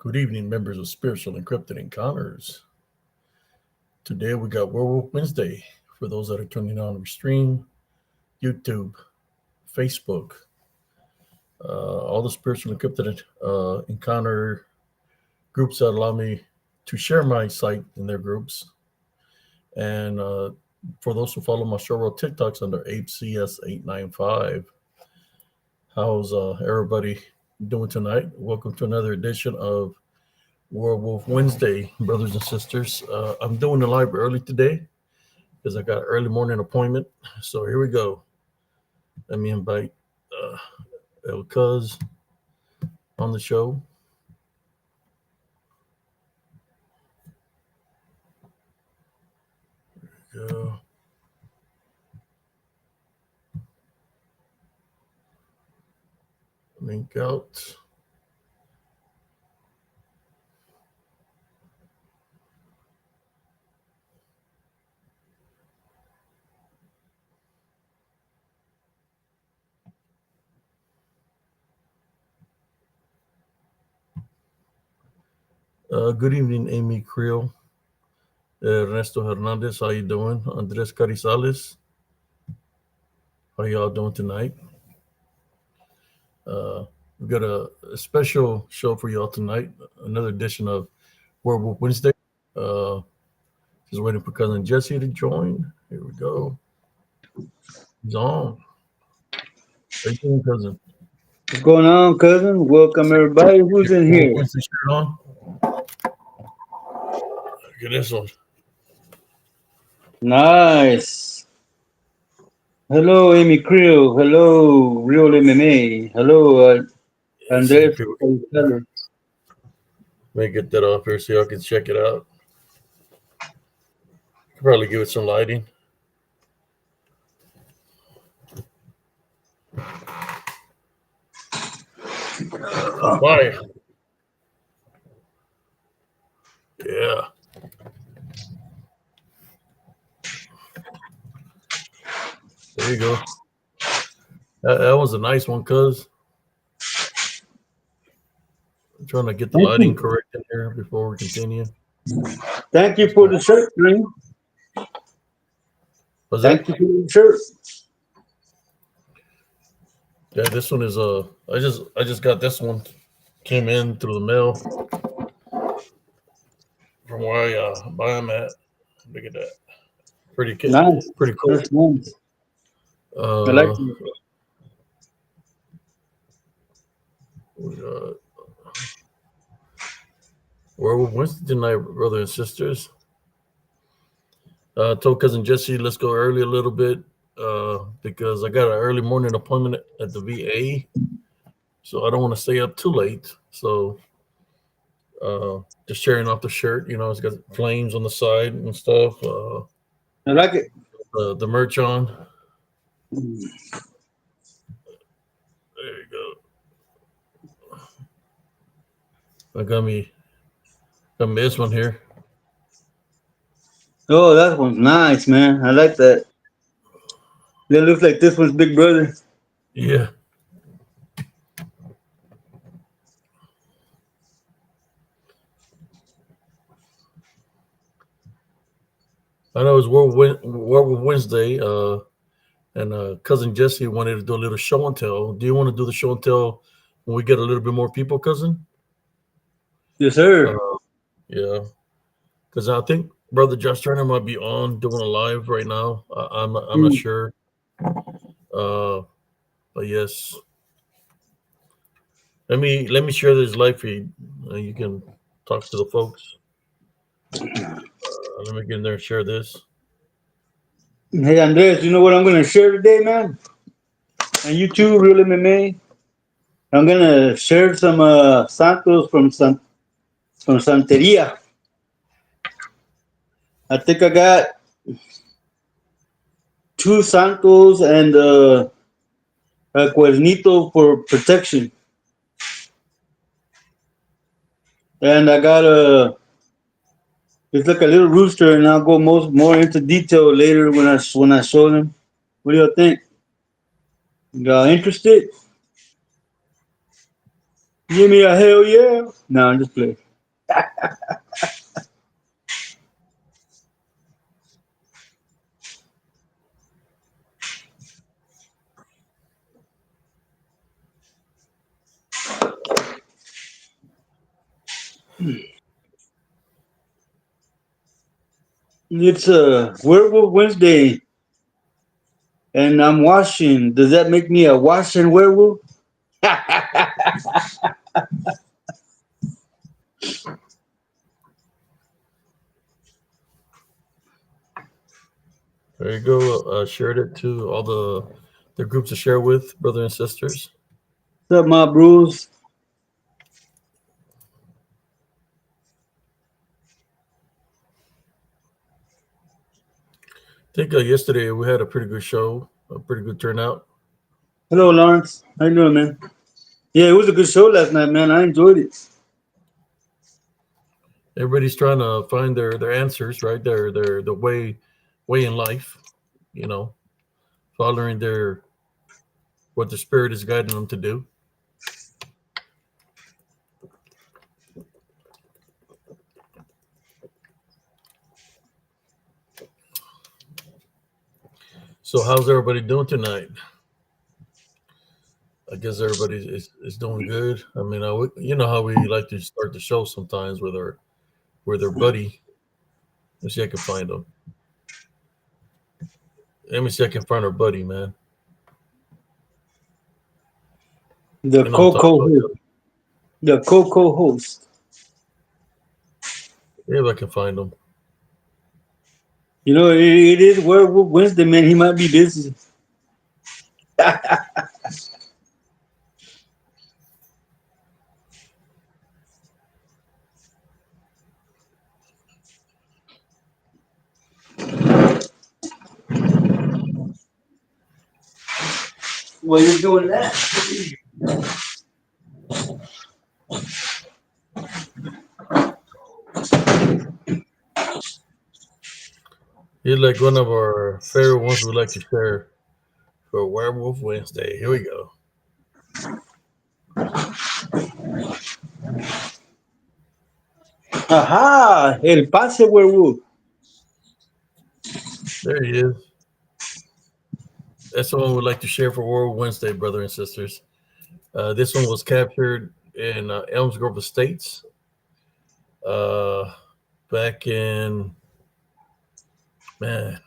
Good evening, members of Spiritual Encrypted Encounters. Today we got Werewolf Wednesday for those that are tuning on our stream, YouTube, Facebook, all the Spiritual Encrypted Encounter groups that allow me to share my site in their groups. And for those who follow my show road TikToks under ApeCS895, how's everybody doing tonight? Welcome to another edition of Werewolf Wednesday, brothers and sisters. I'm doing the live early today because I got an early morning appointment. So here we go. Let me invite El Cuz on the show. There we go. Link out. Good evening, Amy Creel, Ernesto Hernandez. How you doing? Andres Carizales. How y'all doing tonight? We've got a special show for y'all tonight. Another edition of Werewolf Wednesday. Just waiting for cousin Jesse to join. Here we go. He's on. How you doing, cousin? What's going on, cousin? Welcome everybody. Who's in here? Wednesday shirt on. Look at this one. Nice. Hello, Amy Creel. Hello, Real MMA. Hello, Andres. Let me get that off here so y'all can check it out. Could probably give it some lighting. Why? Yeah. There you go. That was a nice one, cuz. I'm trying to get the lighting correct in here before we continue. Thank you for the shirt, man. Thank you for the shirt. Yeah, this one is I just got this one. Came in through the mail from where I buy them at. Look at that. Pretty Nice. Pretty cool. That's nice. I like it. Werewolf Wednesday tonight, brothers and sisters. Told cousin Jesse, let's go early a little bit because I got an early morning appointment at the VA, so I don't want to stay up too late. So just sharing off the shirt, you know, it's got flames on the side and stuff. I like it. The merch on. There you go. I got me this one here. Oh, that one's nice, man. I like that. It looks like this one's Big Brother. Yeah. I know it's Werewolf Wednesday, and cousin Jesse wanted to do a little show and tell. Do you want to do the show and tell when we get a little bit more people, cousin? Yes, sir. Yeah, because I think Brother Josh Turner might be on doing a live right now. I'm not sure. But yes, let me share this live feed. You can talk to the folks. Let me get in there and share this. Hey, Andres, you know what I'm going to share today, man? And you too, Real MMA. I'm going to share some Santos from Santeria. I think I got 2 Santos and a Cuernito for protection. And I got it's like a little rooster, and I'll go more into detail later when I show them. What do you think? Y'all interested? Give me a hell yeah. No, I'm just playing. It's a Werewolf Wednesday, and I'm washing. Does that make me a washing werewolf? There you go. Shared it to all the groups to share with, brothers and sisters. What's up, my bros? I think yesterday we had a pretty good show, a pretty good turnout. Hello, Lawrence. How you doing, man? Yeah, it was a good show last night, man. I enjoyed it. Everybody's trying to find their answers, right? Their the way in life, you know, following their what the spirit is guiding them to do. So how's everybody doing tonight? I guess everybody is doing good. I mean, you know how we like to start the show sometimes with our buddy. Let's see if I can find him. Let me see if I can find our buddy, man. The You know what I'm talking Coco about. host. The Coco host. Yeah, if I can find him. You know, it is Werewolf Wednesday, man. He might be busy. Well, you're doing that. He's like one of our favorite ones we like to share for Werewolf Wednesday. Here we go. Aha! El Pase Werewolf. There he is. That's the one we like to share for Werewolf Wednesday, brother and sisters. This one was captured in Elms Grove Estates uh, back in, man,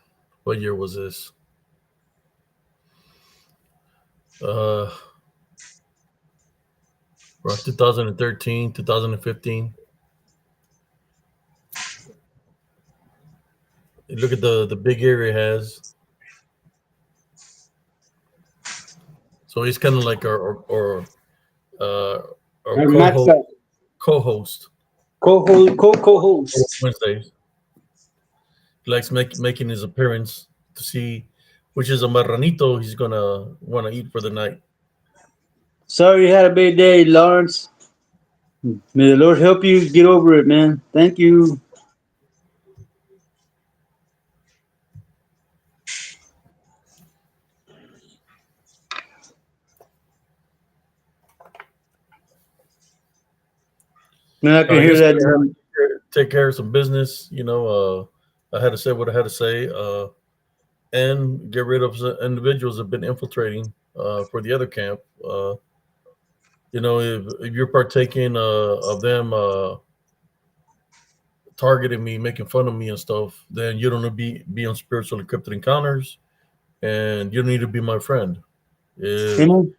what year was this? Uh, around 2013, 2015. You look at the big area it has. So he's kind of like uh, our Our co-host, mascot. co-host Co-host. Wednesdays. He likes making his appearance to see which is a marranito he's gonna want to eat for the night. Sorry you had a bad day, Lawrence. May the Lord help you get over it, man. Thank you. Man, I can hear that. Yesterday, I had to take care of some business. I had to say what I had to say, and get rid of some individuals that have been infiltrating for the other camp. If you're partaking of them targeting me, making fun of me and stuff, then you don't need to be on spiritual encrypted encounters, and you don't need to be my friend. If Amen.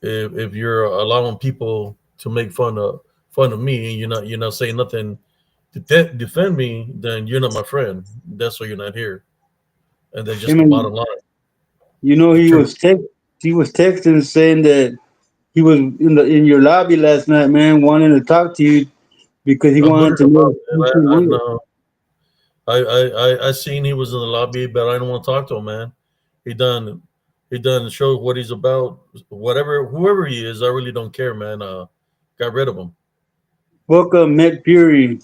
if you're allowing people to make fun of me and you're not saying nothing to defend me, then you're not my friend. That's why you're not here, and that's just the Amen. bottom line. You know, The truth. he was texting saying that he was in your lobby last night, man, wanting to talk to you because he I'm wanted worried to know about if you it. could I win. know. I seen he was in the lobby, but I don't want to talk to him, man. He done he done showed what he's about. Whatever whoever he is, I really don't care, man. Got rid of him. Welcome, Matt Fury.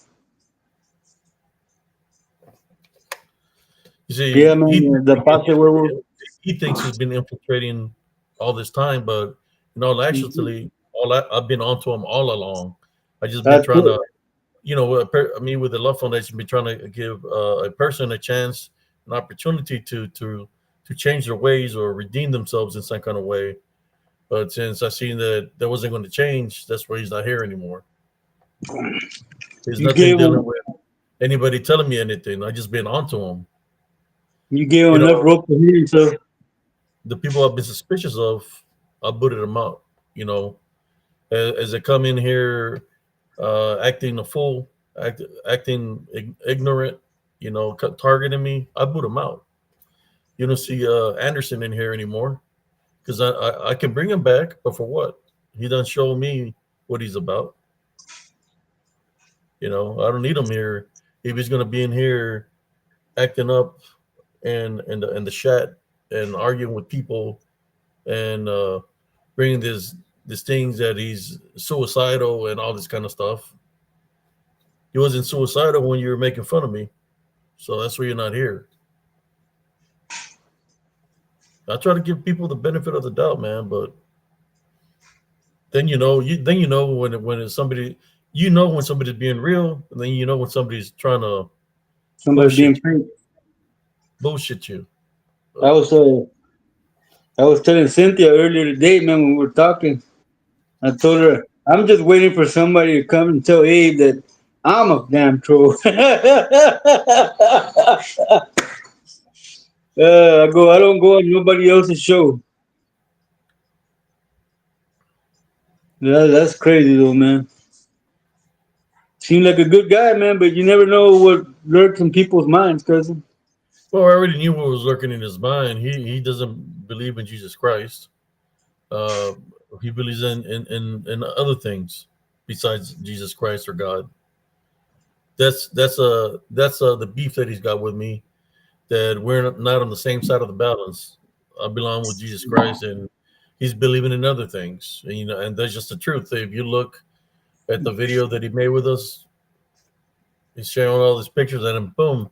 You Yeah, see, man, the Pase werewolf. he thinks he's been infiltrating all this time, but in all actually, I've been onto them all along. I just been That's trying it. to, me with the Love Foundation, been trying to give a person a chance, an opportunity to change their ways or redeem themselves in some kind of way. But since I seen that that wasn't going to change, that's why he's not here anymore. There's You nothing gave dealing him, with anybody telling me anything. I just been onto him. you gave him You enough know, rope to hit himself. the people I've been suspicious of, I booted them out. You know, as they come in here, acting a fool, acting ignorant, targeting me, I boot them out. You don't see Anderson in here anymore because I can bring him back, but for what? He doesn't show me what he's about. I don't need him here. If he's gonna be in here acting up and the chat and arguing with people and bringing this things that he's suicidal and all this kind of stuff. He wasn't suicidal when you were making fun of me, so that's why you're not here. I try to give people the benefit of the doubt, man, but then when it's somebody, when somebody's being real, and then when somebody's trying to Somebody being bullshit fake. bullshit you. I But was uh, I was telling Cynthia earlier today, man, when we were talking. I told her I'm just waiting for somebody to come and tell Abe that I'm a damn troll. I don't go on nobody else's show. That's crazy though, man. Seemed like a good guy, man, but you never know what lurks in people's minds, cousin. well, I already knew what was lurking in his mind. He doesn't believe in Jesus Christ. Uh, he believes in other things besides Jesus Christ or God. That's the beef that he's got with me. That we're not on the same side of the balance. I belong with Jesus Christ, and he's believing in other things. And, and that's just the truth. If you look at the video that he made with us, he's sharing all these pictures, and then boom,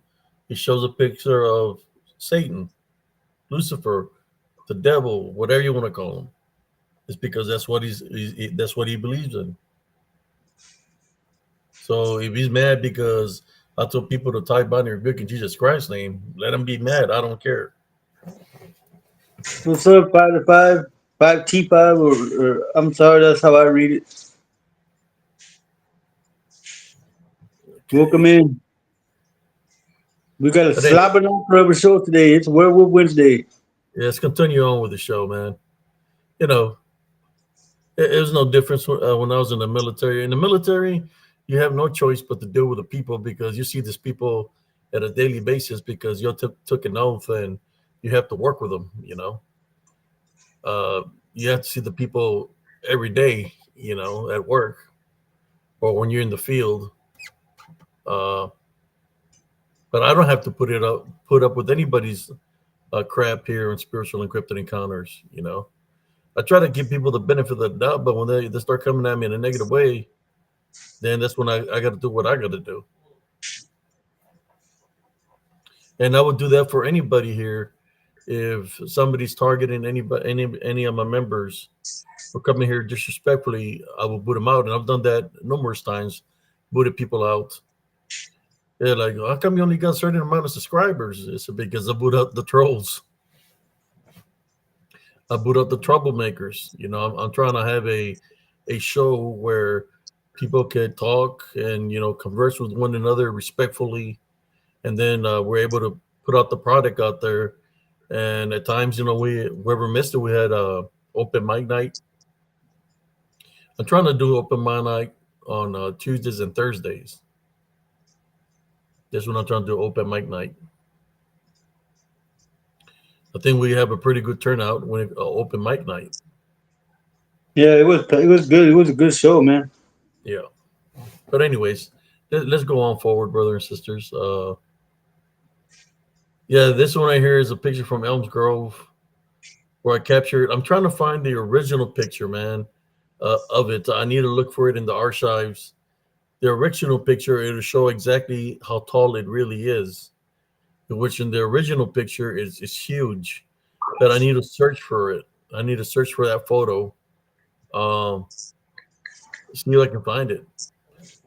he shows a picture of Satan, Lucifer, the devil, whatever you want to call him. It's because that's what that's what he believes in. So if he's mad because I told people to type on their book in Jesus Christ's name, let him be mad. I don't care. What's up, 5 to 5? 5T5, or I'm sorry, that's how I read it. Welcome Okay. in. We got a But anyway, slobbering on our show today. It's Werewolf Wednesday. yeah, let's continue on with the show, man. You know, it was no difference when I was in the military. In the military, you have no choice but to deal with the people because you see these people at a daily basis because you took an oath and you have to work with them. You have to see the people every day. At work or when you're in the field. Uh, but I don't have to put up with anybody's crap here in spiritual encrypted encounters. I try to give people the benefit of the doubt, but when they start coming at me in a negative way, then that's when I got to do what I got to do. And I would do that for anybody here. If somebody's targeting anybody, any of my members, or coming here disrespectfully, I will boot them out. And I've done that numerous times, booted people out. They're like, how come you only got a certain amount of subscribers? It's because I boot out the trolls. I boot out the troublemakers. I'm trying to have a show where people can talk and converse with one another respectfully, and then we're able to put out the product out there. And at times, we whoever missed it, we had open mic night. I'm trying to do open mic night on Tuesdays and Thursdays. That's when I'm trying to do open mic night. I think we have a pretty good turnout when open mic night. Yeah, it was good. It was a good show, man. Yeah. But anyways, let's go on forward, brothers and sisters. Yeah, this one right here is a picture from Elms Grove where I captured. I'm trying to find the original picture, man, of it. I need to look for it in the archives. The original picture, it'll show exactly how tall it really is, which in the original picture is huge. But I need to search for it. I need to search for that photo. Um, see if I can find it,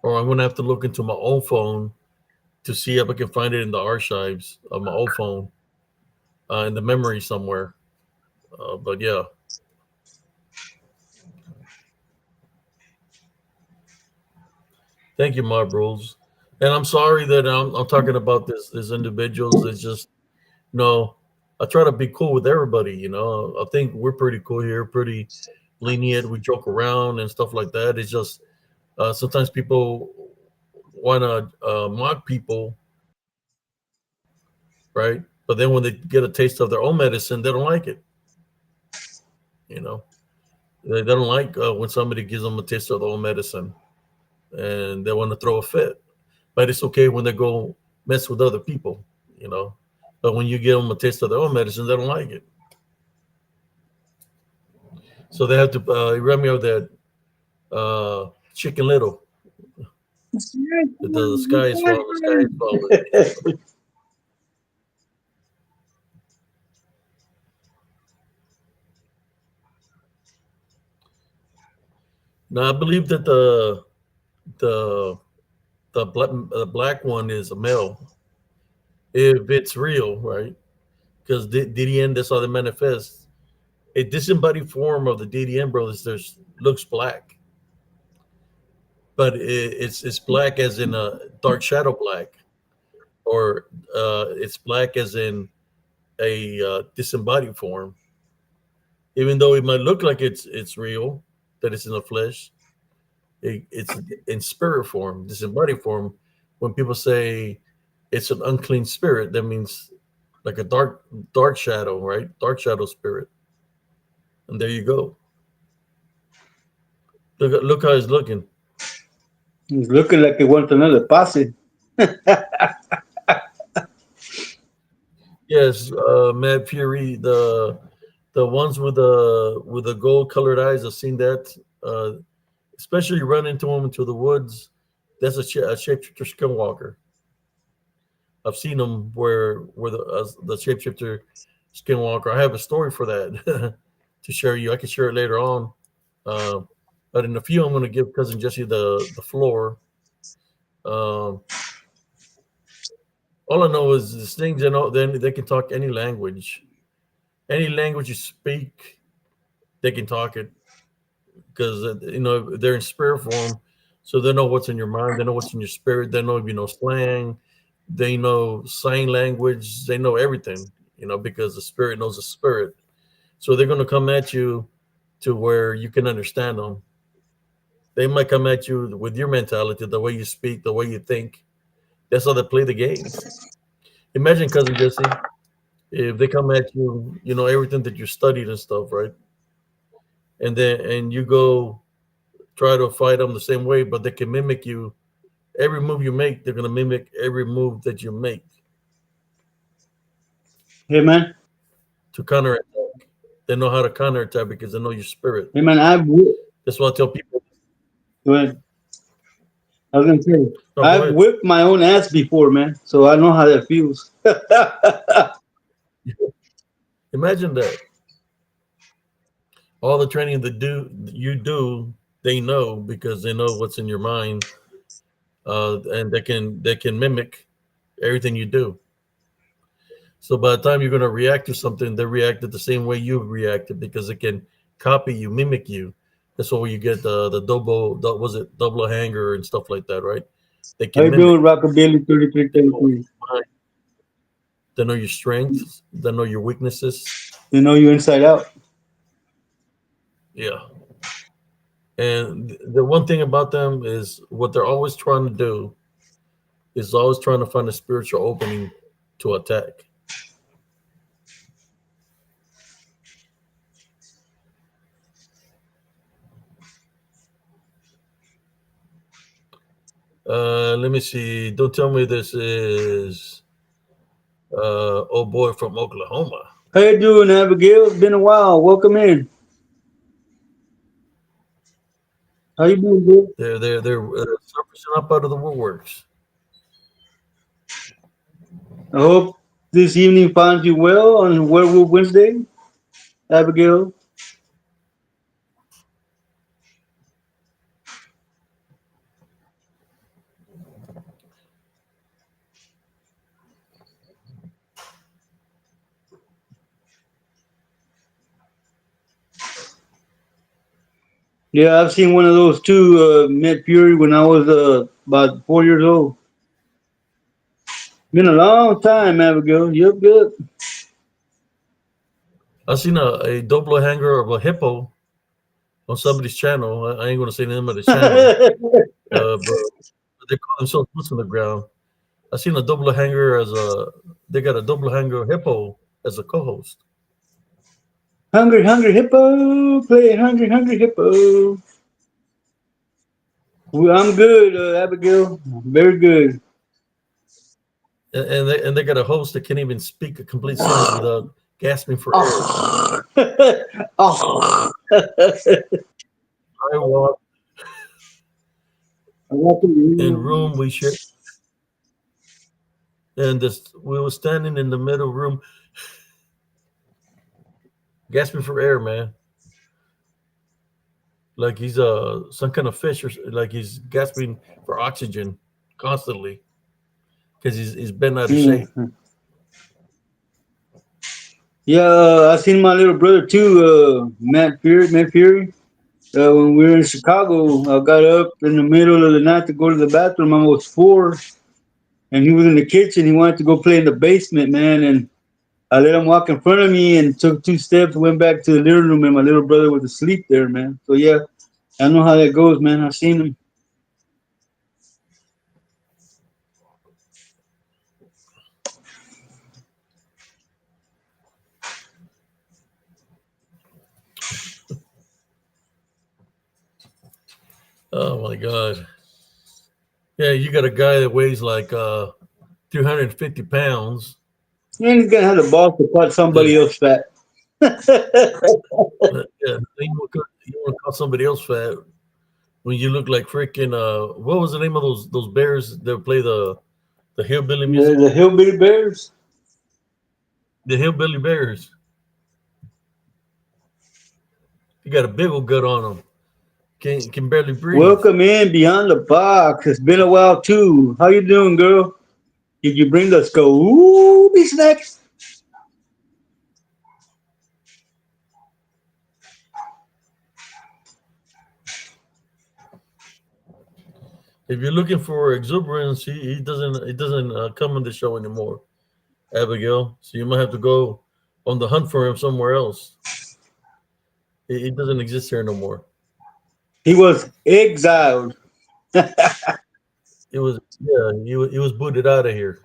or I'm gonna have to look into my own phone to see if I can find it in the archives of my old phone, in the memory somewhere. But yeah, thank you, my bros. And I'm sorry that I'm talking about this individuals. It's just, you know, I try to be cool with everybody. I think we're pretty cool here, pretty lenient. We joke around and stuff like that. It's just sometimes people want to mock people, right? But then when they get a taste of their own medicine, they don't like it. You know, they don't like when somebody gives them a taste of their own medicine, and they want to throw a fit. But it's okay when they go mess with other people. You know, but when you give them a taste of their own medicine, they don't like it. So they have to remind me of that Chicken Little. The sky is falling. The sky is falling. Now I believe that the the black one is a male, if it's real, right? Because DDN, that's how they manifest. A disembodied form of the DDN brothers there's looks black, but it's black as in a dark shadow black, or it's black as in a disembodied form. Even though it might look like it's real, that it's in the flesh, it's in spirit form, disembodied form. When people say it's an unclean spirit, that means like a dark shadow, right? Dark shadow spirit. And there you go. Look how he's looking. He's looking like he wants another posse. Yes, Mad Fury, the ones with the gold colored eyes. I've seen that. Uh, Especially run into them into the woods. That's a shapeshifter skinwalker. I've seen them where the shapeshifter skinwalker. I have a story for that to share you. I can share it later on. Uh, but in a few, I'm going to give cousin Jesse the floor. Um, all I know is these things. Then they can talk any language you speak. They can talk it because they're in spirit form, so they know what's in your mind. They know what's in your spirit. They know if you know slang. They know sign language. They know everything. Because the spirit knows the spirit. So they're going to come at you to where you can understand them. They might come at you with your mentality, the way you speak, the way you think. That's how they play the games. Imagine, cousin Jesse, if they come at you, everything that you studied and stuff, right? And you go try to fight them the same way, but they can mimic you. Every move you make, they're gonna mimic every move that you make Hey man, to counterattack. They know how to counterattack because they know your spirit. hey man, That's why I tell people. go ahead. I was gonna say No, go I've ahead. whipped my own ass before, man, so I know how that feels. Imagine that all the training that you do, they know because they know what's in your mind, and they can mimic everything you do. So by the time you're going to react to something, they reacted the same way you reacted because they can copy you, mimic you. That's why you get the was it double hanger and stuff like that, right? They How can you mimic. doing, Rockabilly 33 They know what's 33? in your mind. They know your strengths. They know your weaknesses. They know you inside out. Yeah. And the one thing about them is what they're always trying to do is always trying to find a spiritual opening to attack. Let me see. Don't tell me this is oh boy from Oklahoma. How you doing, Abigail? It's been a while. Welcome in. How you doing, bro? They're surfacing up out of the woodworks. I hope this evening finds you well on Werewolf Wednesday, Abigail. Yeah, I've seen one of those too. Met Fury when I was about 4 years old. Been a long time, Abigail. Yep, yep. I seen a double hanger of a hippo on somebody's channel. I ain't gonna say the name of the channel, but they call themselves boots on the ground. I seen a double hanger as a. They got a double hanger hippo as a co-host. Hungry, hungry hippo. Play hungry, hungry hippo. Well, I'm good, Abigail. Very good. And they got a host that can't even speak a complete sentence without gasping for air. Oh. Oh. I walk I want in to- room we share, and this we were standing in the middle room, gasping for air, man. Like he's some kind of fish or like he's gasping for oxygen constantly because he's been out of shape. Mm. Yeah, I seen my little brother too, Matt Fury. Matt Fury. When we were in Chicago, I got up in the middle of the night to go to the bathroom. I was 4, and he was in the kitchen. He wanted to go play in the basement, man. And I let him walk in front of me and took 2 steps, went back to the living room, and my little brother was asleep there, man. So yeah, I know how that goes, man. I've seen him. Oh my god! Yeah, you got a guy that weighs like 350 pounds. You ain't gonna have the balls to cut That somebody else fat. yeah, you want to call somebody else fat when you look like freaking what was the name of those bears that play the hillbilly music? The hillbilly bears. The hillbilly bears. You got a big old gut on them. Can barely breathe. Welcome in Beyond the Box. It's been a while too. How you doing, girl? Did you bring the Scooby snacks? If you're looking for exuberance, he doesn't come on the show anymore, Abigail. So you might have to go on the hunt for him somewhere else. He doesn't exist here no more. He was exiled. He was booted out of here.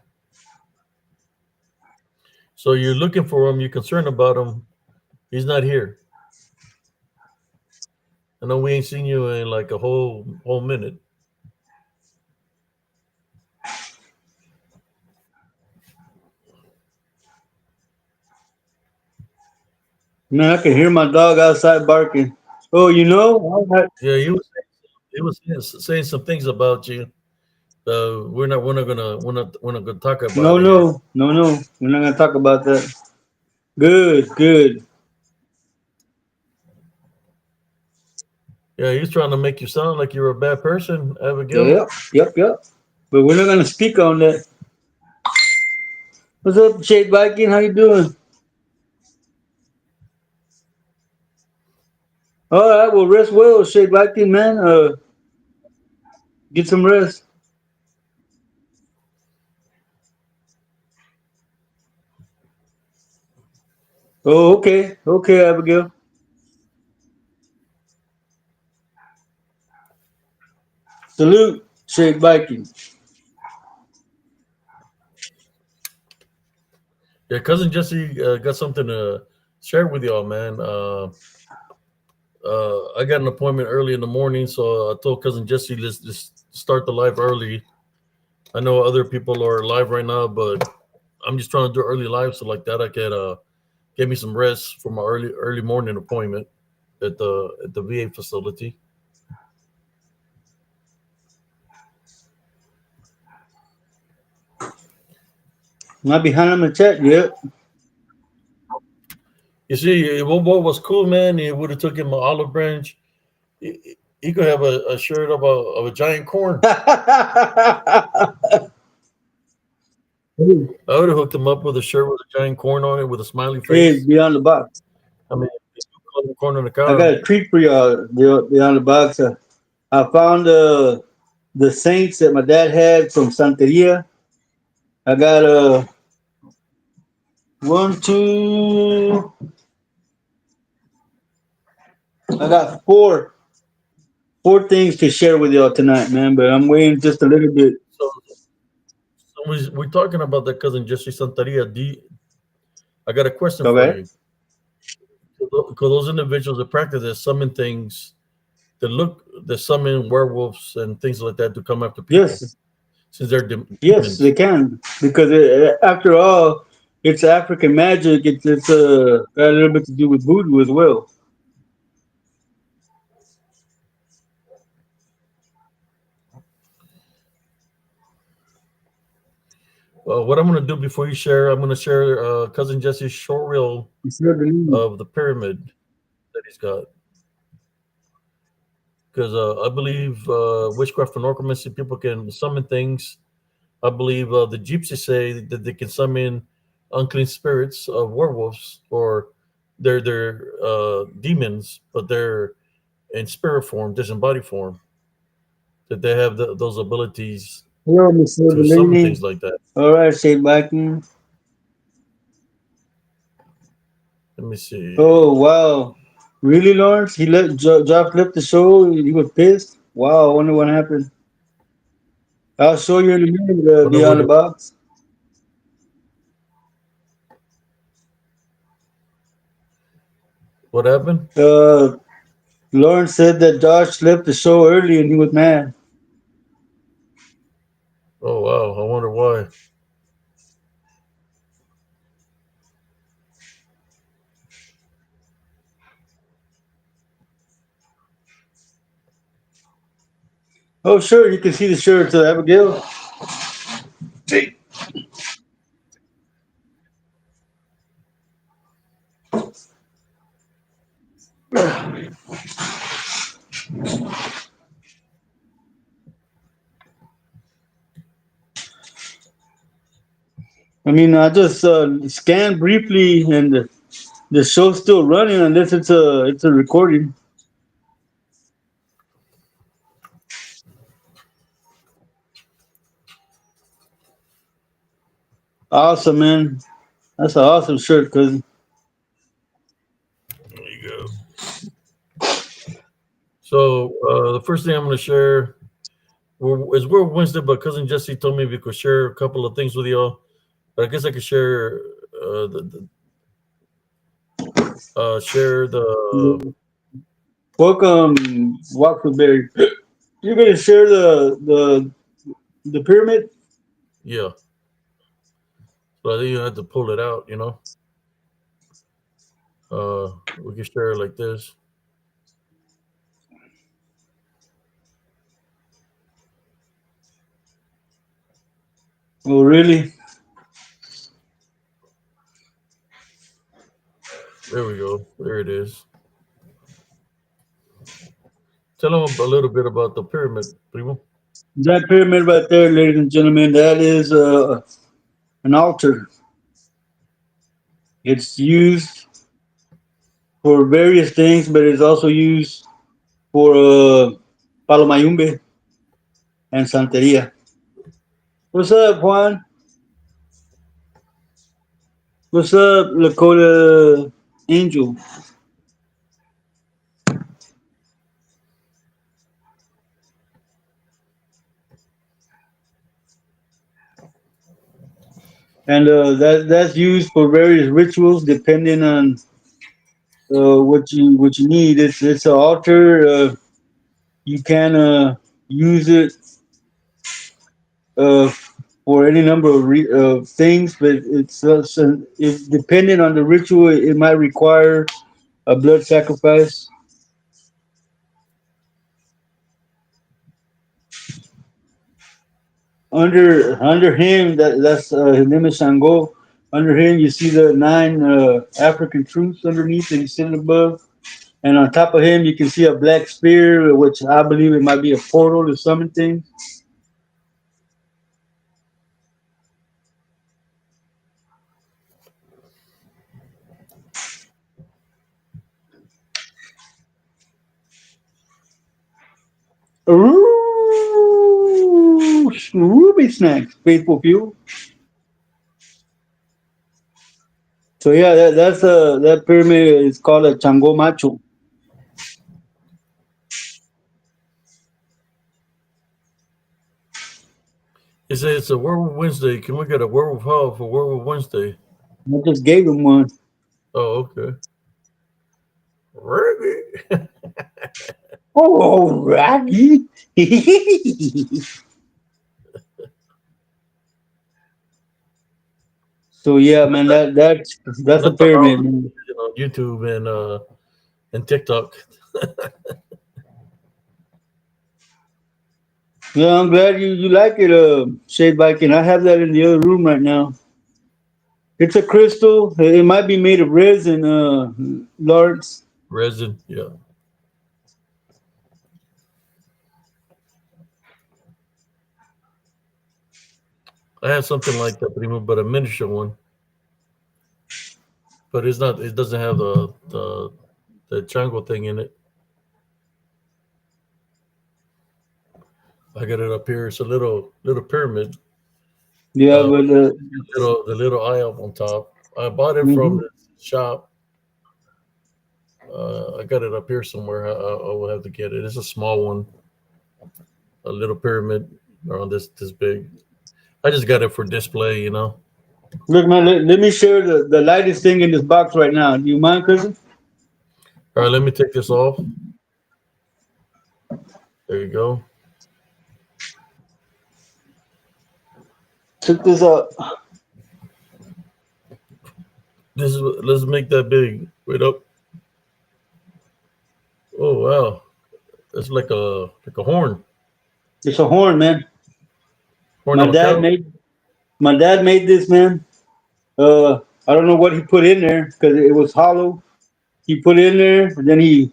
So you're looking for him. You're concerned about him. He's not here. I know we ain't seen you in like a whole minute. Man, I can hear my dog outside barking. Oh, you know? All right. Yeah, he was saying some things about you. We're not gonna talk No, about it here. no, no, no. We're not gonna talk about that. Good, good. Yeah, he's trying to make you sound like you're a bad person, Abigail. Yep, yep, yep. But we're not gonna speak on that. What's up, Shade Viking? How you doing? All right, well, rest well, Shade Viking, man. Get some rest. Oh, okay, okay, Abigail. Salute, Shade Viking. Yeah, cousin Jesse got something to share with y'all, man. I got an appointment early in the morning, so I told cousin Jesse let's just start the live early. I know other people are live right now, but I'm just trying to do early live so like that I could get me some rest for my early morning appointment at the VA facility. Not behind on the chat yet. You see, what was cool, man? He would have took him an olive branch. He could have a shirt of a giant corn. I would have hooked him up with a shirt with a giant corn on it with a smiley Hey, face. beyond the box. I mean, corner of the I car. got a treat for y'all beyond the box. I found the saints that my dad had from Santeria. I got one, two. I got four things to share with y'all tonight, man. But I'm waiting just a little bit. So, we're talking about the cousin Jesse Santaria. I got a question for Okay. you. Because those individuals that practice that summon things that summon werewolves and things like that to come after people, Yes, since they're yes, they demons. can because after all, it's African magic. It's got a little bit to do with voodoo as well. What I'm going to do before you share, I'm going to share cousin Jesse's short reel It's not the of the pyramid that he's got. Because I believe witchcraft and necromancy people can summon things. I believe the gypsies say that they can summon unclean spirits of werewolves, or they're demons, but they're in spirit form, disembodied form. That they have those abilities Hello, Mr. to summon things Delaney. like that. All right, Shane Blackman. Let me see. Oh wow, really, Lawrence? He let Josh left the show. He was pissed. Wow, I wonder what happened. I'll show you in a minute. Wonder Beyond the box. what happened. Uh, Lawrence said that Josh left the show early and he was mad. Oh wow, I wonder why. Oh, sure, you can see the shirt, Abigail. See. I mean, I just scanned briefly, and the show's still running unless it's a recording. Awesome, man. That's an awesome shirt, cause There you go. So the first thing I'm going to share is Werewolf Wednesday, but cousin Jesse told me we could share a couple of things with y'all. But I guess I could share share the welcome, Walkerberry. You're gonna share the pyramid. yeah. So I think you have to pull it out. We can share it like this. Oh, really? There we go. There it is. Tell them a little bit about the pyramid, Primo. That pyramid right there, ladies and gentlemen, that is an altar. It's used for various things, but it's also used for Palomayumbe and Santeria. What's up, Juan? What's up, Lakota Angel? And that's used for various rituals depending on what you need. It's an altar. You can use it uh, for any number of things, but it's depending on the ritual. It might require a blood sacrifice. Under him, that's his name is Shango. Under him, you see the nine African truths underneath, and he's sitting above. And on top of him, you can see a black spear, which I believe it might be a portal to summon things. Ooh, Ruby snacks, faithful few. So yeah, that pyramid is called a chango macho. It says it's a Werewolf Wednesday. Can we get a Werewolf Hall for Werewolf Wednesday? I just gave him one. Oh, okay. Really? Oh, Raggy. So yeah, man, that's a Not the pyramid, house man. on YouTube and TikTok. Yeah, I'm glad you like it, Shade Viking. I have that in the other room right now. It's a crystal. It might be made of resin, Lawrence. Resin, yeah. I have something like that, primo, but a miniature one. But it's not. It doesn't have the chango thing in it. I got it up here. It's a little pyramid. Yeah, Uh, but the little eye up on top. I bought it from mhm. the shop. I got it up here somewhere. I will have to get it. It's a small one, a little pyramid around this big. I just got it for display, you know. Look, man, let me share the lightest thing in this box right now. Do you mind, cousin? All right, let me take this off. There you go. Check this out. This is let's make that big. Wait up. Oh wow, it's like a horn, It's a horn, man. horn My of a dad cow. made my dad made this, man. I don't know what he put in there because it was hollow. He put it in there, and then he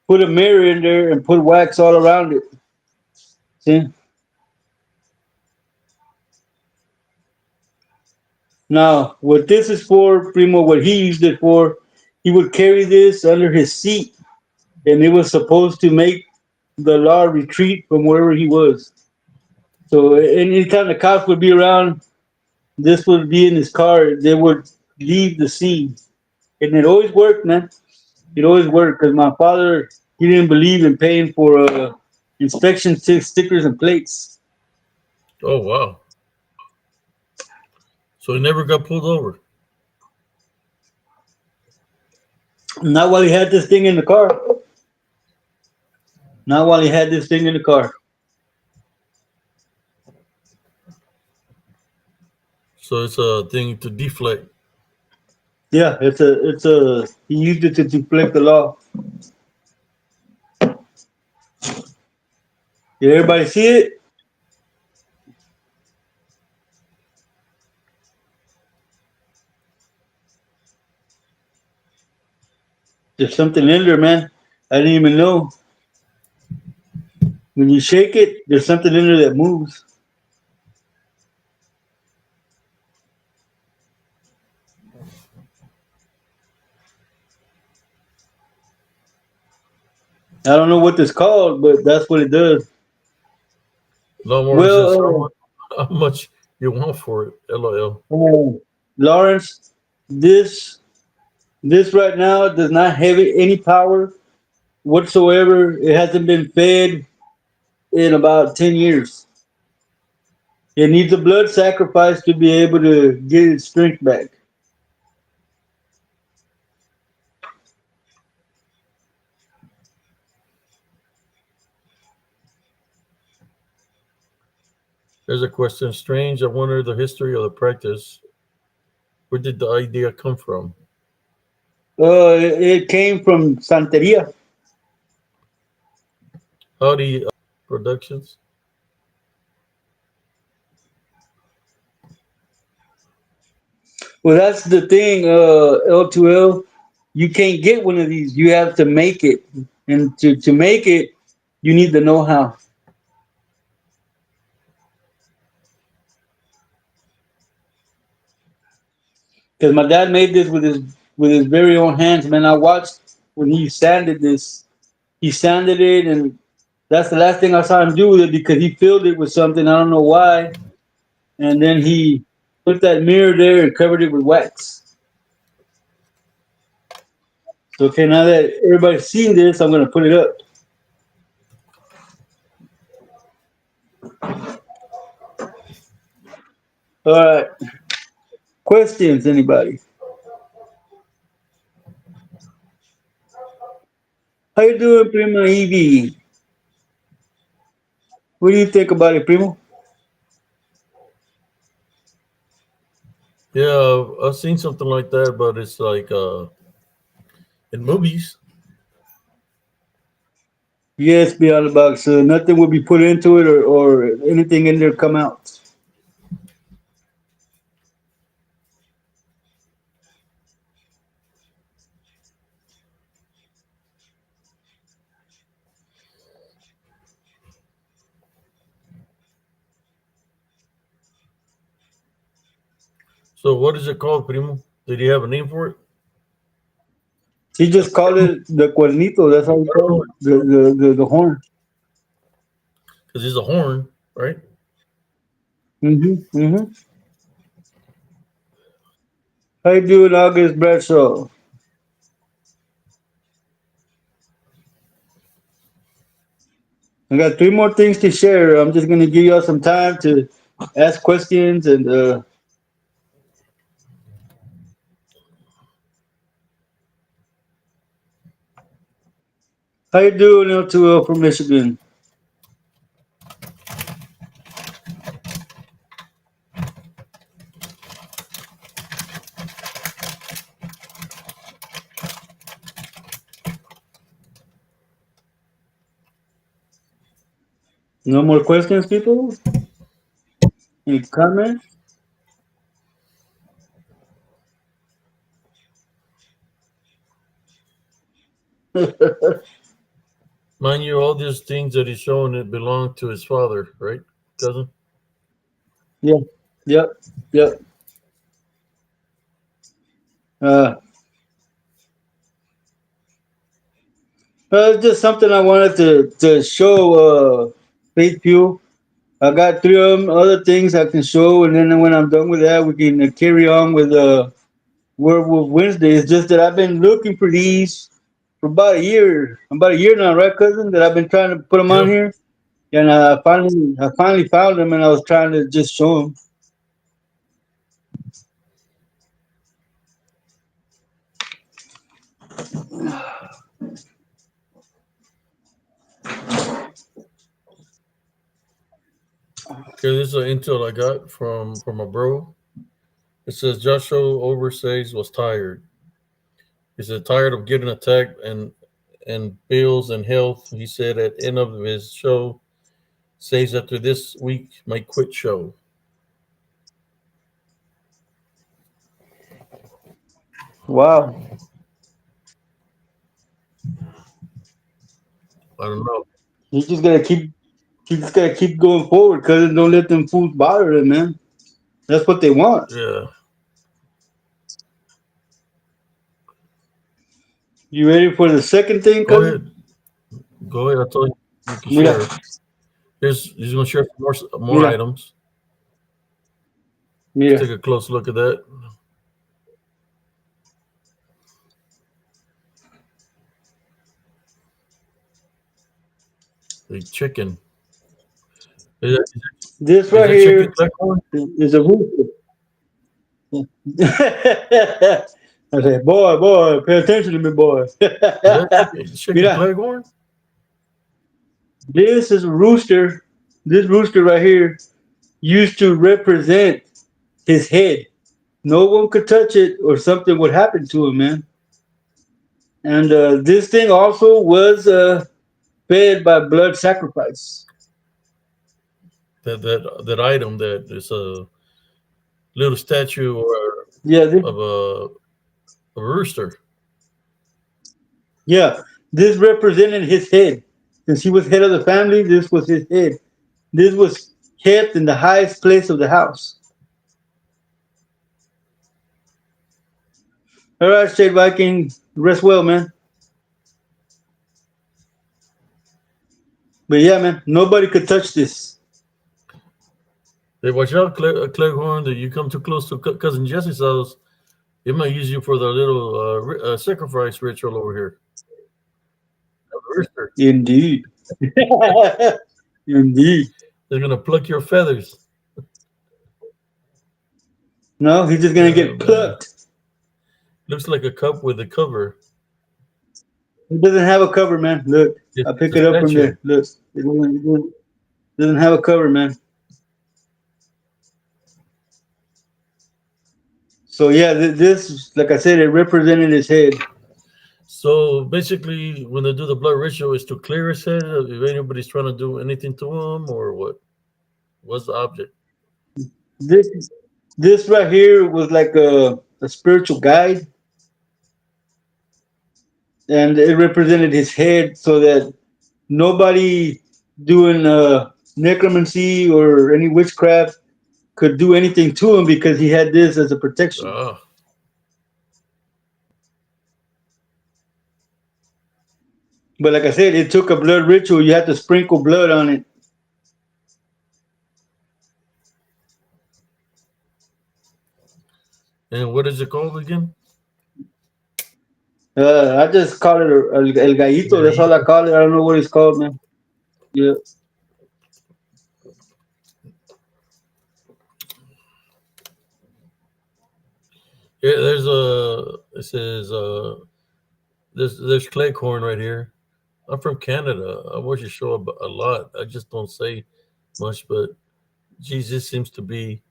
put a mirror in there and put wax all around it. See? Now, what this is for, Primo, what he used it for, he would carry this under his seat, and it was supposed to make the law retreat from wherever he was. So anytime the cops would be around, this would be in his car. They would leave the scene, and it always worked, man. It always worked because my father he didn't believe in paying for inspection stickers and plates. Oh wow, so he never got pulled over. Not while he had this thing in the car. Not while he had this thing in the car. So it's a thing to deflect. Yeah, it's a he used it to deflect the law. Did everybody see it? There's something in there, man. I didn't even know. When you shake it, there's something in there that moves. I don't know what this called, but that's what it does. Lawnmower says Well, how much you want for it. LOL. Lawrence, this this right now does not have any power whatsoever. It hasn't been fed in about 10 years. It needs a blood sacrifice to be able to get its strength back. There's a question. Strange. I wonder the history of the practice. Where did the idea come from? It came from Santeria. Howdy Productions. Well, that's the thing, L2L. You can't get one of these. You have to make it. And to make it, you need the know how. Because my dad made this with his very own hands, man. I watched when he sanded this. He sanded it and That's the last thing I saw him do with it because he filled it with something. I don't know why. And then he put that mirror there and covered it with wax. So, okay, now that everybody's seen this, I'm going to put it up. All right. Questions, anybody? How you doing, Primo Evie? What do you think about it, Primo? Yeah, I've seen something like that, but it's like in movies. Yes, beyond the box. Nothing will be put into it or anything in there come out. So what is it called, Primo? Did he have a name for it? He just called it the cuernito. That's how he called it. The horn. Because he's a horn, right? Mm-hmm. How you doing, August Bradshaw? I got three more things to share. I'm just gonna give y'all some time to ask questions and how you doing, L2L from Michigan? No more questions, people? Any comments? Mind you, all these things that he's showing it belong to his father, right, cousin? Yeah. Yep. Yep. Uh, it's just something I wanted to show Faith Fuel. I got three of them, other things I can show, and then when I'm done with that, we can carry on with Werewolf Wednesday. It's just that I've been looking for these for about a year now, right, cousin? That I've been trying to put them on Yeah. here, and I finally found them, and I was trying to just show them. Okay, this is an intel I got from a bro. It says Joshua Oversays was tired. He said tired of getting attacked and bills and health. He said at the end of his show, says after this week might quit show. Wow, I don't know. you just gotta keep, you just gotta keep going forward, cousin. Don't let them fools bother them, man. That's what they want. Yeah. You ready for the second thing, Go cousin? ahead. Go ahead. I told you you can Mira, share. He's gonna share more mira, items. Let's mira. take a close look at that. The chicken. Is This is right that chicken here Cleghorn? is a rooster. I say, boy, pay attention to me, boy. Is that chicken Mira, Cleghorn? this is a rooster. This rooster right here used to represent his head. No one could touch it, or something would happen to him, man. And this thing also was fed by blood sacrifice. That item that is a little statue or Yeah, of a rooster. yeah. This represented his head. Since he was head of the family, this was his head. This was kept in the highest place of the house. All right, Shade Viking, rest well, man. But yeah, man, nobody could touch this. Hey, watch out, Cleghorn, that you come too close to cousin Jesse's house. It might use you for the little sacrifice ritual over here. The rooster. Indeed. Indeed. They're gonna pluck your feathers. No, he's just gonna Oh get man, plucked. looks like a cup with a cover. It doesn't have a cover, man. Look, I It's pick a it up from statue. there. Look, it doesn't have a cover, man. So yeah, this, like I said, it represented his head. So basically, when they do the blood ritual, is to clear his head if anybody's trying to do anything to him, or what? What's the object? This this right here was like a spiritual guide, and it represented his head, so that nobody doing necromancy or any witchcraft could do anything to him because he had this as a protection. Ah, But like I said, it took a blood ritual. You had to sprinkle blood on it. and what is it called again? I just call it el gallito. That's all I Gallito. call it. I don't know what it's called, man. Yeah. Yeah, there's a. It says there's clay corn right here. I'm from Canada. I watch your show a lot. I just don't say much, but Jesus seems to be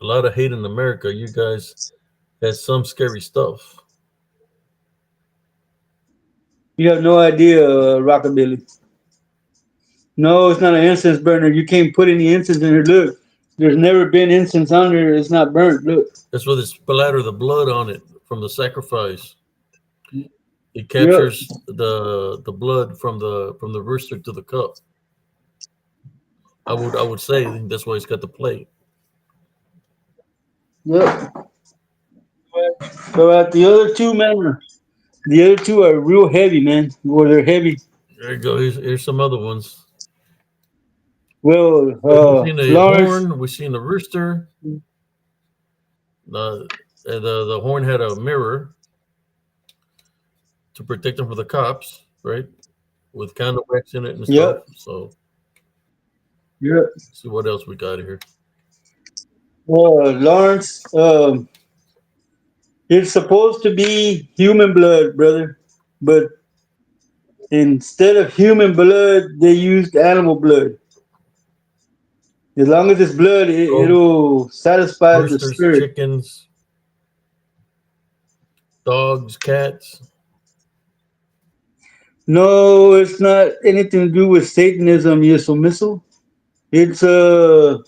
a lot of hate in America. You guys had some scary stuff. You have no idea, Rockabilly. No, it's not an incense burner. You can't put any incense in here. Look, there's never been incense on there. It's not burnt. Look. That's where they splatter the blood on it from the sacrifice. It Yep. captures the blood from the rooster to the cup. I would say that's why it's got the plate. Yep. But the other two, man, the other two are real heavy, man. Well, they're heavy. There you go. Here's some other ones. Well, We've seen a Lawrence. horn. We've seen a rooster. The horn had a mirror to protect them from the cops, right? With candle wax in it and stuff. Yep. So Yep. see what else we got here. Lawrence. It's supposed to be human blood, brother, but instead of human blood, they used animal blood. As long as it's blood, Oh, it'll satisfy the roosters, spirit. chickens, dogs, cats. No, it's not anything to do with Satanism, Yesomiso. It's a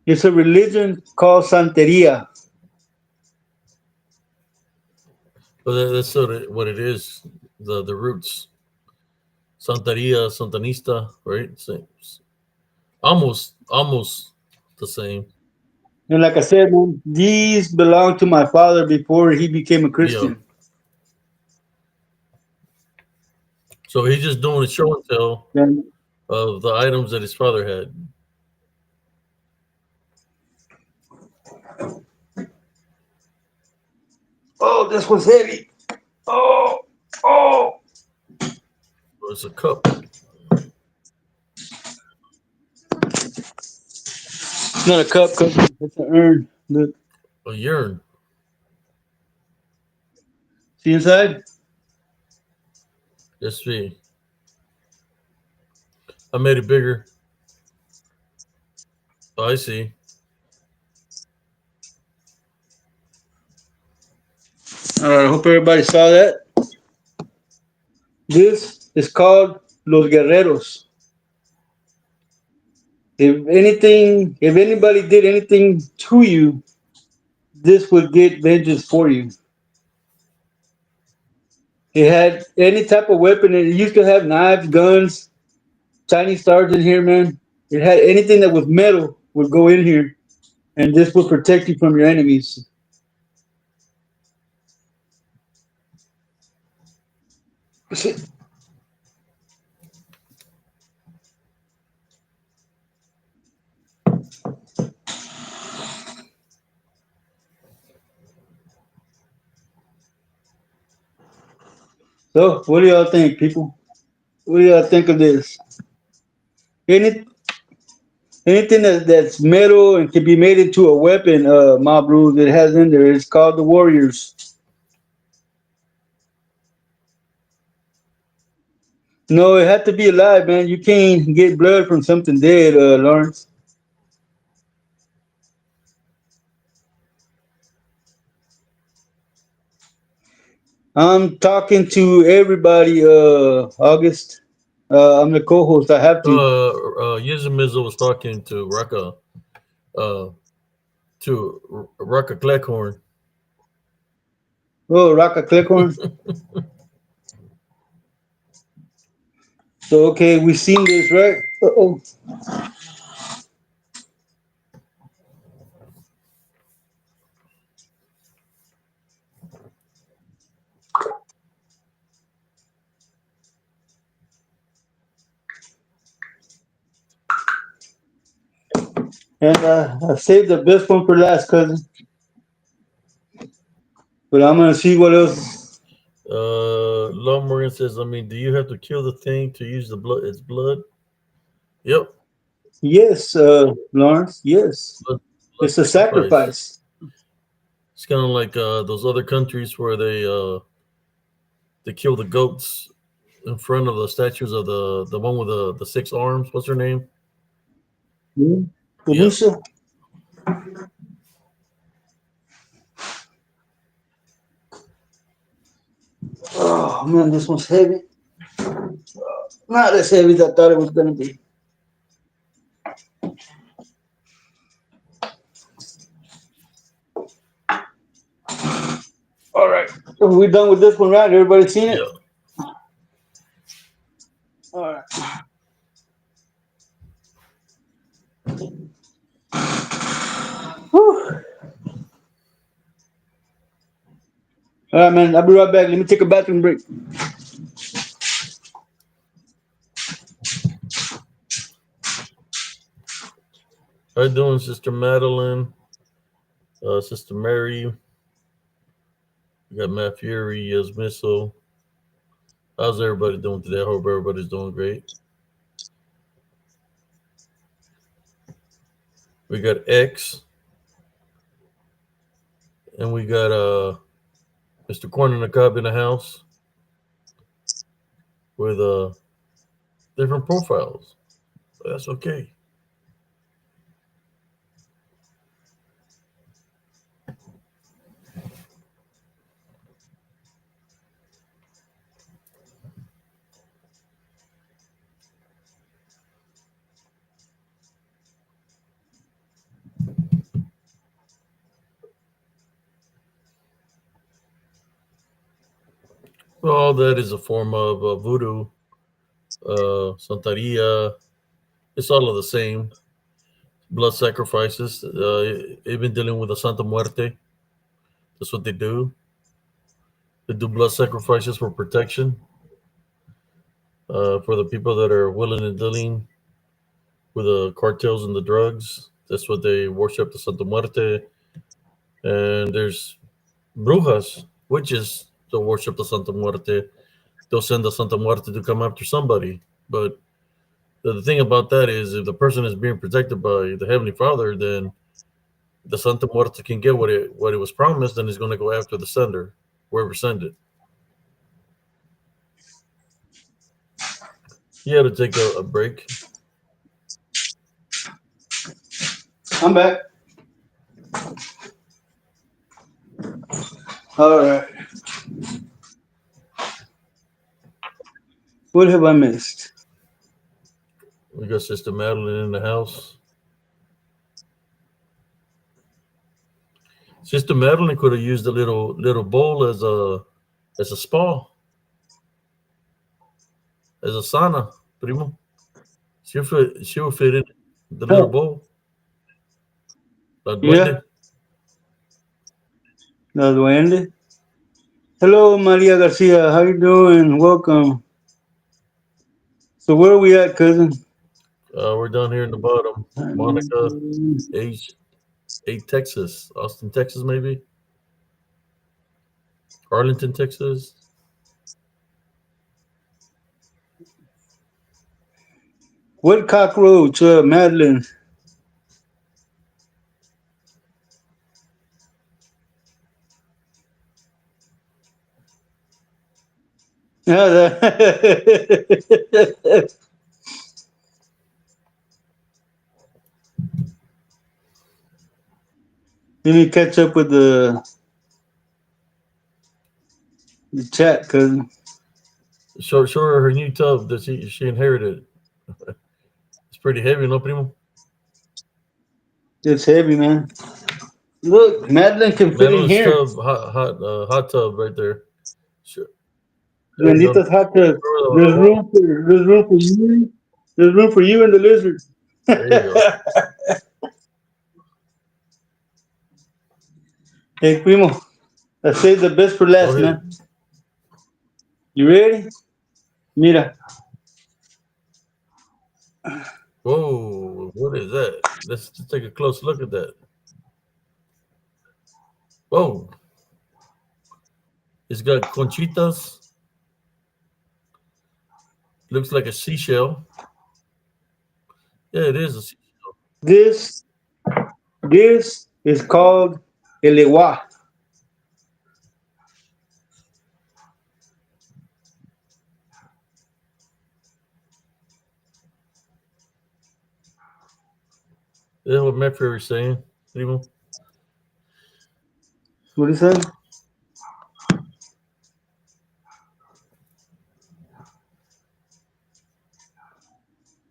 it's a religion called Santeria. But that's sort of what it is. The roots. Santeria, Santanista, right? Same. Almost the same. And like I said, man, these belonged to my father before he became a Yeah. Christian. So he's just doing a show and tell And, of the items that his father had. oh, this was heavy. Oh, oh. So it's a cup. It's not a cup, it's an urn. Look, A urn. see inside? Let's see. I made it bigger. Oh, I see. All right, I hope everybody saw that. This is called Los Guerreros. If anybody did anything to you, this would get vengeance for you. It had any type of weapon. It used to have knives, guns, Chinese stars in here, man. It had anything that was metal would go in here, and this would protect you from your enemies. So, what do y'all think, people? What do y'all think of this? Any anything that's metal and can be made into a weapon, Mob Rules, it has in there. It's called the Warriors. No, it had to be alive, man. You can't get blood from something dead, Lawrence. I'm talking to everybody, August. I'm the co-host. I have to. Yizamizo was talking uh, to Rucka Cleckhorn. Oh, Rocka Clickhorn. So, okay, we've seen this, right? Oh. And I saved the best one for last, cousin. But I'm going to see what else. Law Morgan says, I mean, do you have to kill the thing to use the blood? Its blood? Yep. Yes, Lawrence. Yes. Blood, blood It's a sacrifice. sacrifice. It's kind of like those other countries where they kill the goats in front of the statues of the one with the six arms. What's her name? Hmm? Yep. Felicia? Oh, man, this one's heavy. Not as heavy as I thought it was going to be. All right. We're done with this one, right? Everybody seen it? Yeah. All right. Whew. All right, man. I'll be right back. Let me take a bathroom break. How you doing, Sister Madeline? Sister Mary? We got Matt Fury as Missile. How's everybody doing today? I hope everybody's doing great. We got X, and we got Mr. Corn in the Cob in the house with different profiles. But that's okay. Well, all that is a form of voodoo, Santeria. It's all of the same. Blood sacrifices. Even dealing with the Santa Muerte. That's what they do. They do blood sacrifices for protection for the people that are willing and dealing with the cartels and the drugs. That's what they worship the Santa Muerte. And there's brujas, witches, that worship the Santa Muerte. They'll send the Santa Muerte to come after somebody. But the thing about that is, if the person is being protected by the Heavenly Father, then the Santa Muerte can get what it was promised, and is going to go after the sender, whoever sent it. He had to take a break. I'm back. All right. What have I missed? We got Sister Madeline in the house. Sister Madeline could have used a little bowl as a spa, as a sauna, primo. She'll fit in the little Oh, bowl. La yeah. duende. La Duende. Hello, Maria Garcia. How you doing? Welcome. So where are we at, cousin? We're down here in the bottom. Monica, age 8, Texas. Austin, Texas, maybe. Arlington, Texas. What cockroach, Madeline? Yeah, let me catch up with the chat because Show her new tub that she inherited. It's pretty heavy, no primo. it's heavy, man. Look, Madeline can fit in Madeline's here. tub, hot tub right there. Sure. There you go. Bendito's hot tub. Throw the whole- There's room for you. There's room for you and the lizard. There you go. Hey, primo, I saved the best for Go last, ahead. man. You ready? Mira. Whoa, what is that? Let's just take a close look at that. Whoa, it's got conchitas. Looks like a seashell. Yeah, it is a seashell. This this is called elewa. That's what Metro is saying. Primo. What is that?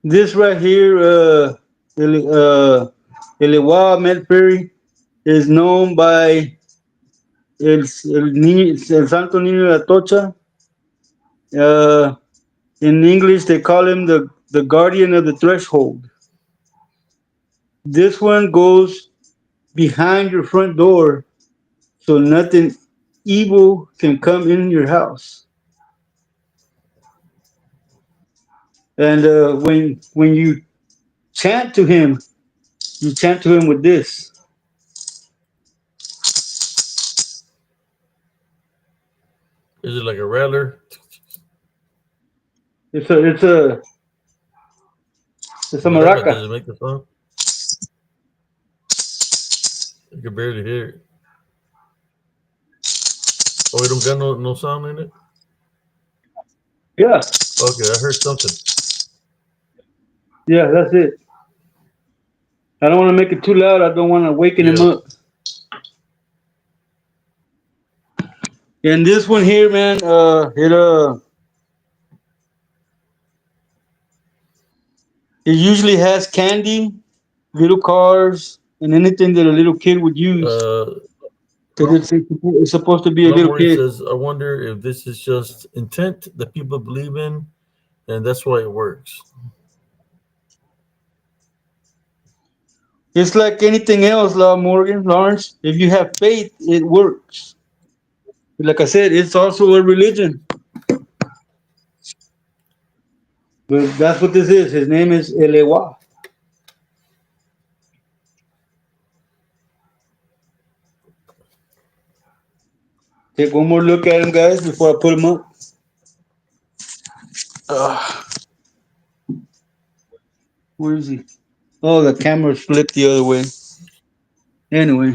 This right here, elewa Medberry is known by el Santo Niño de Atocha. Uh, in English, they call him the guardian of the threshold. This one goes behind your front door so nothing evil can come in your house. And when you chant to him, you chant to him with this. Is it like a rattler? It's a Maraca, maraca. does it make the sound? You can barely hear it. Oh, it don't got no sound in it? Yeah, Okay, I heard something. yeah, that's it. I don't want to make it too loud. I don't want to waken him Yeah. up. And this one here, man, it usually has candy, little cars, and anything that a little kid would use. Uh, Because it's supposed to be a little Lomori kid. says, I wonder if this is just intent that people believe in, and that's why it works. It's like anything else, Lawrence. If you have faith, it works. Like I said, it's also a religion. But that's what this is. His name is Elewa. Take one more look at him, guys, before I put him up. Where is he? Oh, the camera's flipped the other way. Anyway,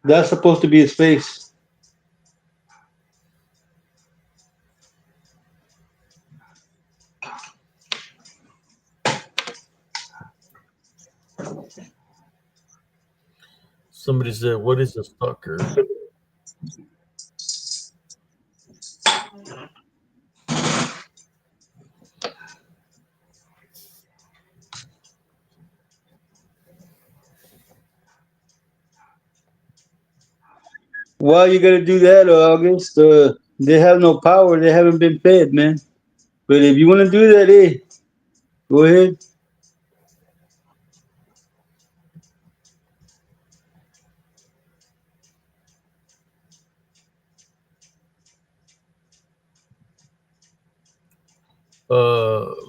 that's supposed to be his face. Somebody said, what is a stalker? Why you gotta do that, August? They have no power. They haven't been fed, man. But if you want to do that, hey, go ahead.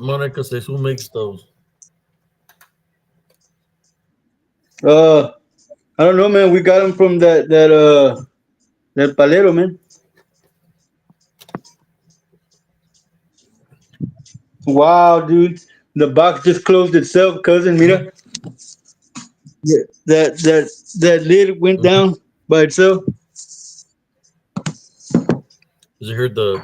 Monica says, who makes those? Uh, I don't know, man. We got them from that palero, man. Wow, dude. The box just closed itself, cousin. Mhm. Mira. Yeah. That lid went Mhm. down by itself. Did you hear the?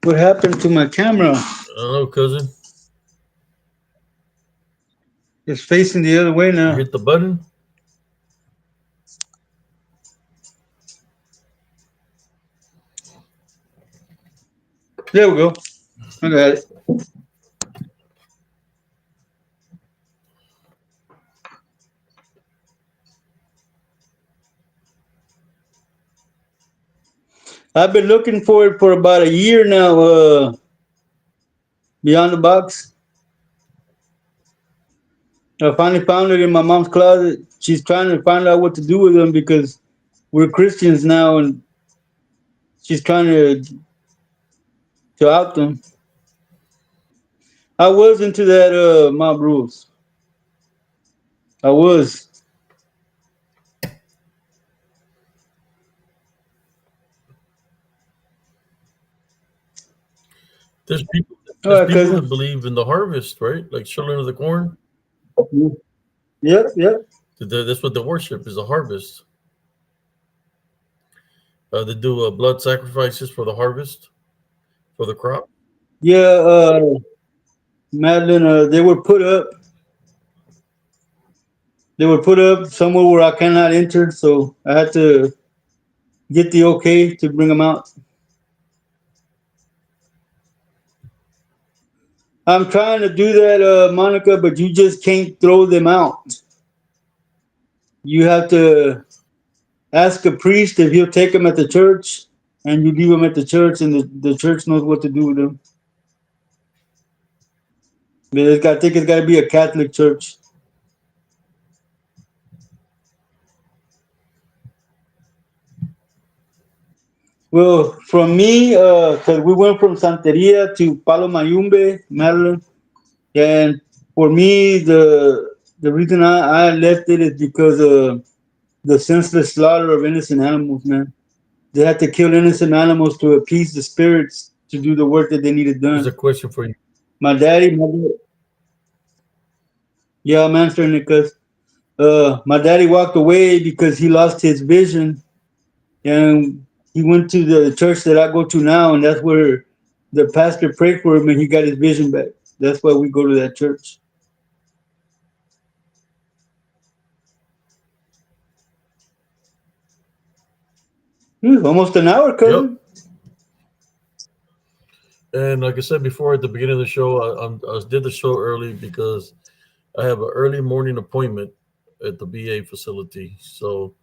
What happened to my camera? I don't know, cousin. It's facing the other way You now. hit the button. There we go. I got it. I've been looking for it for about a year now. Beyond the box. I finally found it in my mom's closet. She's trying to find out what to do with them because we're Christians now, and she's trying to out them. I was into that mob rules. I was. There's people. All There's right, people that cousin. believe in the harvest, right? Like children of the corn. Yep, yep. That's what they worship is the harvest. They do blood sacrifices for the harvest for the crop. Yeah, Madeline. They were put up. They were put up somewhere where I cannot enter, so I had to get the okay to bring them out. I'm trying to do that, Monica, but you just can't throw them out. You have to ask a priest if he'll take them at the church, and you leave them at the church, and the church knows what to do with them. But I think it's got to be a Catholic church. Well, from me, because we went from Santeria to Palo Mayumbe, Maryland, and for me, the reason I left it is because the senseless slaughter of innocent animals, man. They had to kill innocent animals to appease the spirits to do the work that they needed Here's a done. question for you. Yeah, I'm answering it because my daddy walked away because he lost his vision, and he went to the church that I go to now, and that's where the pastor prayed for him, and he got his vision back. That's why we go to that church. Almost an hour, Yep. cousin. And like I said before at the beginning of the show, I did the show early because I have an early morning appointment at the VA facility. So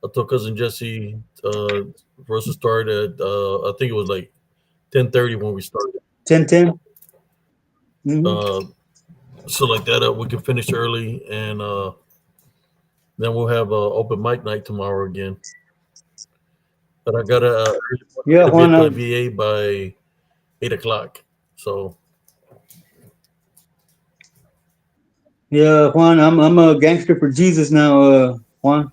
I told cousin Jesse for us to start at I think it was like 10:30 when we started. 10:10. Mm-hmm. Uh, so like that, we can finish early, and then we'll have open mic night tomorrow again. But I Yeah, gotta be Juan. at the VA by 8 o'clock. So Yeah, Juan. I'm a gangster for Jesus now, Juan.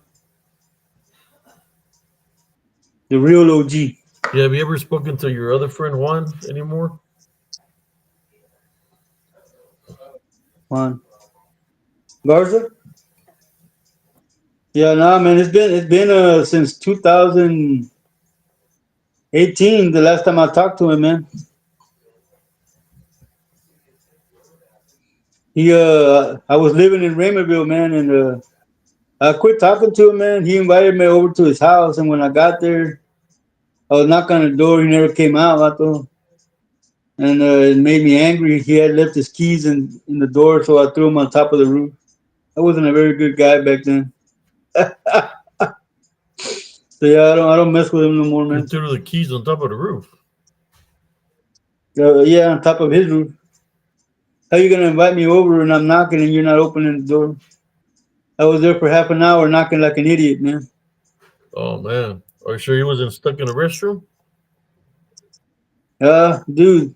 The real OG, yeah, have you ever spoken to your other friend Juan anymore? Juan Garza. Yeah, nah, man. It's been since 2018. The last time I talked to him, man. I was living in Raymondville, man, and I quit talking to him, man. He invited me over to his house, and when I got there, I was knocking on the door. He never came out, vato, and it made me angry. He had left his keys in the door, so I threw him on top of the roof. I wasn't a very good guy back then. So yeah, I don't mess with him no more, You man. threw the keys on top of the roof. Yeah, on top of his roof. How you gonna invite me over and I'm knocking and you're not opening the door? I was there for half an hour knocking like an idiot, man. Oh man, are you sure he wasn't stuck in the restroom? Dude,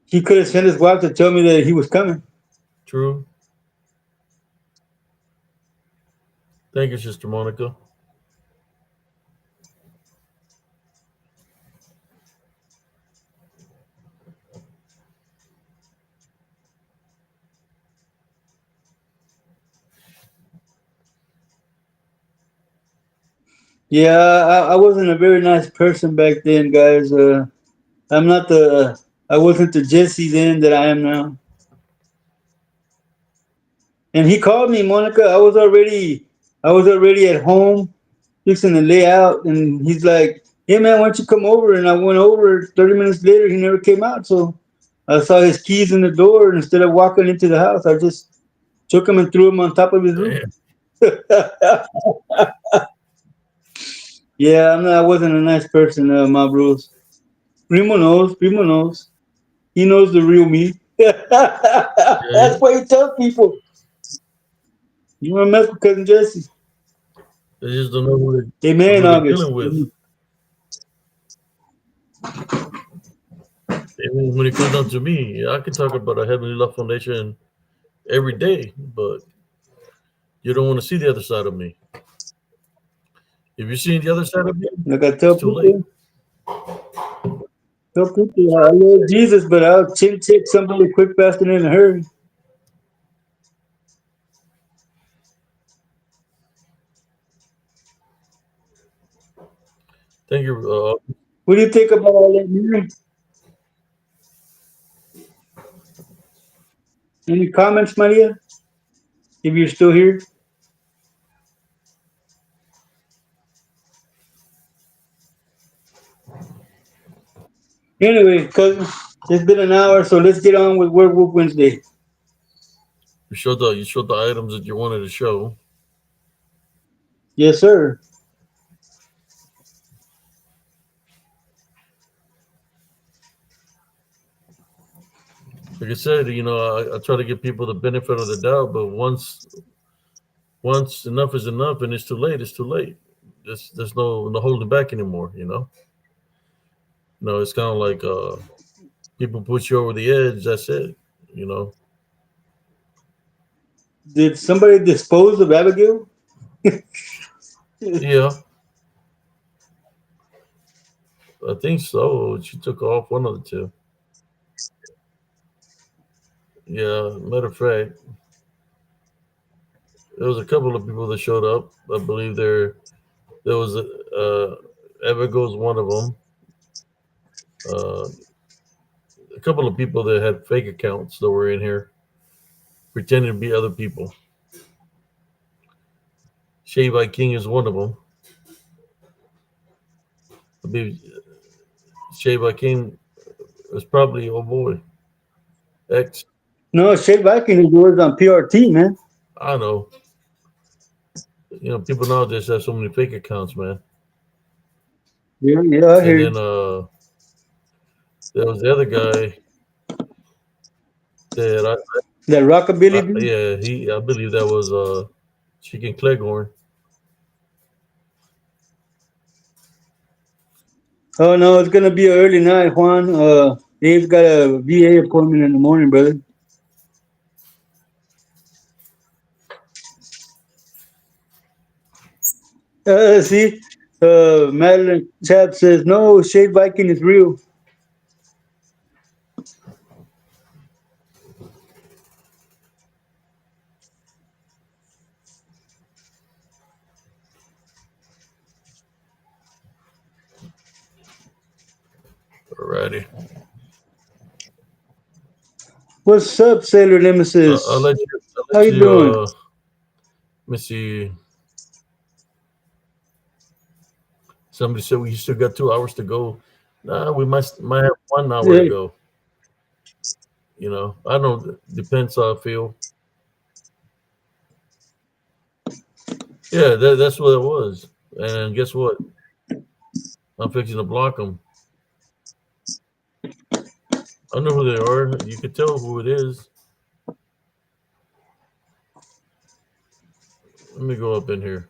he could have sent his wife to tell me that he was coming. True. Thank you, Sister Monica. Yeah, I wasn't a very nice person back then, guys. I'm not the I wasn't the Jesse then that I am now. And he called me, Monica. I was already at home fixing to lay out, and he's like, "Hey man, why don't you come over?" And I went over. 30 minutes later, he never came out. So I saw his keys in the door, and instead of walking into the house, I just took him and threw him on top of his roof. Damn. Yeah, I wasn't a nice person, my bros. Primo knows. Primo knows. He knows the real me. Yeah, That's why he tells people you want to mess with cousin Jesse. they just don't know Amen, who they're August. dealing with. And when it comes down to me, I can talk about a Heavenly Love Foundation every day, but you don't want to see the other side of me. If you're seeing the other side of me, Like I it's too late. tell people I love Jesus, but I'll chin check somebody quick, fast, and in a hurry. Thank you. What do you think about all that, man? Any comments, Maria? If you're still here. Anyway, cousin, it's been an hour, so let's get on with Werewolf Wednesday. You showed the items that you wanted to show. Yes, sir. Like I said, I try to give people the benefit of the doubt, but once enough is enough, and it's too late, it's too late. There's no holding back anymore. It's kind of like people push you over the edge. That's it. You know. Did somebody dispose of Abigail? Yeah, I think so. She took off one of the two. Yeah, matter of fact, there was a couple of people that showed up. I believe there was Evergo's one of them. Uh, a couple of people that had fake accounts that were in here pretending to be other people. Shave by King is one of them. I believe Shave by King was probably oh boy X. No, Shea Viking is yours on PRT, man. I know. People nowadays have so many fake accounts, man. Yeah, yeah, I And hear you. then there was the other guy that That rockabilly dude. yeah, I believe that was Chicken Cleghorn. Oh no, it's gonna be an early night, Juan. Dave's got a VA appointment in the morning, brother. See, Madeline Chap says no. Shade Viking is real. Alrighty. What's up, Sailor I'll Nemesis? let you. I'll How let you you. doing? Let me see. Somebody said we still got 2 hours to go. Nah, we might have 1 hour to Hey, go. I don't know. Depends how I feel. Yeah, that's what it was. And guess what? I'm fixing to block them. I know who they are. You could tell who it is. Let me go up in here.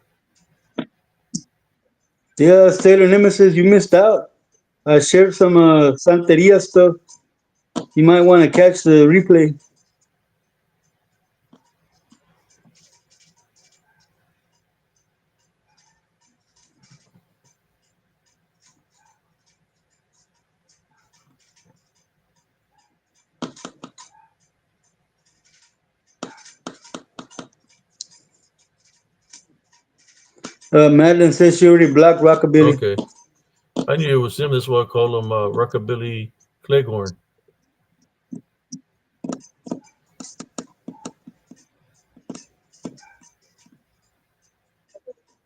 Yeah, Sailor Nemesis, you missed out. I shared some Santeria stuff. You might want to catch the replay. Madeline says she already blocked Rockabilly. Okay. I knew it was him. That's why I call him Rockabilly Cleghorn.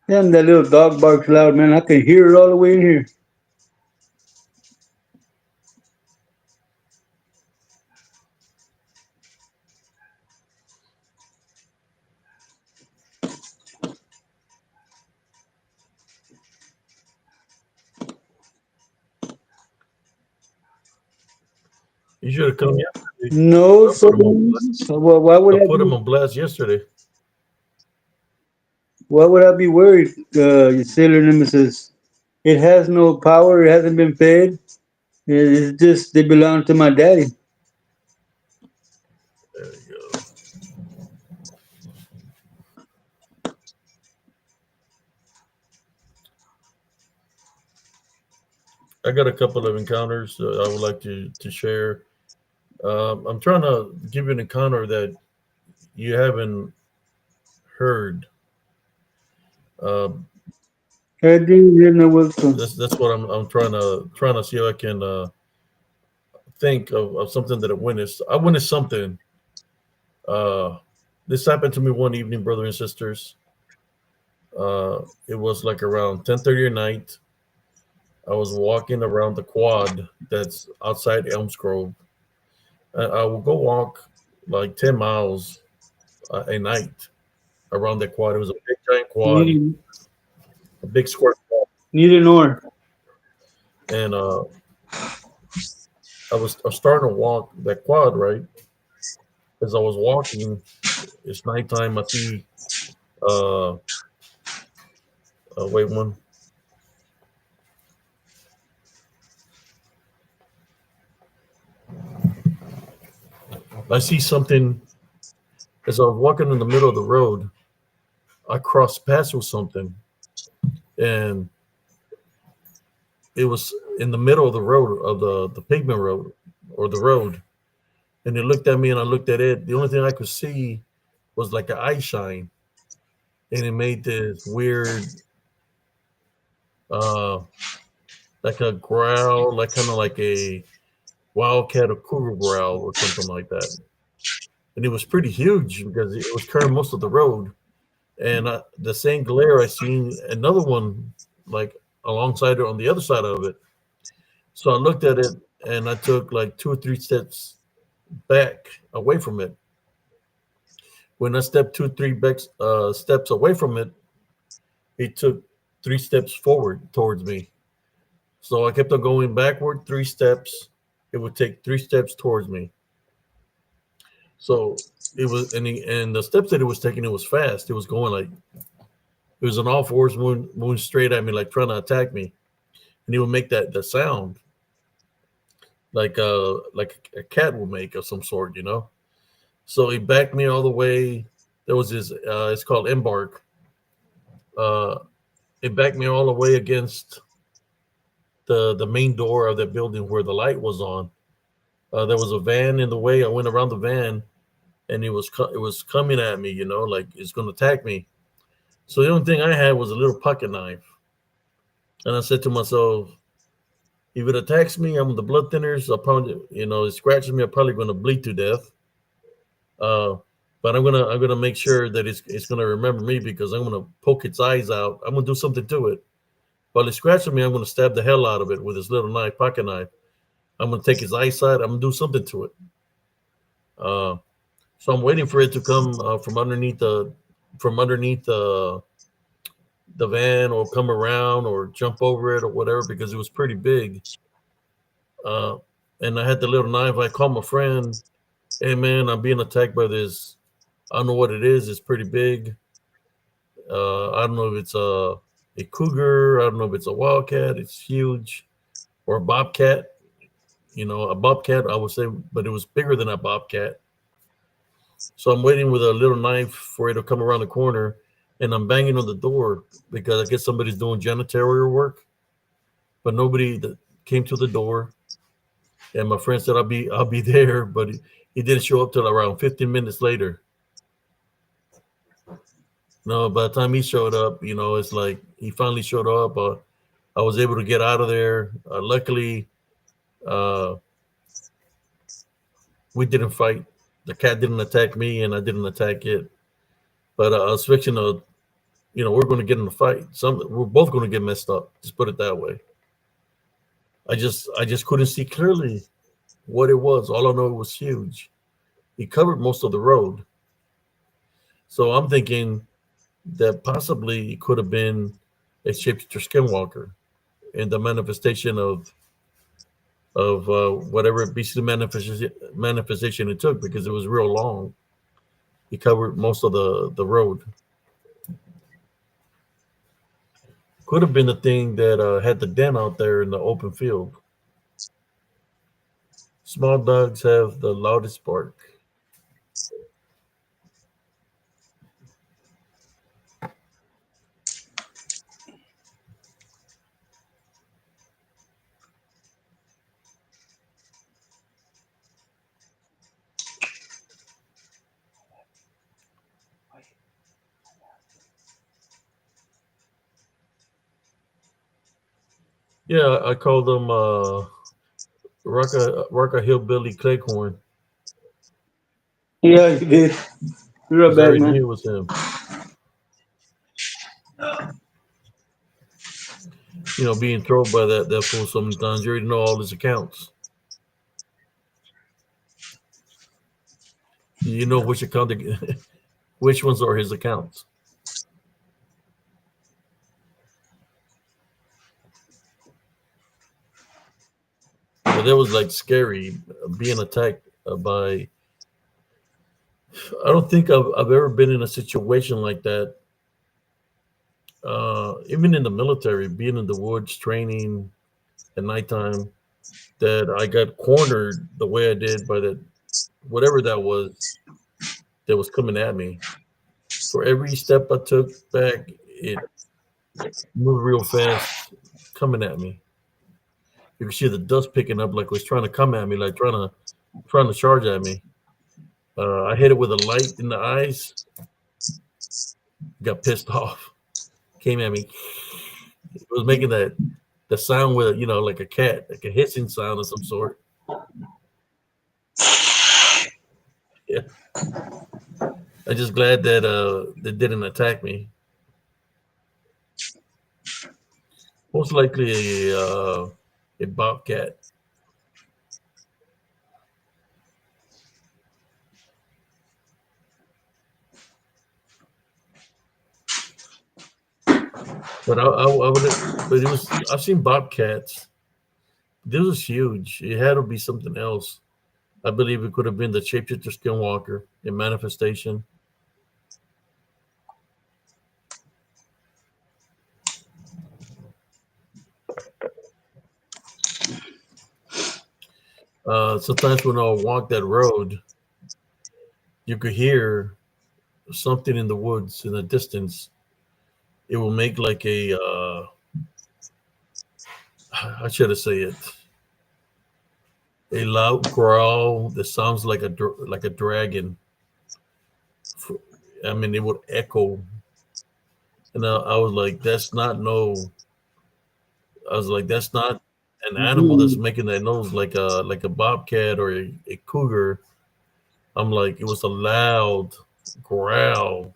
Damn, that little dog barks loud, man. I can hear it all the way in here. You should have come yesterday. No, I put him on. so why would I I put him be? on blast yesterday. Why would I be worried? Sailor Nemesis. It has no power. It hasn't been fed. It's just they belong to my daddy. There you go. I got a couple of encounters I would like to share. I'm trying to give you an encounter that you haven't heard. Um, I didn't hear no wisdom. that's what I'm trying to see if I can think of something that I witnessed. I witnessed something. Uh, this happened to me one evening, brother and sisters. It was like around 10:30 at night. I was walking around the quad that's outside Elms Grove. I will go walk like 10 miles a night around that quad. It was a big giant quad, Neither, a big square quad. neither nor. And I was starting to walk that quad, right? As I was walking, it's nighttime. I see, uh, wait one. I see something as I was walking in the middle of the road. I crossed paths with something, and it was in the middle of the road of the pavement road or the road. And it looked at me, and I looked at it. The only thing I could see was like an eye shine, and it made this weird, uh, like a growl, like kind of like a wildcat or cougar growl or something like that. And it was pretty huge because it was covering most of the road. And the same glare, I seen another one like alongside it on the other side of it. So I looked at it and I took like 2 or 3 steps back away from it. When I stepped 2 or 3 steps away from it, it took 3 steps forward towards me. So I kept on going backward 3 steps. It would take 3 steps towards me. So it was, and the steps that it was taking, it was fast. It was going like it was an all fours moving straight at me, like trying to attack me. And he would make that the sound like a cat will make of some sort, you know. So he backed me all the way. There was this. It's called Embark. Uh, it backed me all the way against the main door of that building where the light was on. There was a van in the way. I went around the van, and it was coming at me, you know, like it's going to attack me. So the only thing I had was a little pocket knife, and I said to myself, if it attacks me, I'm the blood thinners. I'll probably, you know, it scratches me. I'm probably going to bleed to death. Uh, but I'm gonna make sure that it's gonna remember me because I'm gonna poke its eyes out. I'm gonna do something to it. While it's scratching me, I'm gonna stab the hell out of it with this little knife, pocket knife. I'm gonna take its eyesight. I'm gonna do something to it. Uh, so I'm waiting for it to come from underneath the van or come around or jump over it or whatever because it was pretty big. Uh, and I had the little knife. I called my friend. Hey man, I'm being attacked by this. I don't know what it is. It's pretty big. I don't know if it's a cougar. I don't know if it's a wildcat. It's huge, or a bobcat. A bobcat, I would say, but it was bigger than a bobcat. So I'm waiting with a little knife for it to come around the corner, and I'm banging on the door because I guess somebody's doing janitorial work, but nobody that came to the door. And my friend said I'll be there, but he didn't show up till around 15 minutes later. No, by the time he showed up, it's like he finally showed up. I was able to get out of there. Luckily, uh, we didn't fight. The cat didn't attack me, and I didn't attack it. But I was fixing to, we're going to get in a fight. We're both going to get messed up. Just put it that way. I just couldn't see clearly what it was. All I know, it was huge. He covered most of the road. So I'm thinking that possibly it could have been a shapeshifter skinwalker and the manifestation of whatever beastly manifestation it took, because it was real long. He covered most of the road. Could have been the thing that had the den out there in the open field. Small dogs have the loudest bark. Yeah, I called him Rocka Hillbilly Cleghorn, Yeah, you did. You're right because I back, already knew man. it was him. Being trolled by that fool so many times, you already know all his accounts. You know which account, which ones are his accounts. But that was like scary, being attacked by. I don't think I've ever been in a situation like that. Even in the military, being in the woods, training at nighttime, that I got cornered the way I did by that, whatever that was coming at me. For every step I took back, it moved real fast, coming at me. You could see the dust picking up, like it was trying to come at me, like trying to charge at me. I hit it with a light in the eyes. Got pissed off. Came at me. It was making that the sound with like a cat, like a hissing sound of some sort. Yeah, I'm just glad that they didn't attack me. Most likely a bobcat. But I would. But it was. I've seen bobcats. This was huge. It had to be something else. I believe it could have been the shapeshifter skinwalker in manifestation. Sometimes when I walk that road, you could hear something in the woods in the distance. It will make like a how should I say it? A loud growl that sounds like like a dragon. I mean, it would echo, and I was like, "That's not no." I was like, "That's not an animal that's Mhm. making that noise like a bobcat or a cougar." I'm like, it was a loud growl,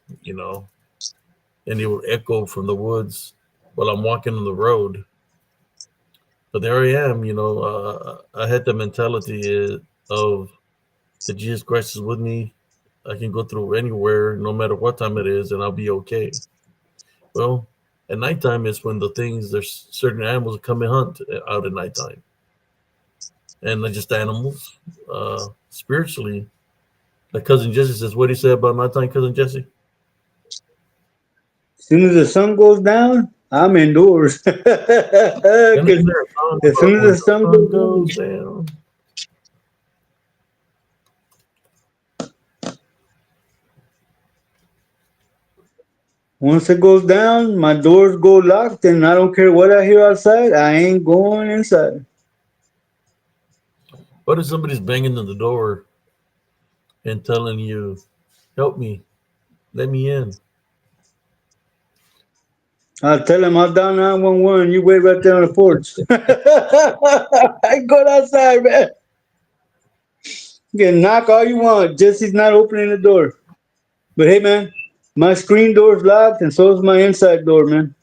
and it would echo from the woods while I'm walking on the road. But there I am, I had the mentality of that Jesus Christ is with me. I can go through anywhere, no matter what time it is, and I'll be okay. Well, at nighttime is when there's certain animals that come and hunt out at nighttime. And they're just animals. Spiritually, like Cousin Jesse says, what do you say about nighttime, Cousin Jesse? soon as the sun goes down, I'm indoors. And then 'Cause there's a song as soon about as when the the sun sun goes down, goes down. once it goes down, my doors go locked, and I don't care what I hear outside. I ain't going inside. What if somebody's banging on the door and telling you, "Help me, let me in"? I'll tell him I'll down 911. You wait right there on the porch. I ain't going outside, man. You can knock all you want. Jesse's not opening the door. But hey, man, my screen door's locked, and so is my inside door, man.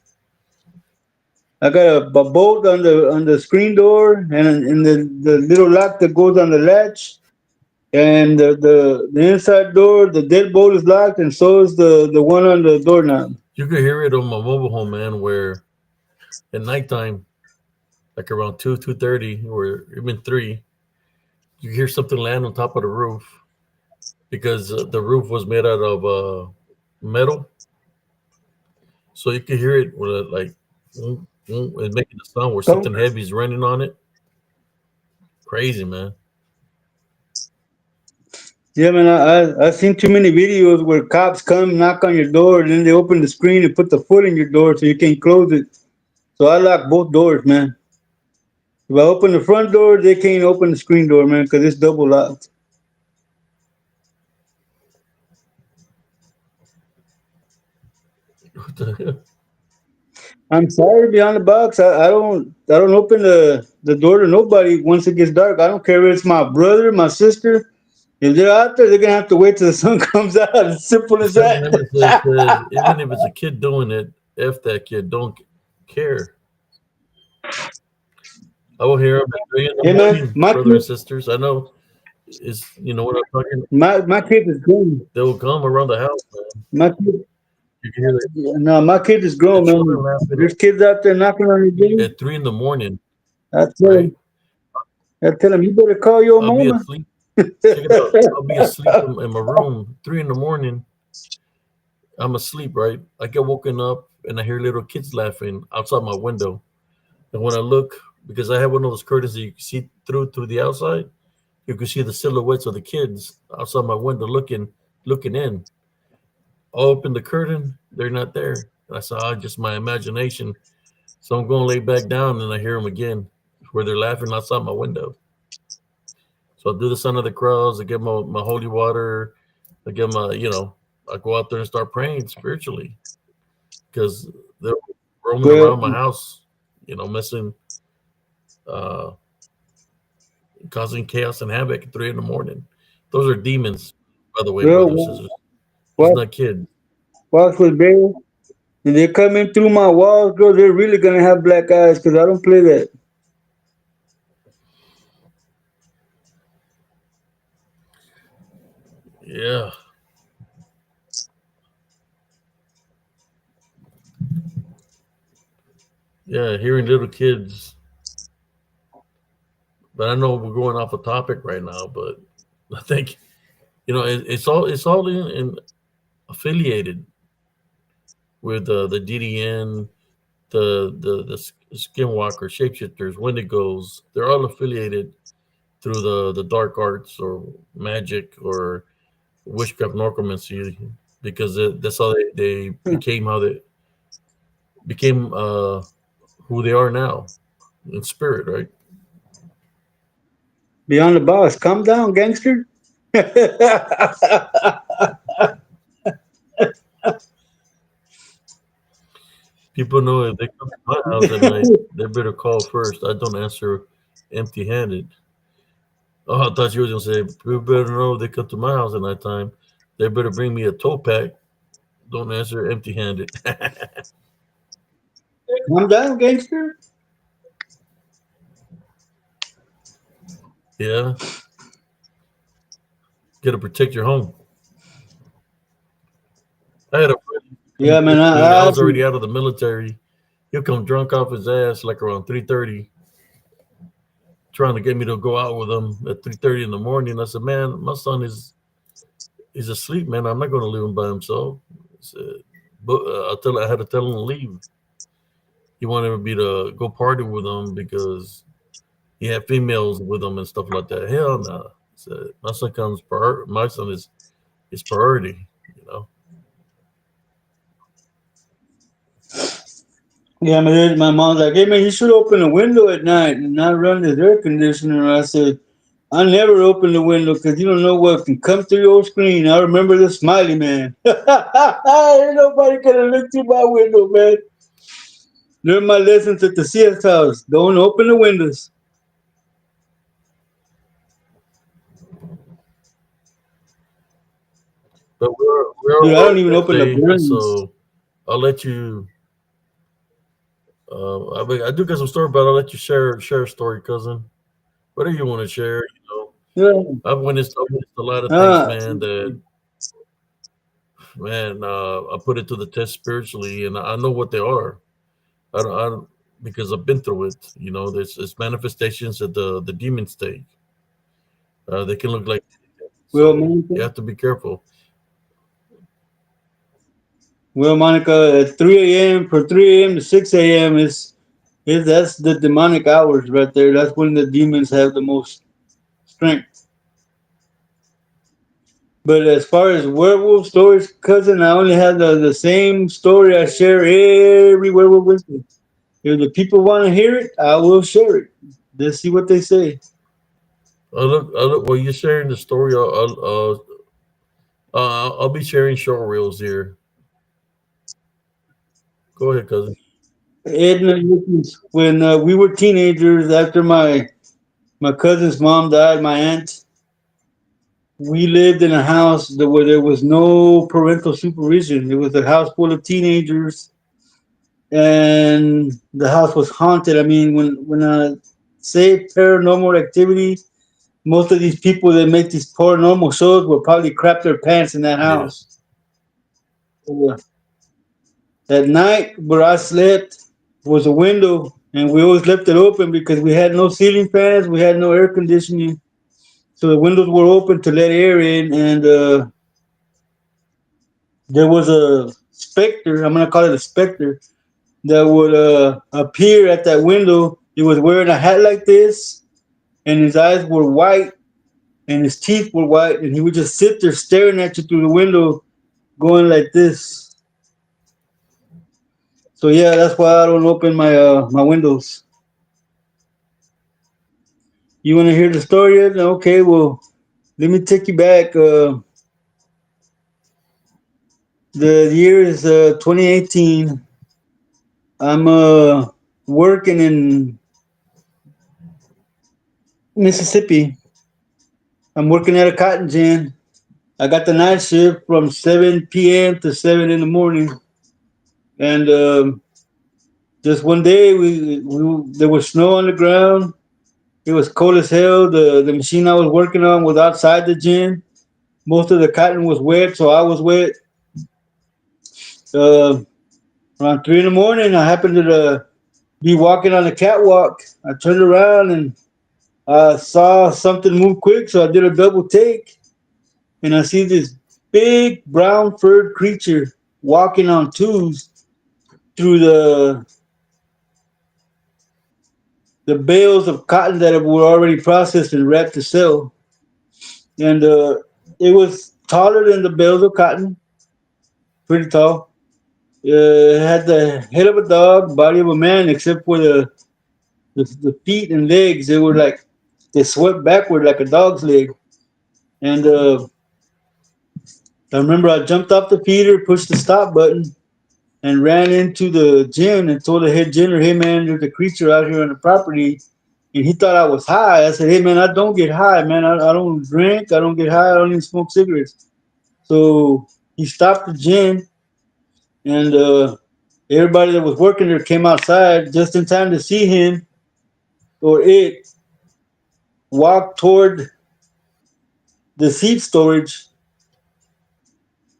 I got a bolt on the screen door, and the little lock that goes on the latch, and the inside door, the deadbolt is locked, and so is the one on the doorknob. You could hear it on my mobile home, man, where at nighttime, like around 2:30, or even 3, you hear something land on top of the roof because the roof was made out of metal, so you could hear it with like it's making a sound where something Thunk. heavy is running on it. Crazy, man. Yeah, man, I've seen too many videos where cops come knock on your door, and then they open the screen and put the foot in your door so you can't close it. So I lock both doors, man. If I open the front door, they can't open the screen door, man, because it's double locked. What the hell? I'm sorry, beyond the box. I don't open the door to nobody once it gets dark. I don't care if it's my brother, my sister. If they're out there, they're gonna have to wait till the sun comes out. It's simple The as Seven that. Amendments says even if it's a kid doing it, if that kid don't care. I will hear them at 3 in the Hey man, morning, my brother and kid, sisters. I know is what I'm talking. my kid is grown. They will come around the house, man. My kid, You can hear no, my kid is the grown, children man. laughing There's kids out there knocking on your door. at 3 in the morning, I tell right? him, I tell him, you better call your I'll be mama. asleep. Check it out. I'll be asleep in my room, 3 in the morning. I'm asleep, right? I get woken up and I hear little kids laughing outside my window. And when I look, because I have one of those curtains that you can see through the outside, you can see the silhouettes of the kids outside my window looking in. I open the curtain, they're not there. I saw just my imagination. So I'm going to lay back down and I hear them again where they're laughing outside my window. So I do the Son of the Cross, I get my holy water, I get my, I go out there and start praying spiritually because they're roaming Well, around my house, messing, uh, causing chaos and havoc at 3 in the morning. Those are demons, by the way, brothers and well, sisters. It's watch, not kids. watch with Barry. If they're coming through my walls, bro, they're really gonna have black eyes because I don't play that. Yeah. Yeah. Hearing little kids, but I know we're going off a topic right now, but I think, it's all in affiliated with the DDN, the Skinwalker, Shapeshifters, Wendigos. They're all affiliated through the dark arts or magic or witchcraft necromancy because that's how they became how they became who they are now in spirit, right? Beyond the boss, calm down, gangster. People know if they come to my house at night, they better call first. I don't answer empty-handed. Oh, I thought you were gonna say people better know if they come to my house at night time. They better bring me a toe pack. Don't answer empty-handed. Calm down, gangster. Yeah, got to protect your home. I had a friend come Yeah, man. visit me. I was already out of the military. He'll come drunk off his ass like around 3:30, trying to get me to go out with him at 3:30 in the morning. I said, "Man, my son is asleep, man. I'm not going to leave him by himself." I said, I had to tell him to leave. He wanted me to go party with him because he had females with him and stuff like that. Hell no. So my son my son is priority, you know. Yeah, my mom's like, hey man, you should open a window at night and not run the air conditioner. I said, I never open the window because you don't know what can come through your screen. I remember the smiley man. Ain't nobody gonna look through my window, man. Learn my lessons at the CS house. Don't open the windows. But we're on Dude, I don't Werewolf even open the Wednesday, blinds. so I'll let you. I do got some story, but I'll let you share a story, cousin. Whatever you want to share, you know. Yeah. I've witnessed a lot of things, Uh, man. That man, I put it to the test spiritually, and I know what they are. I don't because I've been through it. You know, there's manifestations at the demon state. They can look like well, so. Monica, You have to be careful. Monica, at 3 a.m. for 3 a.m. to 6 a.m. is that's the demonic hours right there. That's when the demons have the most strength. But as far as werewolf stories, cousin, I only have the same story I share every werewolf Wednesday. If the people want to hear it, I will share it. Let's see what they say. I look. While you're sharing the story, I'll be sharing short reels here. Go ahead, cousin. Edna, when we were teenagers, after my cousin's mom died, my aunt, we lived in a house where there was no parental supervision. It was a house full of teenagers, and the house was haunted. I mean, when I say paranormal activity, most of these people that make these paranormal shows will probably crap their pants in that Yeah. house. Yeah. At night, where I slept was a window, and we always left it open because we had no ceiling fans, we had no air conditioning, so the windows were open to let air in. And there was a specter. I'm gonna call it a specter that would appear at that window. He was wearing a hat like this, and his eyes were white, and his teeth were white, and he would just sit there staring at you through the window, going like this. So yeah, that's why I don't open my windows. You want to hear the story yet? Okay, well, let me take you back. The year is 2018. I'm working in Mississippi. I'm working at a cotton gin. I got the night shift from 7 p.m. to 7 in the morning. And just one day, we there was snow on the ground. It was cold as hell. The machine I was working on was outside the gym. Most of the cotton was wet, so I was wet. Uh, Around 3 in the morning, I happened to be walking on the catwalk. I turned around and I saw something move quick, so I did a double take, and I see this big brown furred creature walking on twos through the bales of cotton that were already processed and wrapped to sell. And it was taller than the bales of cotton, pretty tall. It had the head of a dog, body of a man, except for the feet and legs. They were like they swept backward like a dog's leg. And I remember I jumped off the feeder, pushed the stop button, and ran into the gym and told the head janitor, "Hey man, there's a creature out here on the property." And he thought I was high. I said, "Hey man, I don't get high, man. I don't drink. I don't get high. I don't even smoke cigarettes." So he stopped the gym, and everybody that was working there came outside just in time to see him or it walk toward the seat storage.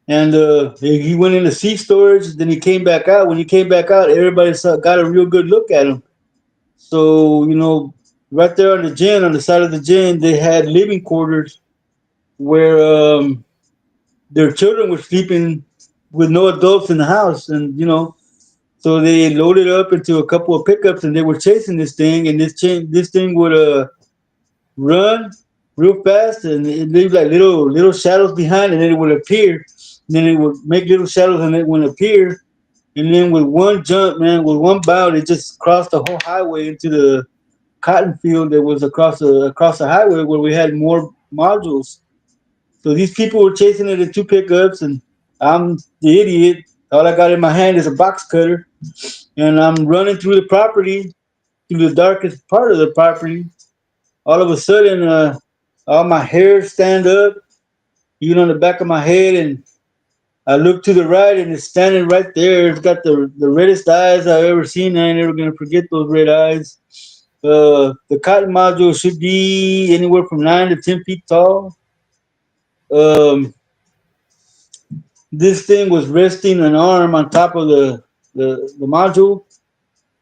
And he went into seat storage. Then he came back out. When he came back out, everybody got a real good look at him. So right there on the gym, on the side of the gym, they had living quarters where their children were sleeping with no adults in the house, and so they loaded up into a couple of pickups, and they were chasing this thing, and this thing would run real fast, and it leave like little shadows behind, and then it would appear. And then it would make little shadows, and it would appear. And then with one jump, man, with one bound, it just crossed the whole highway into the cotton field that was across the highway where we had more modules. So these people were chasing it in two pickups, and I'm the idiot. All I got in my hand is a box cutter, and I'm running through the property, through the darkest part of the property. All of a sudden, all my hair stand up, even on the back of my head, and I look to the right, and it's standing right there. It's got the reddest eyes I've ever seen. I ain't never gonna forget those red eyes. The cotton module should be anywhere from 9 to 10 feet tall. Um, this thing was resting an arm on top of the module,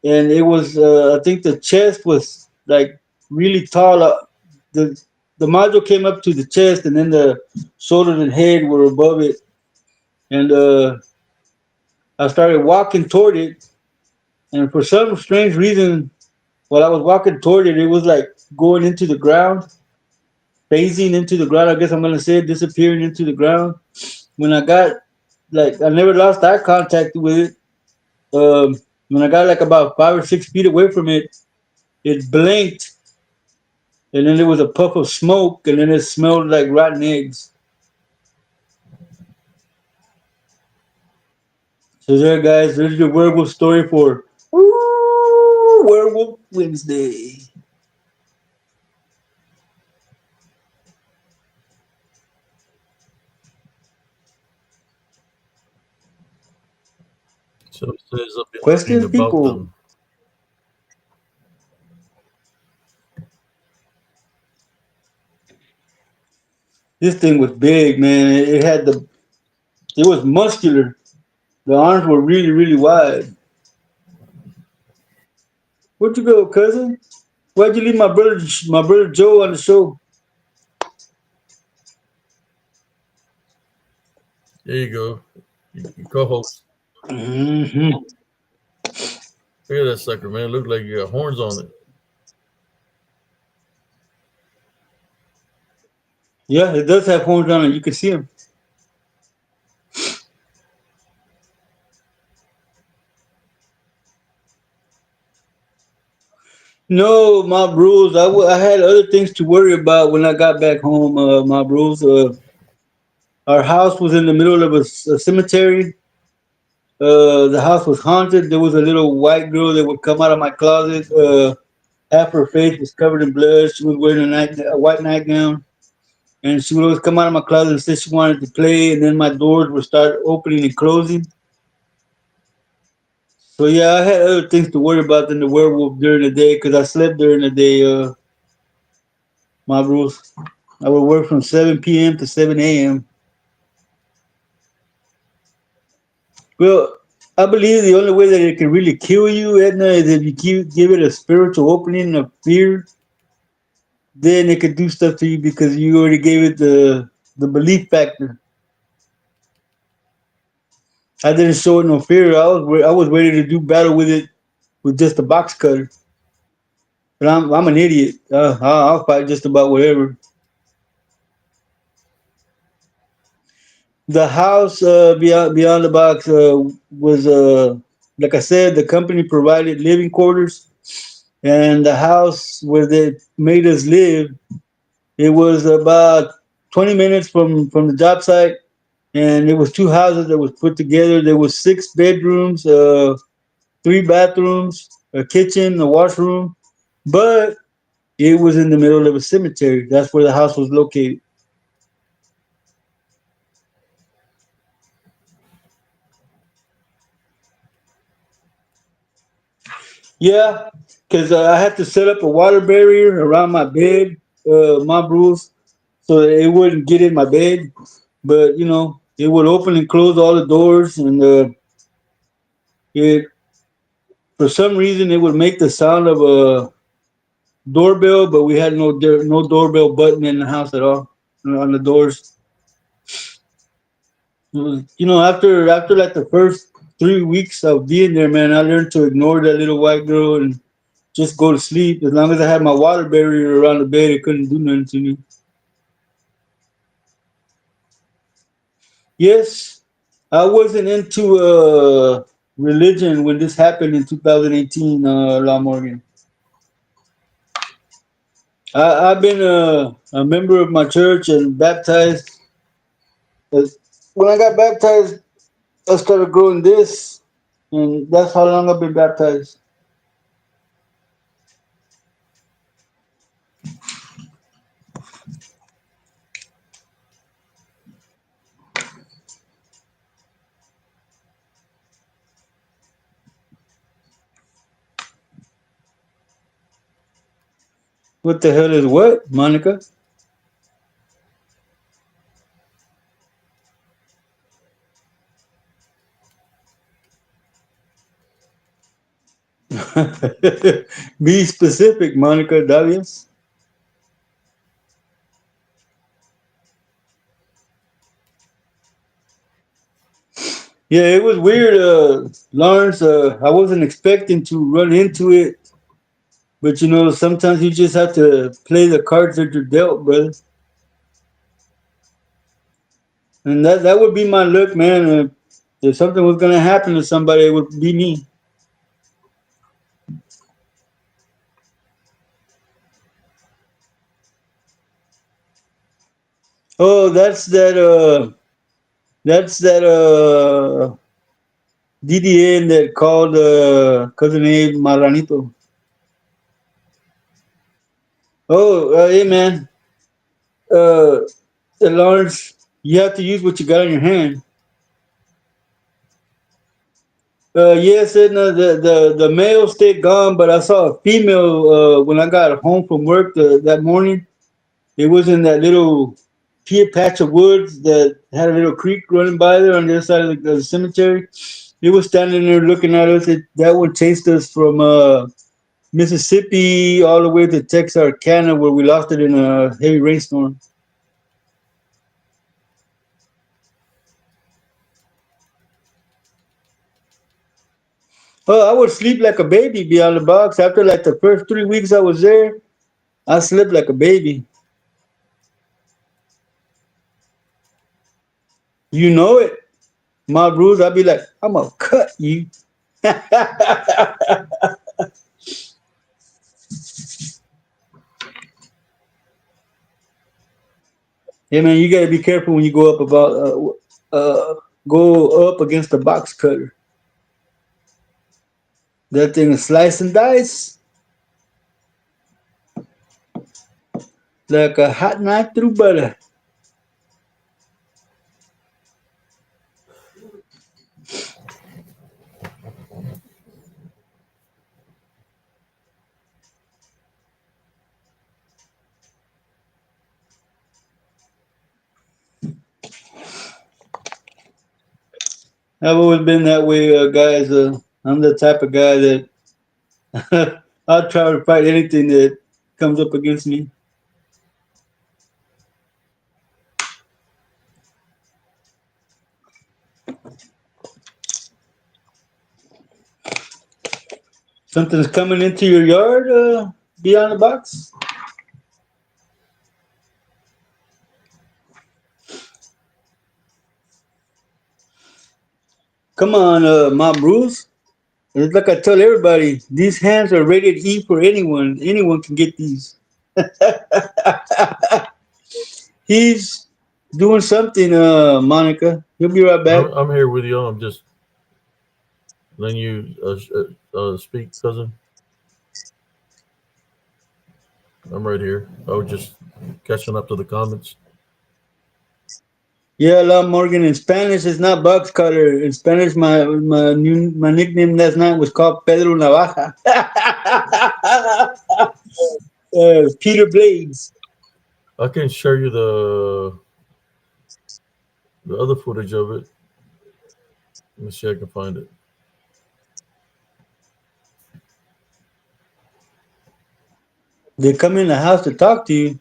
and it was I think the chest was like really tall. The the module came up to the chest, and then the shoulders and head were above it. And I started walking toward it, and for some strange reason, while I was walking toward it, it was like going into the ground, phasing into the ground. I guess I'm gonna say it, disappearing into the ground. When I got like I never lost eye contact with it. When I got like about 5 or 6 feet away from it, it blinked, and then there was a puff of smoke, and then it smelled like rotten eggs. So there, guys, there's your werewolf story for Werewolf Wednesday. So it says up in the thing Questions, about people? them. This thing was big, man. It was muscular. The arms were really, really wide. Where'd you go, cousin? Why'd you leave my brother Joe on the show? There you go. Your co-host. Hmm. Look at that sucker, man. Look like you got horns on it. Yeah, it does have horns on it. You can see them. No, my bros. I had other things to worry about when I got back home. My bros. Our house was in the middle of a cemetery. The house was haunted. There was a little white girl that would come out of my closet. Half her face was covered in blood. She was wearing a white nightgown, and she would always come out of my closet and say she wanted to play. And then my doors would start opening and closing. So yeah, I had other things to worry about than the werewolf during the day because I slept during the day. My rules. I would work from 7 p.m. to 7 a.m. Well, I believe the only way that it can really kill you, Edna, is if you give it a spiritual opening of fear. Then it could do stuff to you because you already gave it the belief factor. I didn't show it no fear. I was ready to do battle with it with just a box cutter. But I'm an idiot. I'll fight just about whatever. The house beyond the box was like I said, the company provided living quarters, and the house where they made us live, it was about 20 minutes from the job site, and it was two houses that was put together. There was 6 bedrooms, 3 bathrooms, a kitchen, a washroom, but it was in the middle of a cemetery. That's where the house was located. Yeah, because I had to set up a water barrier around my bed, my bruise, so that it wouldn't get in my bed. But it would open and close all the doors, and it for some reason it would make the sound of a doorbell, but we had no doorbell button in the house at all on the doors. It was, after like the first 3 weeks of being there, man, I learned to ignore that little white girl and just go to sleep. As long as I had my water barrier around the bed, it couldn't do nothing to me. Yes, I wasn't into religion when this happened in 2018, La Morgan. I've been a member of my church and baptized. When I got baptized, I started growing this, and that's how long I've been baptized. What the hell is what, Monica? Be specific, Monica Dalias. Yeah, it was weird, Lawrence. I wasn't expecting to run into it, but sometimes you just have to play the cards that you're dealt, brother. And that would be my luck, man. If something was gonna happen to somebody, it would be me. Oh, that's that DDN that called cousin Abe Marranito. Oh, hey man, uh, Lawrence, you have to use what you got in your hand. Yes, and the male stayed gone, but I saw a female when I got home from work that morning. It was in that little patch of woods that had a little creek running by there on the other side of the cemetery. It was standing there looking at us. That one chased us from Mississippi all the way to Texarkana, where we lost it in a heavy rainstorm. Oh, I would sleep like a baby beyond the box. After like the first 3 weeks I was there, I slept like a baby. You know it. My bruise, I'd be like, I'm gonna cut you. Yeah, man, you gotta be careful when you go up against the box cutter. That thing is slice and dice like a hot knife through butter. I've always been that way, guys. I'm the type of guy that I'll try to fight anything that comes up against me. Something's coming into your yard, beyond the box. Come on, my Bruce. It's like I tell everybody, these hands are rated E for anyone. Anyone can get these. He's doing something, Monica. He'll be right back. I'm here with you. I'm just letting you speak, cousin. I'm right here. I was just catching up to the comments. Yeah, La Morgan. In Spanish, it's not box cutter. In Spanish, my nickname last night was called Pedro Navaja. Peter Blades. I can share you the other footage of it. Let me see if I can find it. They come in the house to talk to you.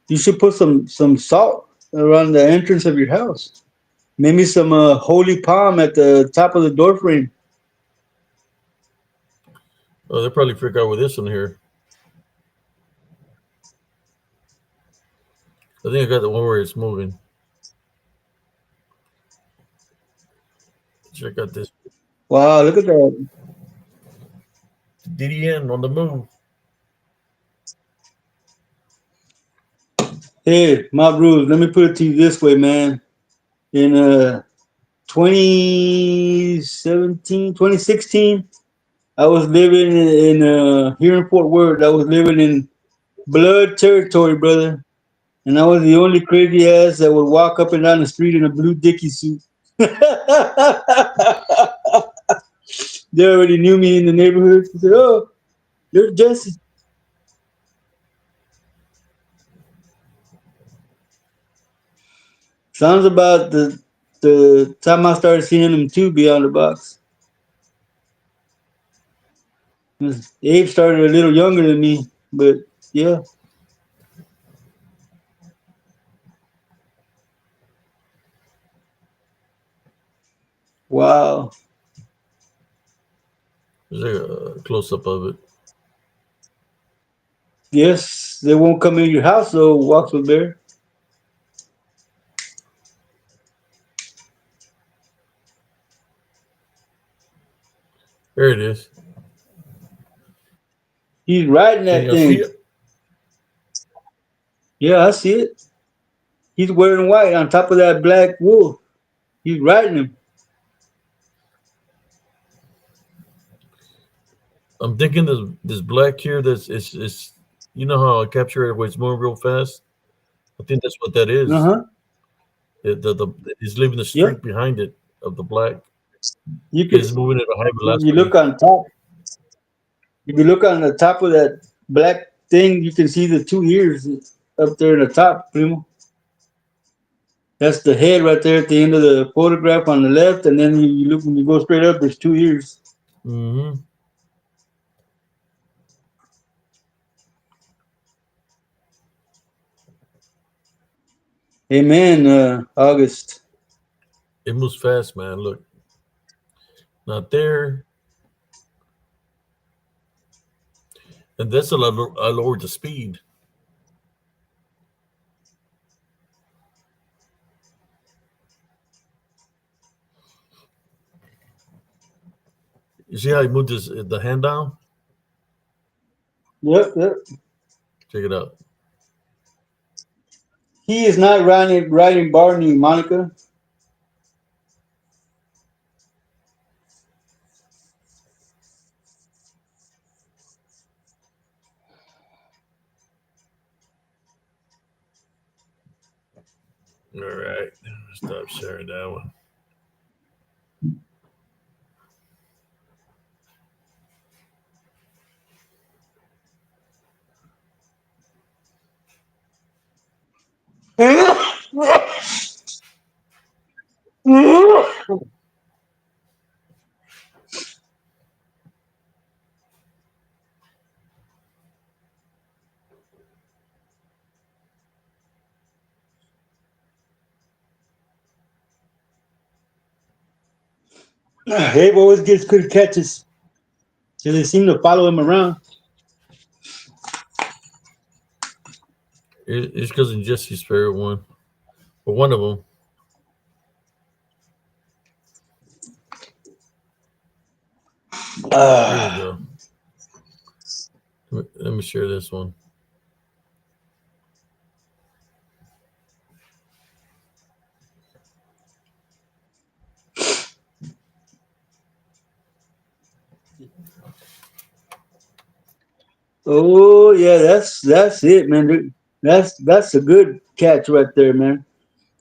You should put some salt around the entrance of your house. Maybe some holy palm at the top of the door frame. Oh, they probably figure out with this one here. I think I got the one where it's moving. Check out this. Wow, look at that. DDN on the move. Hey, Mob Rules, let me put it to you this way, man. In 2017, 2016, I was living in here in Fort Worth. I was living in blood territory, brother. And I was the only crazy ass that would walk up and down the street in a blue Dickie suit. They already knew me in the neighborhood. They said, "Oh, you're Jesse." Sounds about the time I started seeing him too beyond the box. Abe started a little younger than me, but yeah. Wow. There's a close up of it. Yes, they won't come in your house though, walks with bear. There it is. He's riding Can that y'all see thing. it? Yeah, I see it. He's wearing white on top of that black wool. He's riding him. I'm thinking this black here. That's it's you know how I capture it where it's moving real fast. I think that's what that Uh is. huh. The it's leaving the Yep. streak behind it of the black You could. because it's moving at a high You velocity. look on top. If you look on the top of that black thing, you can see the two ears up there in the top, primo. That's the head right there at the end of the photograph on the left, and then you look when you go straight up. There's two ears. Mm-hmm. Amen. August. It moves fast, man. Look, not there, and that's a lot. I lowered the speed. You see how he moved the hand down? Yep, yep. Check it out. He is not riding Barney, Monica. All right, stop sharing that one. Abe always gets good catches. So they seem to follow him around. It's because of Jesse's favorite one, but one of them. Here we go. Let me share this one. Oh yeah, that's it, man. That's a good catch right there, man.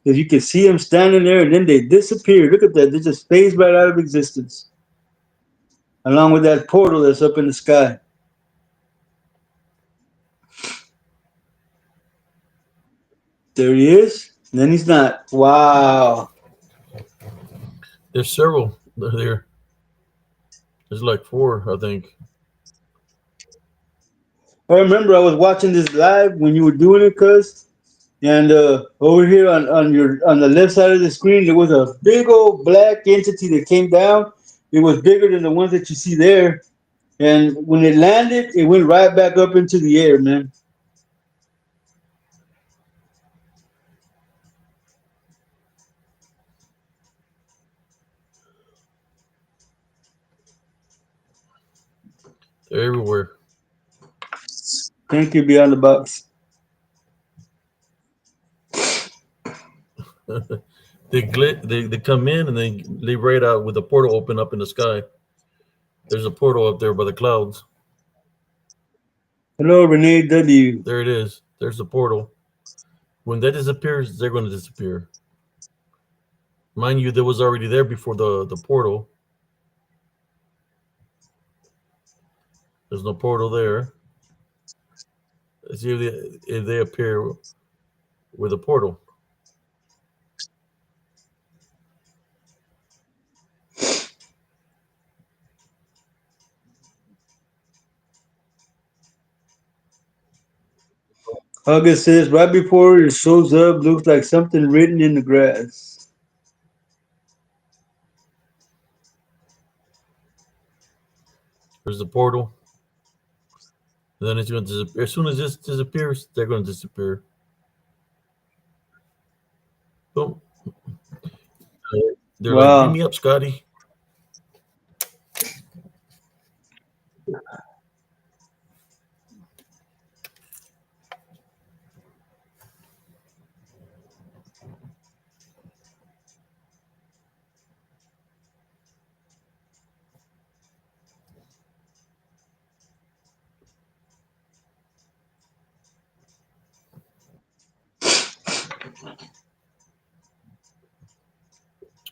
Because you can see them standing there and then they disappear. Look at that. They just phase right out of existence. Along with that portal that's up in the sky. There he is. And then he's not. Wow. There's several. They're there. There's like four, I think. I remember I was watching this live when you were doing it, cuz. And over here on the left side of the screen, there was a big old black entity that came down. It was bigger than the ones that you see there. And when it landed, it went right back up into the air, man. They're everywhere. Thank you, Beyond the Box. They come in and they leave right out with the portal open up in the sky. There's a portal up there by the clouds. Hello, Renee W. There it is. There's the portal. When that disappears, they're going to disappear. Mind you, that was already there before the portal. There's no portal there. Let's see if they appear with a portal. August says, right before it shows up, looks like something written in the grass. There's the portal. And then it's going to disappear. As soon as this disappears, they're going to disappear. Boom. They're like, beam Wow. me up, Scotty.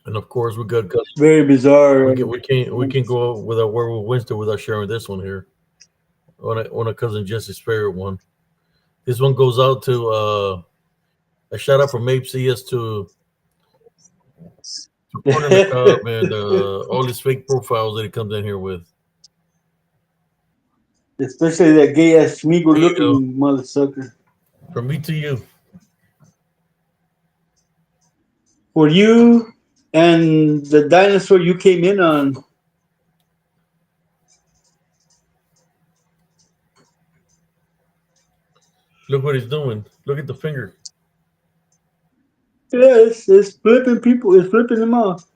And of course, we got Very bizarre. we can go with our Werewolf Wednesday without sharing this one here. On a cousin Jesse's favorite one. This one goes out to a shout out from Ape CS to Corner McCobb and all his fake profiles that he comes in here with. Especially that gay ass Schmiegel There you go. looking mother sucker. From me to you. For you and the dinosaur you came in on. Look what he's doing. Look at the finger. Yeah, it's flipping people. It's flipping them off.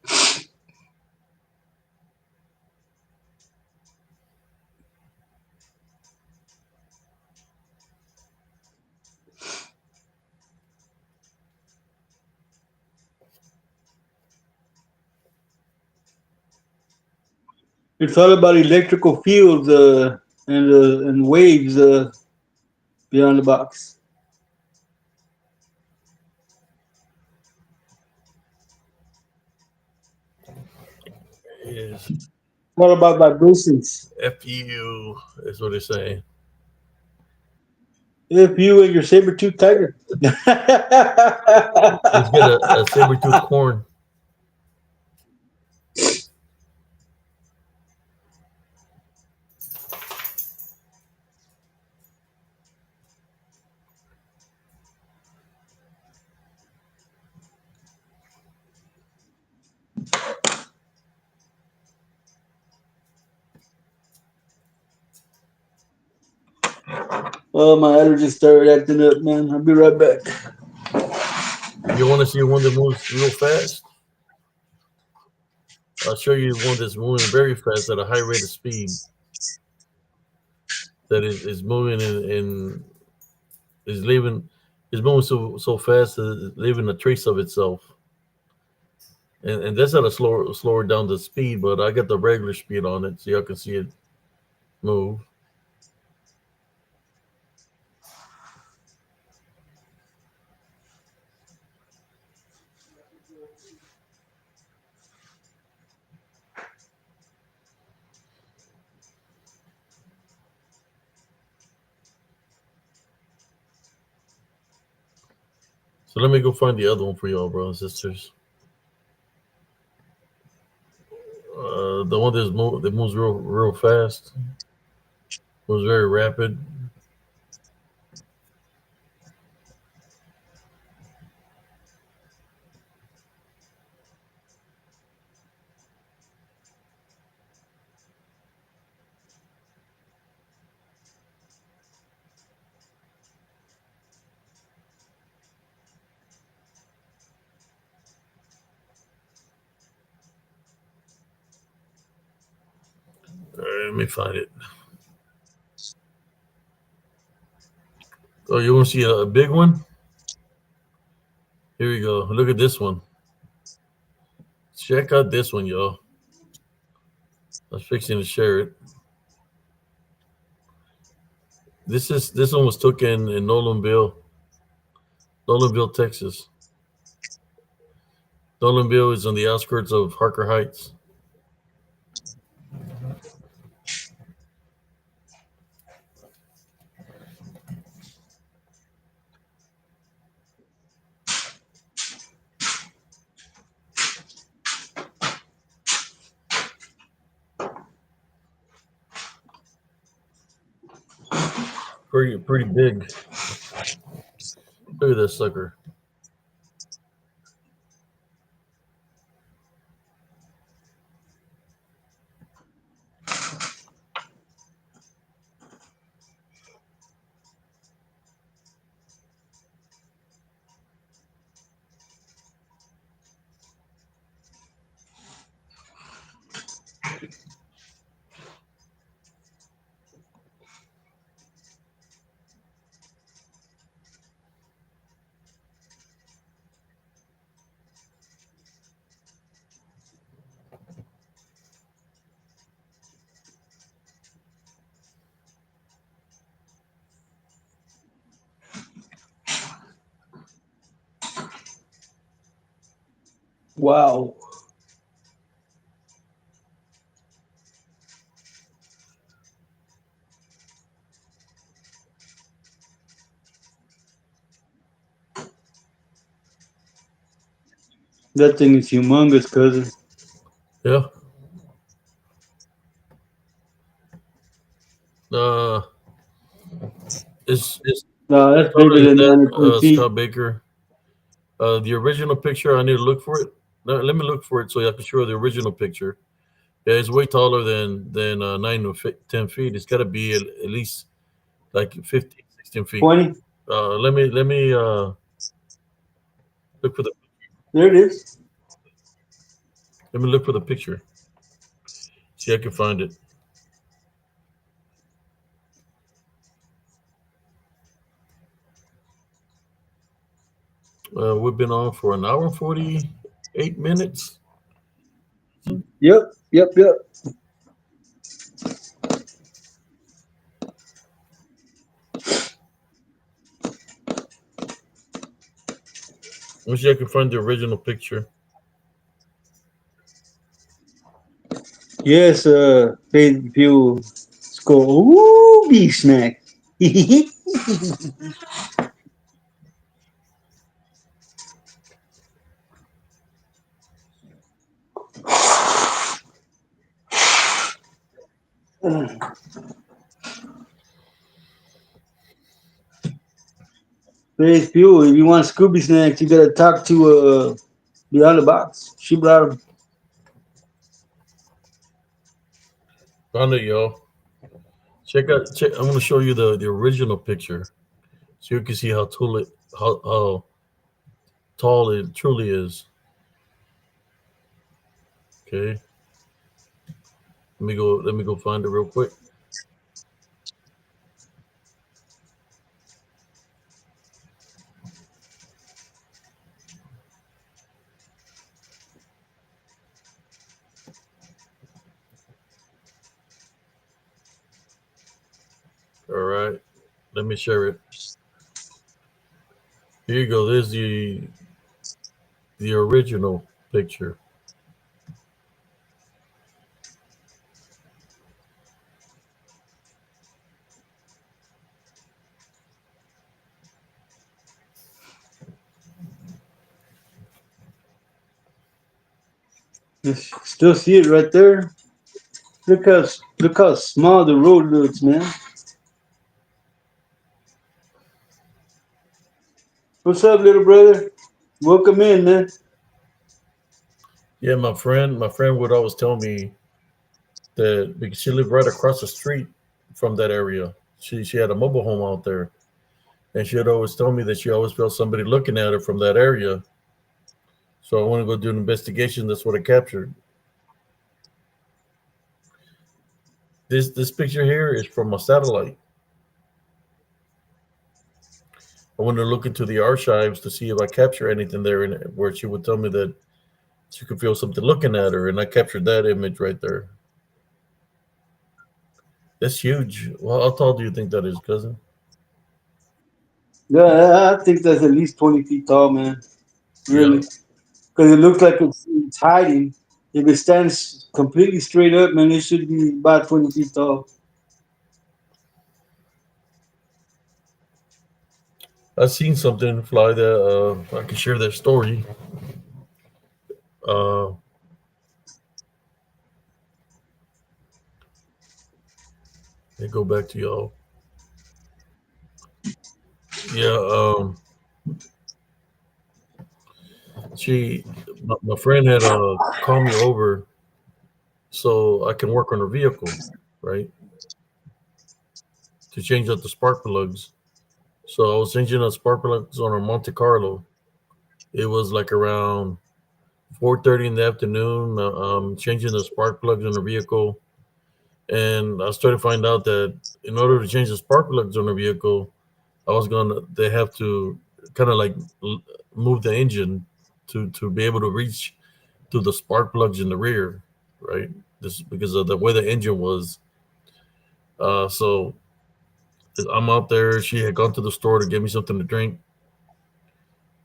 It's all about electrical fields and waves beyond the box. Is It's all about vibrations. FU is what they're saying. If you and your saber tooth tiger. He's got a saber tooth corn. Oh, my allergies started acting up, man. I'll be right back. You want to see one that moves real fast? I'll show you one that's moving very fast at a high rate of speed. That is moving and is leaving is moving so fast that it's leaving a trace of itself. And that's at a slower down the speed, but I got the regular speed on it so y'all can see it move. So let me go find the other one for y'all, brothers and sisters. The one that moves real fast, moves very rapid. Let me find it. Oh, you want to see a big one? Here we go. Look at this one. Check out this one, y'all. I was fixing to share it. This one was taken in Nolanville, Texas. Nolanville is on the outskirts of Harker Heights. Pretty big. Look at this sucker. Wow. That thing is humongous, cousin. Yeah. Uh, it's No, that's taller bigger than than that, 93 feet. Scott Baker. The original picture, I need to look for it. Let me look for it so I can show the original picture. Yeah, it's way taller than 9 or 10 feet. It's got to be at least like 15, 16 feet. 20. Let me look for the. There it is. Let me look for the picture. See, I can find it. We've been on for an hour and 48 minutes. Yep. Let me see if I can find the original picture. Yes, if you score, ooh, beef snack. Hey, Fuel, if you want Scooby snacks, you gotta talk to Beyond the Box. She brought them. Found it, y'all. Check out. Check. I'm gonna show you the original picture, so you can see how tall it truly is. Okay. Let me go find it real quick. All right. Let me share it. Here you go. There's the original picture. Still see it right there. Look how small the road looks, man. What's up, little brother? Welcome in, man. Yeah, my friend would always tell me that because she lived right across the street from that area. She had a mobile home out there, and she would always tell me that she always felt somebody looking at her from that area. So I want to go do an investigation. That's what I captured. This picture here is from a satellite. I wanted to look into the archives to see if I capture anything there, in it, where she would tell me that she could feel something looking at her, and I captured that image right there. That's huge. Well, how tall do you think that is, cousin? Yeah, I think that's at least 20 feet tall, man. Really, Yeah, because it looks like it's hiding. If it stands completely straight up, man, it should be about 20 feet tall. I've seen something fly that I can share that story. Uh, let me go back to y'all. Yeah, my friend had called me over so I can work on her vehicle, right? To change out the spark plugs. So I was changing out spark plugs on her Monte Carlo. It was like around 4:30 in the afternoon. Changing the spark plugs on her vehicle, and I started to find out that in order to change the spark plugs on her vehicle, they have to kind of like move the engine to be able to reach to the spark plugs in the rear, right? This because of the way the engine was. So I'm out there. She had gone to the store to get me something to drink,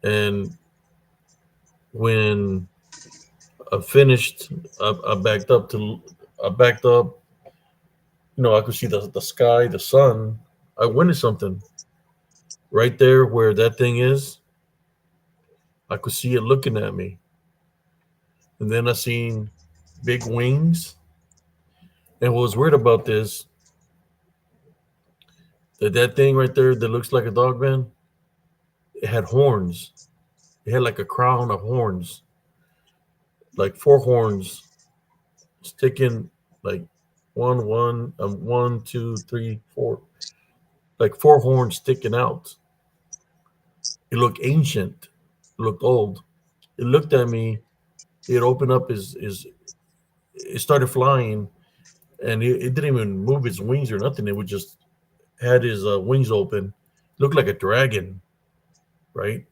and when I finished, I backed up to. I backed up. I could see the sky, the sun. I witnessed something right there where that thing is. I could see it looking at me, and then I seen big wings. And what was weird about this, that thing right there that looks like a dog man, it had horns. It had like a crown of horns, like four horns sticking, like one, two, three, four, like four horns sticking out. It looked ancient. It looked old. It looked at me. It opened up his it started flying, and it didn't even move its wings or nothing. It would just had his wings open. Looked like a dragon, right?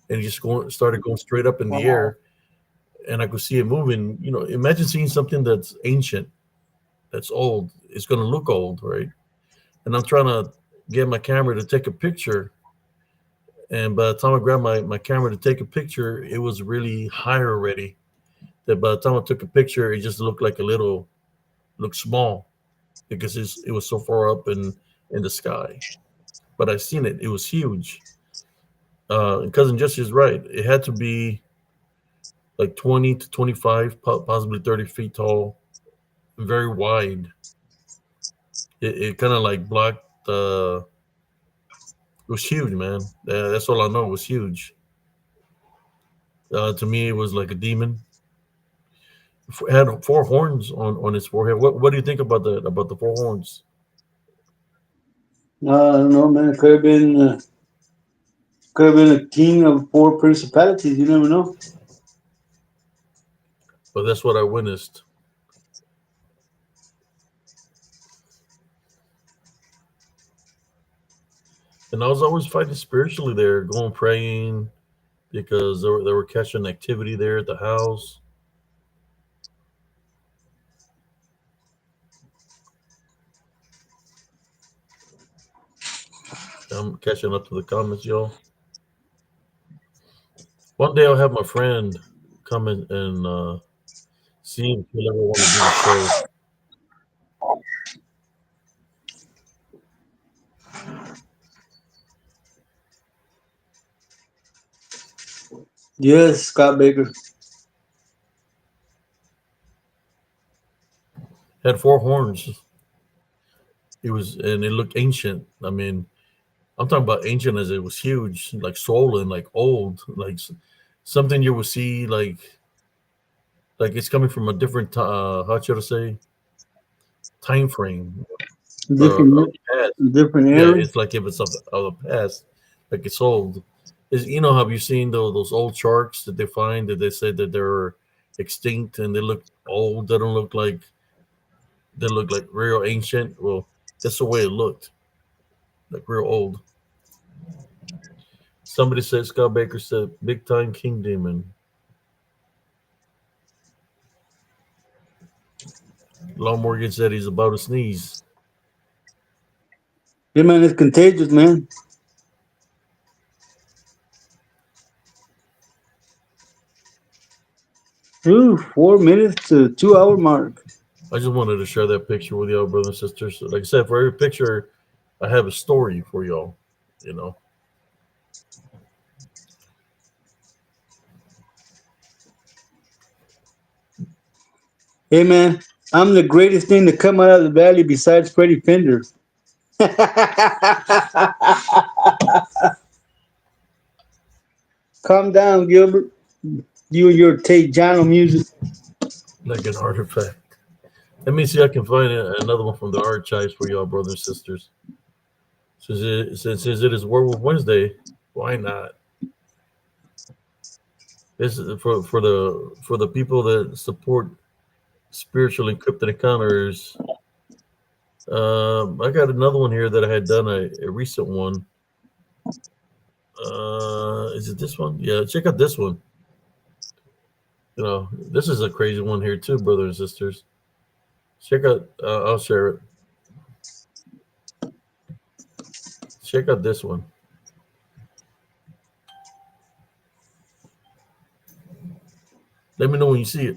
And he just started going straight up in the Wow. air, and I could see it moving. Imagine seeing something that's ancient, that's old. It's going to look old, right? And I'm trying to get my camera to take a picture. And by the time I grabbed my camera to take a picture, it was really high already. That by the time I took a picture, it just looked like looked small because it was so far up in the sky. But I seen it; it was huge. And cousin Jesse is right. It had to be like 20 to 25, possibly 30 feet tall, very wide. It kind of like blocked the. It was huge, man. That's all I know. It was huge. To me, it was like a demon. It had four horns on its forehead. What do you think about that? About the four horns? I don't know, man. It could have been a king of four principalities. You never know. But that's what I witnessed. And I was always fighting spiritually there, going praying because they were catching activity there at the house. I'm catching up to the comments, y'all. One day I'll have my friend come in and see if he'll ever want to do the show. Yes, Scott Baker. Had four horns. It looked ancient. I mean, I'm talking about ancient as it was huge, like swollen, like old, like something you would see like it's coming from a different how should I say time frame of Different, the past. different Yeah, era. it's like if it's of the past, like it's old. Is have you seen those old sharks that they find that they say that they're extinct and they look old? They don't look like They look like real ancient. Well, that's the way it looked, like real old. Somebody said Scott Baker said big time king demon. Law Morgan said he's about to sneeze. Yeah, man, it's contagious, man. Ooh, 4 minutes to 2 hour mark. I just wanted to share that picture with y'all, brothers and sisters. Like I said, for every picture, I have a story for y'all. You know, Hey, man, I'm the greatest thing to come out of the valley besides Freddie Fender. Calm down, Gilbert. You and your Tejano music. like an artifact. Let me see. I can find another one from the archives for y'all, brothers and sisters. Since it is Werewolf Wednesday, why not? This is for the people that support spiritual encrypted encounters. I got another one here that I had done a recent one. Is it this one? Yeah, check out this one. You know, this is a crazy one here too, brothers and sisters. Check out. I'll share it. Check out this one. Let me know when you see it.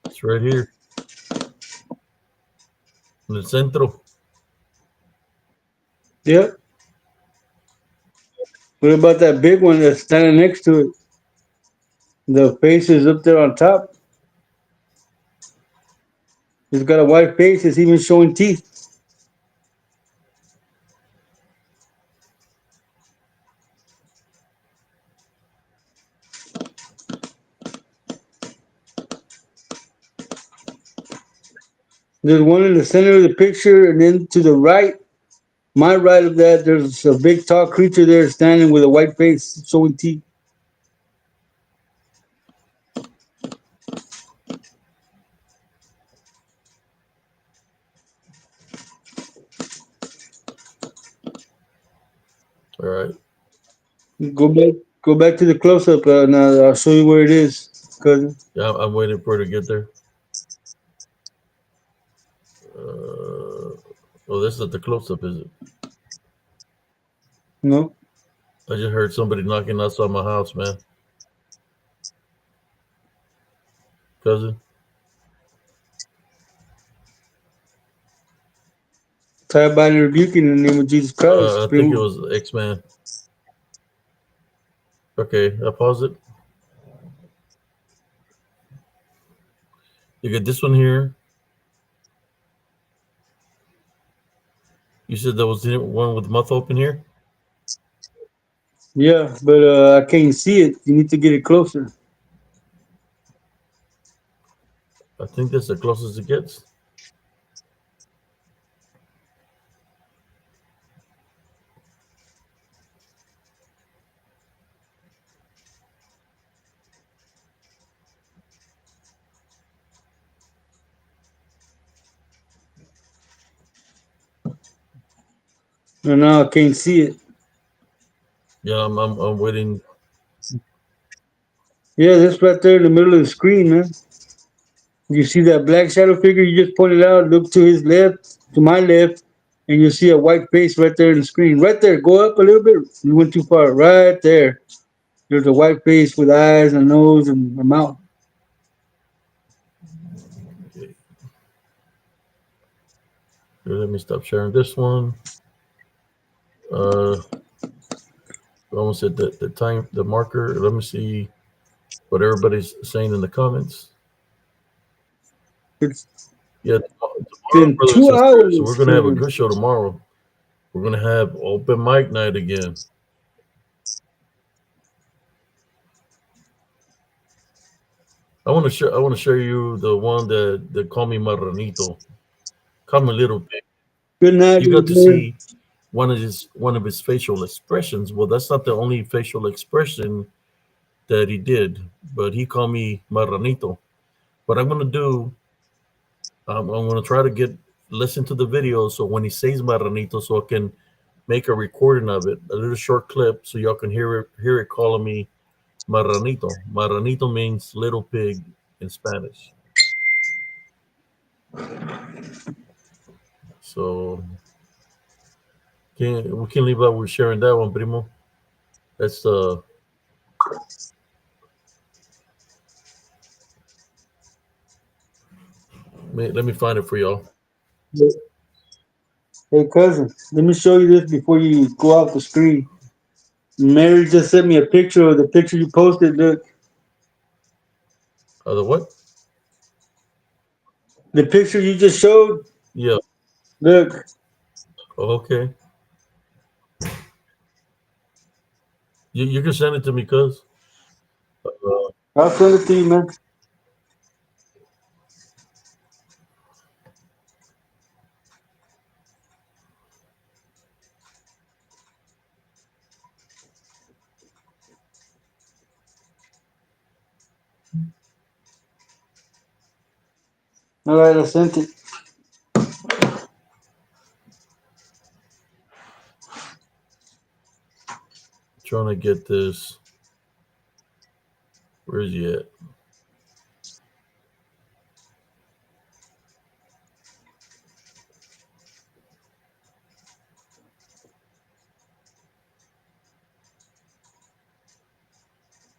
It's right here in the centro. Yep. What about that big one that's standing next to it? The face is up there on top. It's got a white face. It's even showing teeth. There's one in the center of the picture, and then to the right, my right of that, there's a big tall creature there standing with a white face showing teeth. All right. Go back, go back to the close up. Now I'll show you where it is, cousin. Yeah, I'm waiting for it to get there. Oh, this is the close up, is it? No, I just heard somebody knocking outside my house, man. Cousin. tie by and rebuking in the name of Jesus Christ. I think it was X Man. Okay, I pause it. You get this one here. You said there was the one with the mouth open here. Yeah, but I can't see it. You need to get it closer. I think that's the closest it gets. No, no, I can't see it. Yeah, I'm waiting. Yeah, that's right there in the middle of the screen, man. You see that black shadow figure you just pointed out? Look to his left, to my left, and you'll see a white face right there in the screen. Right there. Go up a little bit. You went too far. Right there. There's a white face with eyes and nose and a mouth. Okay, here, let me stop sharing this one. I almost said the time, the marker. Let me see what everybody's saying in the comments. It's Yeah, tomorrow, been brothers and two sisters. So we're hours. gonna have a good show tomorrow. We're gonna have open mic night again. I want to show you the one that called me Marranito. Call me Little Pig. Good night, You little got to boy. see one of his facial expressions. Well, that's not the only facial expression that he did, but he called me Marranito. What I'm gonna do, I'm gonna try to get listen to the video so when he says Marranito, so I can make a recording of it, a little short clip, so y'all can hear it calling me Marranito. Marranito means little pig in Spanish. So we can leave out with sharing that one, primo. That's let me find it for y'all. Hey, cousin, let me show you this before you go off the screen. Mary just sent me a picture of the picture you posted. Look, The what? the picture you just showed. Yeah. Look, Okay. You can send it to me, cuz. I'll send it to you, man. All right, I sent it. Trying to get this. Where is he at?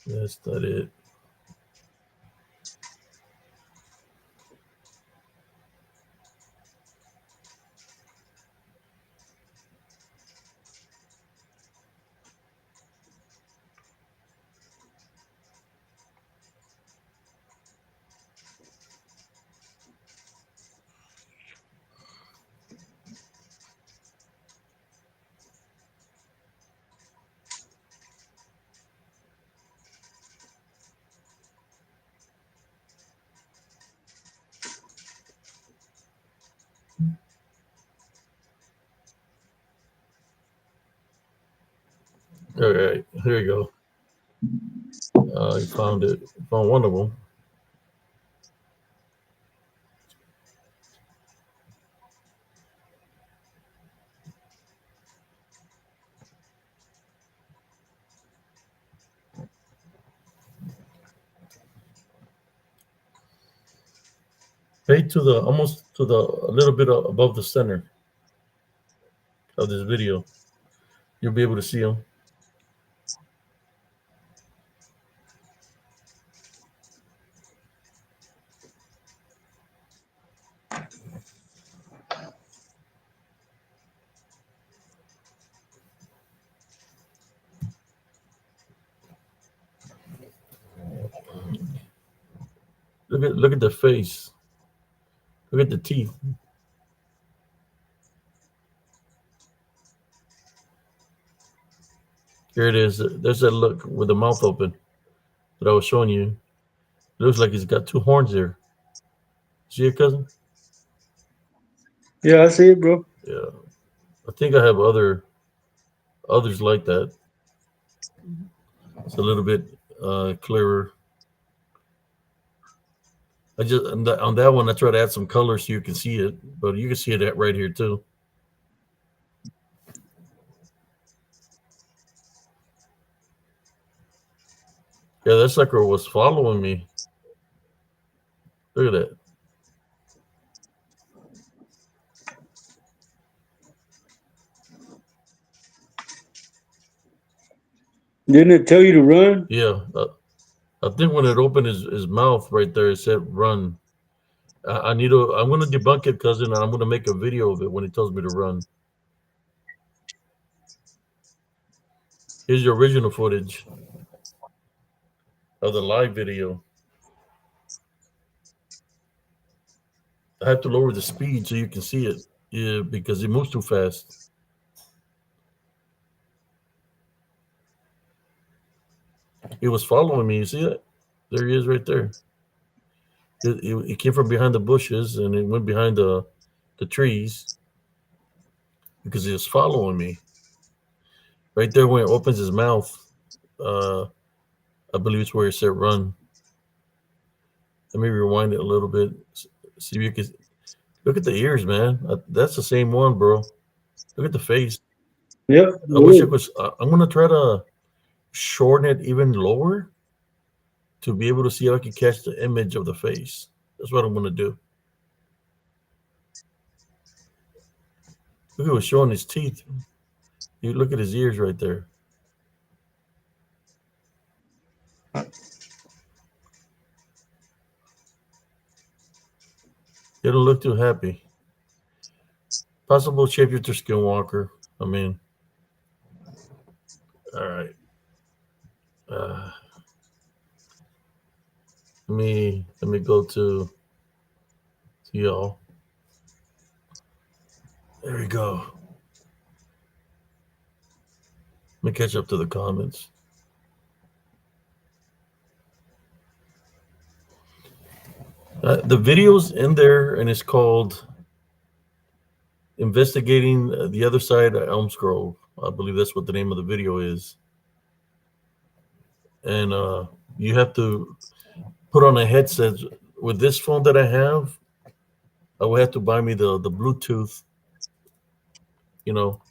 That's not it. All right, here you go. You found it. Found one of them. Pay to the almost to the a little bit above the center of this video. You'll be able to see them. Look at the face. Look at the teeth. Here it is. There's that look with the mouth open that I was showing you. It looks like he's got two horns there. See it, cousin? Yeah, I see it, bro. Yeah. I think I have others like that. It's a little bit clearer. I just on that one I try to add some color so you can see it, but you can see it right here too. Yeah, that sucker was following me. Look at that. Didn't it tell you to run? Yeah, I think when it opened his mouth right there, it said run. I need to. I'm gonna debunk it, cousin, and I'm gonna make a video of it when it tells me to run. Here's the original footage of the live video. I have to lower the speed so you can see it. Yeah, because it moves too fast. It was following me. You see it? There he is, right there. It came from behind the bushes and it went behind the trees because he was following me. Right there when it opens his mouth, uh, I believe it's where it said run. Let me rewind it a little bit. See if you can look at the ears, man. That's the same one, bro. Look at the face. Yep. I wish I It could. I'm gonna try to shorten it even lower to be able to see if I can catch the image of the face. That's what I'm gonna do. Look, it was showing his teeth. You look at his ears right there. He don't look too happy. Possible shapeshifter skinwalker. I mean, all right. Uh, let me go to y'all. There we go. Let me catch up to the comments. The video's in there, and it's called "Investigating the Other Side of Elms Grove." I believe that's what the name of the video is. And you have to put on a headset. With this phone that I have, I would have to buy me the Bluetooth, you know,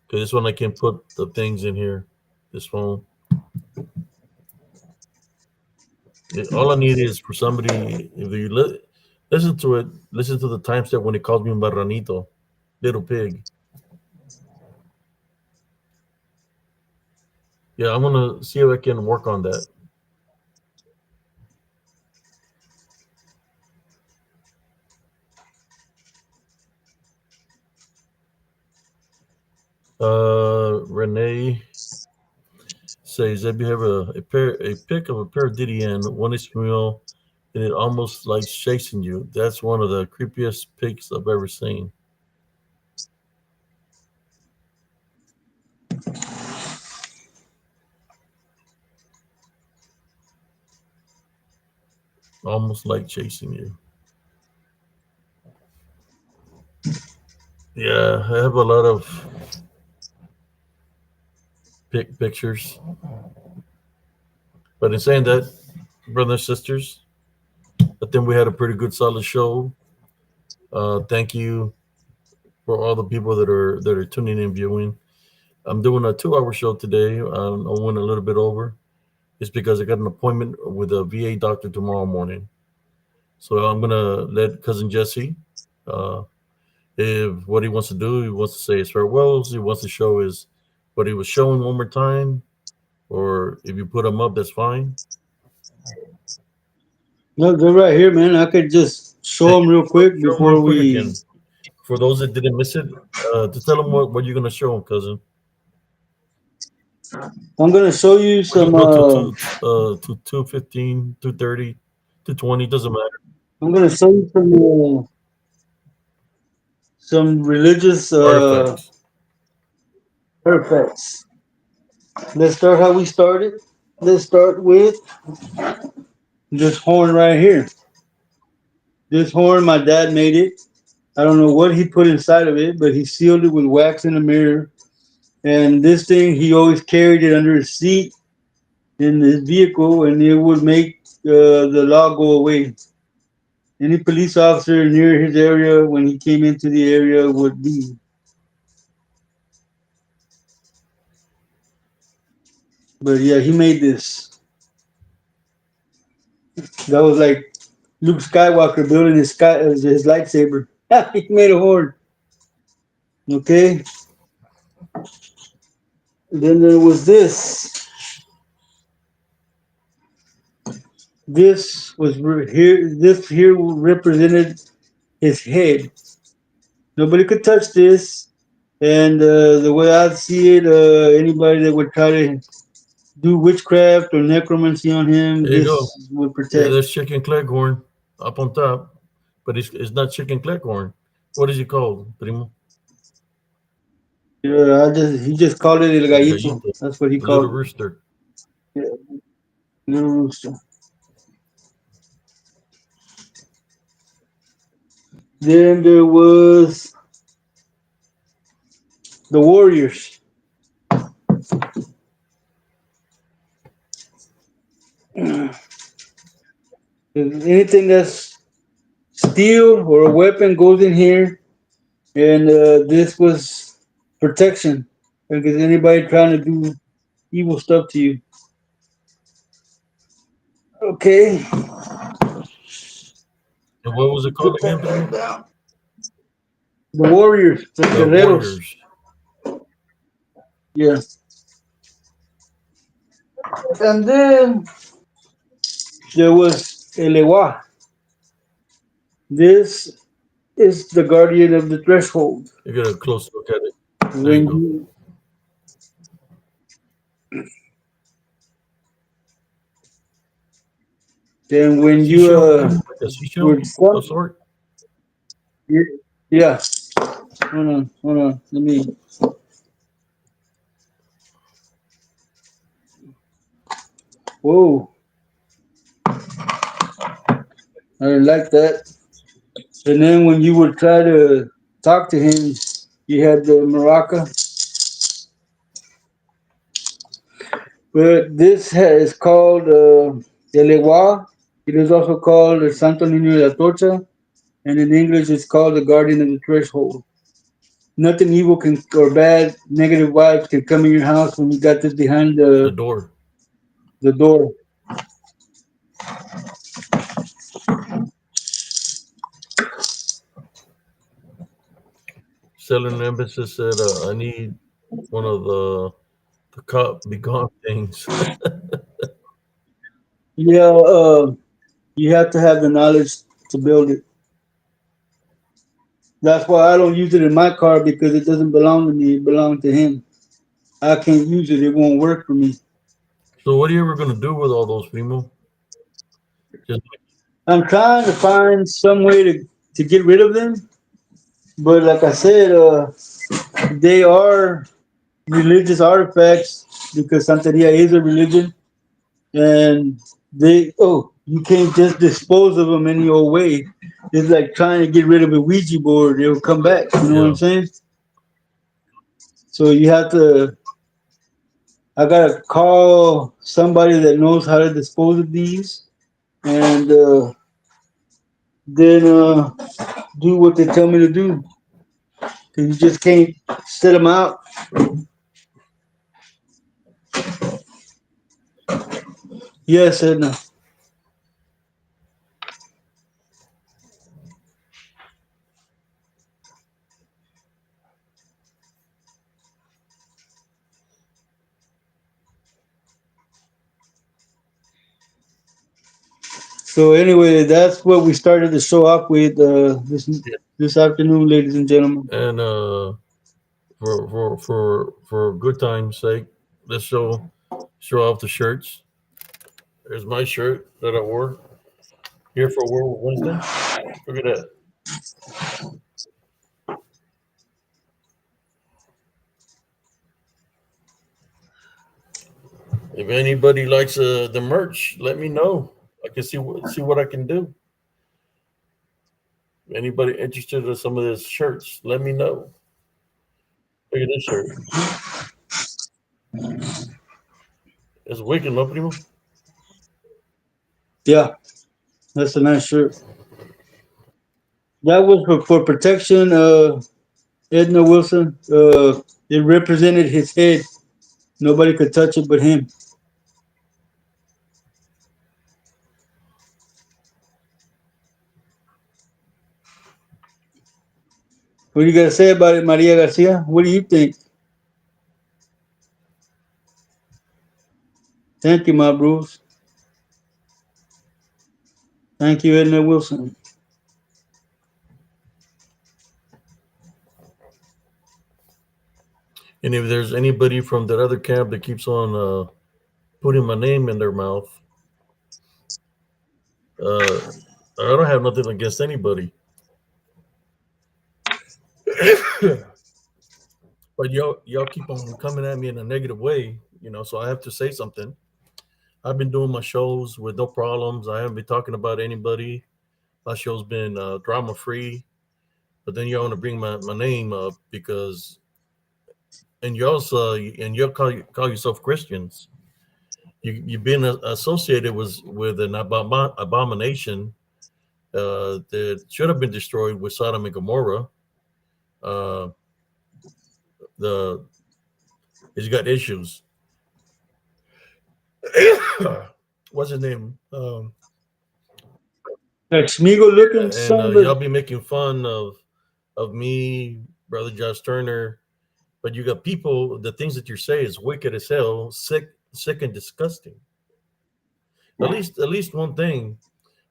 because this one I can put the things in here. This phone. All I need is for somebody, if you listen to it, listen to the timestamp when it calls me marranito, little pig. Yeah, I'm gonna see if I can work on that. Renee says that you have a pic of a pair of DDN, one is real, and it almost like chasing you. That's one of the creepiest pics I've ever seen. Almost like chasing you. Yeah, I have a lot of pictures. But in saying that, brothers and sisters, I think we had a pretty good solid show. Thank you for all the people that are tuning in viewing. I'm doing a 2 hour show today. I went a little bit over. It's because I got an appointment with a VA doctor tomorrow morning. So I'm gonna let cousin Jesse, uh, if what he wants to do, he wants to say his farewells. He wants to show his what he was showing one more time, or if you put him up, that's fine. No, they're right here, man. I could just Yeah, show them real quick show him real before quick we. again. For those that didn't miss it, to tell them what you're gonna show him, cousin. I'm gonna show you We can some. go to 2:15, 2:30, 2:20. Doesn't matter. I'm gonna show you some religious Artifacts. artifacts. Let's start how we started. Let's start with this horn right here. This horn, my dad made it. I don't know what he put inside of it, but he sealed it with wax in the mirror. And this thing, he always carried it under his seat in his vehicle, and it would make the law go away. Any police officer near his area when he came into the area would leave. But yeah, he made this. That was like Luke Skywalker building his lightsaber. He made a horn. Okay. Then there was this. This was here. This here represented his head. Nobody could touch this. And the way I see it, anybody that would try to do witchcraft or necromancy on him, There you go. this would Yeah, protect. there's chicken cleghorn up on top, but it's not chicken cleghorn. What is it called, primo? Yeah, he just called it el El gallito. gallito, That's what he the little called it. rooster. Yeah, little rooster. Then there was the Warriors. Anything that's steel or a weapon goes in here, and this was protection because anybody trying to do evil stuff to you. Okay, And what was it called put again, that back Primo? down. The Warriors, the The Guerreros. Warriors. Yeah, and then there was Elewa. This is the guardian of the threshold. You get a close look at it. There you When go. you, then when you Seashell, Primo? Like a seashell were of sent, sort? yeah. Hold on. Let me. Whoa, I didn't like that. And then when you would try to talk to him, you had the maraca. But is called El Ewa. It is also called the Santo Niño de la Torcha, and in English it's called the Guardian of the Threshold. Nothing evil can or bad, negative vibes can come in your house when you got this behind The door. the door. Selling emphasis said, I need one of the cop be gone things. Yeah, you have to have the knowledge to build it. That's why I don't use it in my car because it doesn't belong to me. It belongs to him. I can't use it. It won't work for me. So what are you ever gonna do with all those, Primo? Just I'm trying to find some way to get rid of them, but like I said, they are religious artifacts because Santeria is a religion, and you can't just dispose of them any old way. It's like trying to get rid of a Ouija board; it'll come back. You know what I'm yeah. saying? So you have to. I gotta call somebody that knows how to dispose of these, and then do what they tell me to do. Cause you just can't set them out. Yes, Edna. So anyway, that's what we started the show off with Yeah. this afternoon, ladies and gentlemen. And for good time's sake, let's show off the shirts. There's my shirt that I wore here for Werewolf Wednesday. Look at that. If anybody likes the merch, let me know. I can see what I can do. Anybody interested in some of these shirts, let me know. Look at this shirt. It's wicked, no primo. Yeah, that's a nice shirt. That was for protection. Edna Wilson. It represented his head. Nobody could touch it but him. What do you got to say about it, Maria Garcia? What do you think? Thank you, my Bruce. Thank you, Edna Wilson. And if there's anybody from that other camp that keeps on putting my name in their mouth, uh, I don't have nothing against anybody. But y'all keep on coming at me in a negative way, so I have to say something. I've been doing my shows with no problems. I haven't been talking about anybody. My show's been drama free. but then you want to bring my name up because and you also and you call yourself Christians. You've been associated with an abomination that should have been destroyed with Sodom and Gomorrah. Uh, the he's got issues. What's his name? That Smeagol looking And son, y'all but be making fun of me, brother Josh Turner, but you got people. The things that you say is wicked as hell, sick and disgusting. At least one thing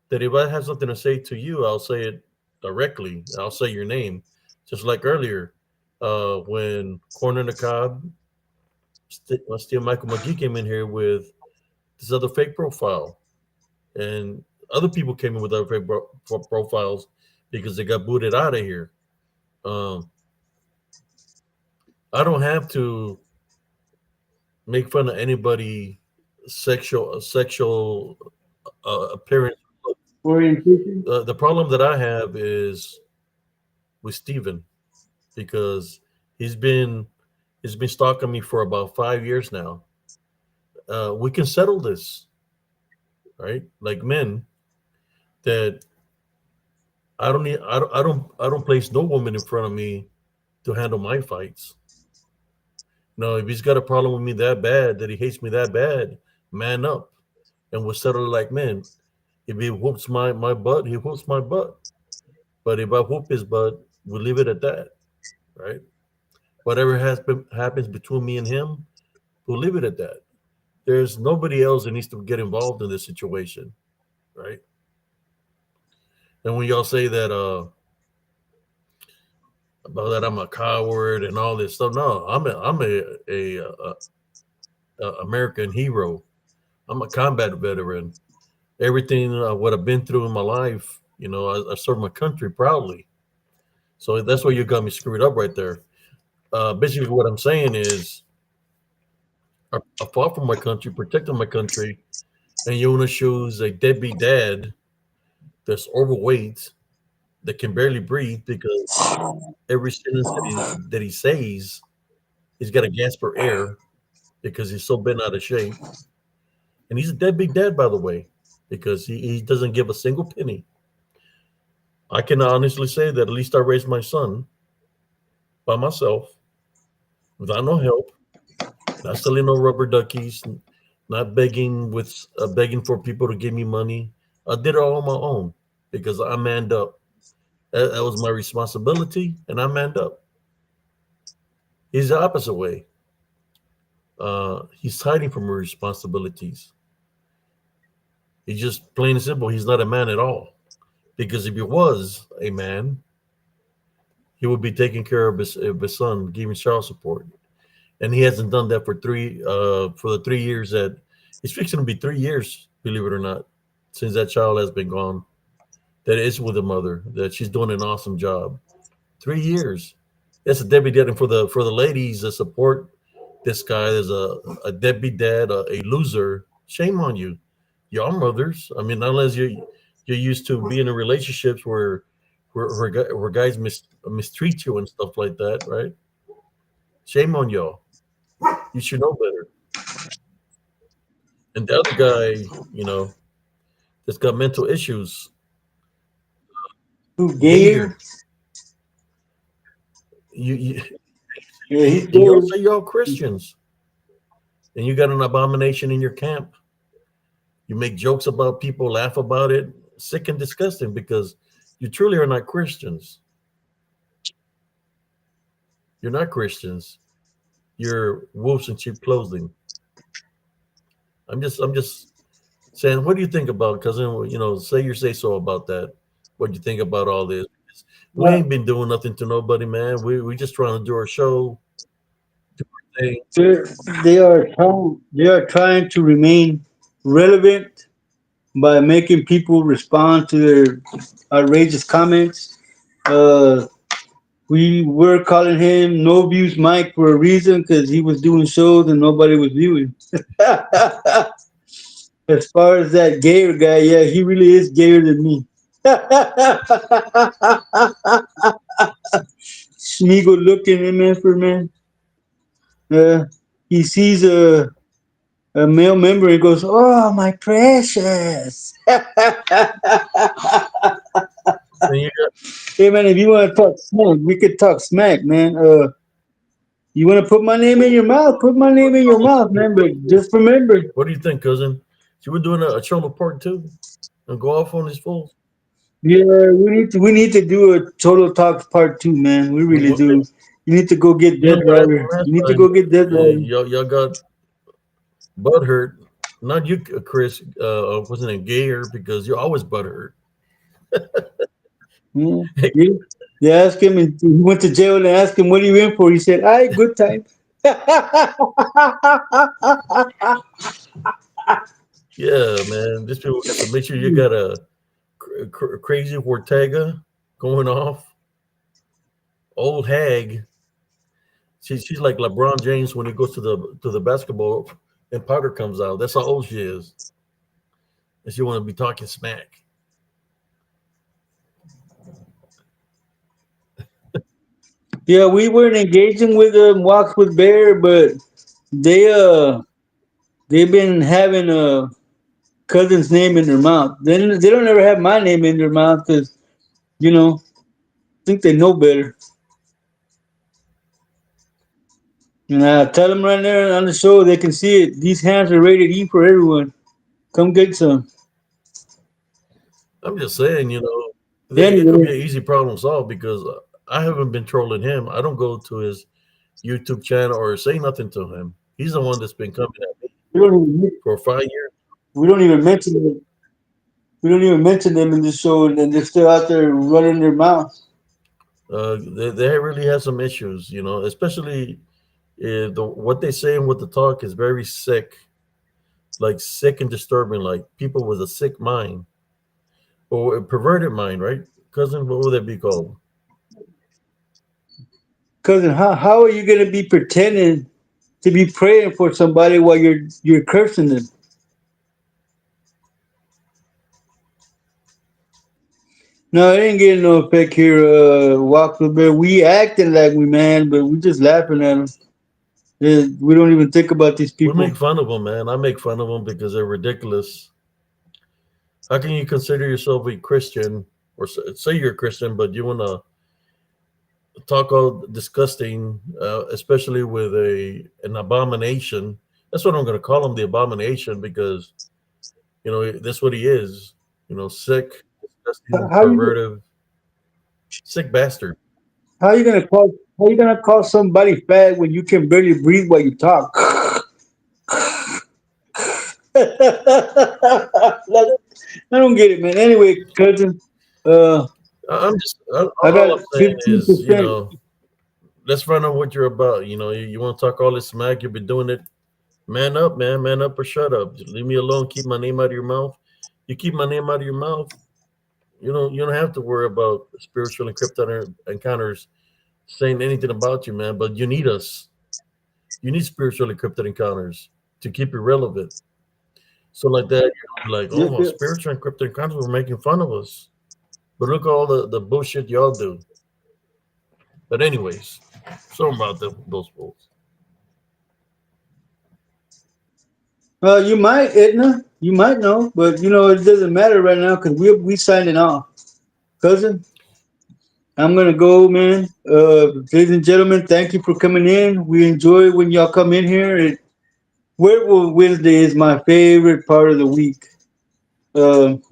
that if I have something to say to you, I'll say it directly. I'll say your name, just like earlier when Corner the Cobb, Steel Michael McGee came in here with this other fake profile, and other people came in with other fake profiles because they got booted out of here. Um, I don't have to make fun of anybody sexual appearance. orientation. The problem that I have is with Steven because he's been he's been stalking me for about 5 years now. We can settle this, right? Like men that I don't place no woman in front of me to handle my fights. No, if he's got a problem with me that bad, that he hates me that bad, man up, and we'll settle it like men. If he whoops my butt, he whoops my butt. But if I whoop his butt, we'll leave it at that, right? Whatever happens between me and him, we'll leave it at that. There's nobody else that needs to get involved in this situation, right? And when y'all say that about that I'm a coward and all this stuff, no, I'm a American hero. I'm a combat veteran. Everything what I've been through in my life, I served my country proudly. So that's why you got me screwed up right there. Basically, what I'm saying is, I fought for my country, protected my country, and you want to choose a deadbeat dad that's overweight that can barely breathe because every sentence that he says, he's got to gasp for air because he's so bent out of shape. And he's a deadbeat dad, by the way, because he doesn't give a single penny. I can honestly say that at least I raised my son by myself without no help, not selling no rubber duckies, not begging for people to give me money. I did it all on my own because I manned up. That was my responsibility, and I manned up. He's the opposite way. He's hiding from his responsibilities. He's just plain and simple. He's not a man at all. Because if he was a man, he would be taking care of his son, giving child support, and he hasn't done that for the 3 years that it's fixing to be 3 years. Believe it or not, since that child has been gone, that is with the mother, that she's doing an awesome job. 3 years. That's a deadbeat dad, and for the ladies that support this guy as a deadbeat dad, a loser. Shame on you. Y'all mothers. I mean, unless you're used to being in relationships where guys mistreat you and stuff like that, right? Shame on y'all. You should know better. And the other guy, that's got mental issues, Who Gator. Gator? You Yeah, he's and y'all Gator. say y'all Christians, and you got an abomination in your camp. You make jokes about people, laugh about it, sick and disgusting because you truly are not Christians. You're not Christians. You're wolves in cheap clothing. I'm just saying, what do you think about? Because say you say so about that. What do you think about all this? We Well, ain't been doing nothing to nobody, man. We just trying to do our show, do our thing. they're, they are trying to remain relevant by making people respond to their outrageous comments. Uh, we were calling him No Views Mike for a reason because he was doing shows and nobody was viewing. As far as that gayer guy, yeah, he really is gayer than me. Smeagol looking at man for man. He sees a male member and goes, "Oh, my precious." And you got Hey man, if you want to talk smack, we could talk smack, man. You want to put my name in your mouth? Put my name in your mouth, man. But just remember, what do you think, cousin? So we're doing a Cholo part two and go off on these fools. yeah, we need to do a total talk part two, man. We really What, do. You need to go get you know Dead what happened Rider. last You need to time? go get Dead Rider. Y'all got butt hurt. Not you, Chris. Wasn't it Gayer because you're always butt hurt. Yeah. Yeah. They asked him, and he went to jail and asked him, "What are you in for?" He said, "I good time." Yeah, man. These people got to make sure you got a crazy Ortega going off. Old hag. She's like LeBron James when he goes to the basketball and powder comes out. That's how old she is. And she want to be talking smack. Yeah, we weren't engaging with Walks with Bear, but they they've been having a cousin's name in their mouth. Then they don't ever have my name in their mouth because think they know better. And I tell them right there on the show, they can see it. These hands are rated E for everyone. Come get some. I'm just saying, it could be Anyway, an easy problem solved because I haven't been trolling him. I don't go to his YouTube channel or say nothing to him. He's the one that's been coming at me we don't even for 5 years. we don't even mention them. We don't even mention them in the show, and then they're still out there running their mouths. They really have some issues, especially if what they say and what the talk is very sick, like sick and disturbing, like people with a sick mind or a perverted mind, right? Cousin, what would that be called? Cousin, how are you gonna be pretending to be praying for somebody while you're cursing them? No, it ain't getting no effect here. Walk the bear. We acting like we man, but we just laughing at them. We don't even think about these We make people. fun of them, man. I make fun of them because they're ridiculous. How can you consider yourself a Christian or say you're a Christian, but you want to talk all disgusting, especially with an abomination? That's what I'm going to call him, the abomination, because that's what he is. Sick, disgusting, How you perverted, sick bastard. how you gonna call somebody fat when you can barely breathe while you talk? I don't get it, man. Anyway, cousin, uh, I'm just I all got I'm saying is, 15%. let's find out what you're about. You want to talk all this smack, you've been doing it. Man up, man. Man up or shut up. Just leave me alone. Keep my name out of your mouth. You keep my name out of your mouth. You don't have to worry about spiritual encounters saying anything about you, man. But you need us. You need spiritual encrypted encounters to keep it relevant. So like that, you're like, oh, Yep, well, yep. spiritual encrypted encounters were making fun of us. But look at all the bullshit y'all do. But anyways, something about those fools. You might, Edna. You might know, but it doesn't matter right now because we signing off, cousin. I'm gonna go, man. Ladies and gentlemen, thank you for coming in. We enjoy when y'all come in here. Werewolf Wednesday is my favorite part of the week.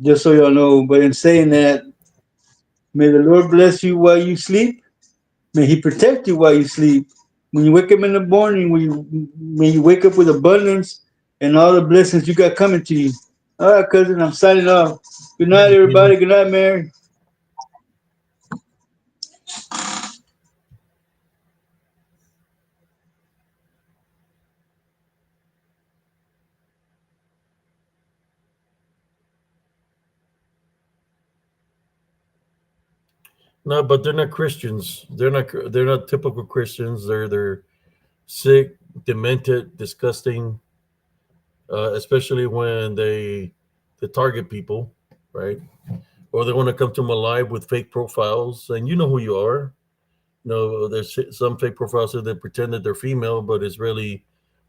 Just so y'all know. But in saying that, may the Lord bless you while you sleep. May He protect you while you sleep. When you wake up in the morning, may you wake up with abundance and all the blessings you got coming to you. All right, cousin, I'm signing off. Good Thank night, you, everybody. Keenan. Good night, Mary. No, but they're not Christians. They're not typical Christians. They're sick, demented, disgusting, especially when they target people, right? or they want to come to my live with fake profiles, and you know who you are. There's some fake profiles that pretend that they're female, but it's really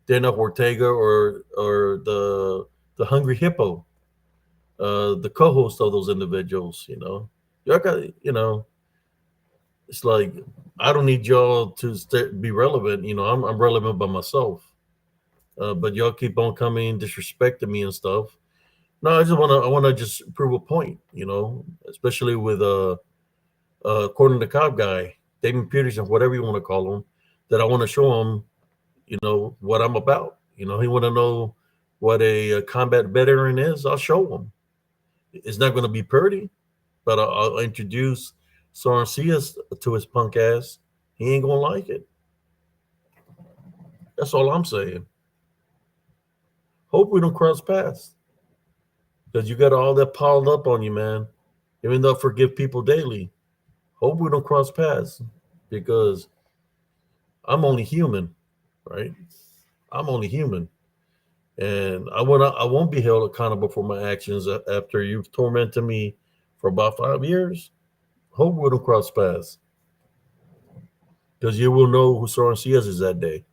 Dana Ortega or the Hungry Hippo, the co-host of those individuals. Y'all got it's like I don't need y'all to be relevant. I'm relevant by myself. But y'all keep on coming, disrespecting me and stuff. No, I wanna just prove a point. Especially with according to the cop guy, Damon Peterson, whatever you want to call him, that I want to show him, what I'm about. He want to know what a combat veteran is. I'll show him. It's not going to be pretty, but I'll introduce Sorcias to his punk ass. He ain't gonna like it. That's all I'm saying. Hope we don't cross paths because you got all that piled up on you, man. Even though I forgive people daily, hope we don't cross paths because I'm only human, right? I'm only human, and I won't be held accountable for my actions after you've tormented me for about 5 years. Hope we don't cross paths because you will know who Soren Ciaz is that day.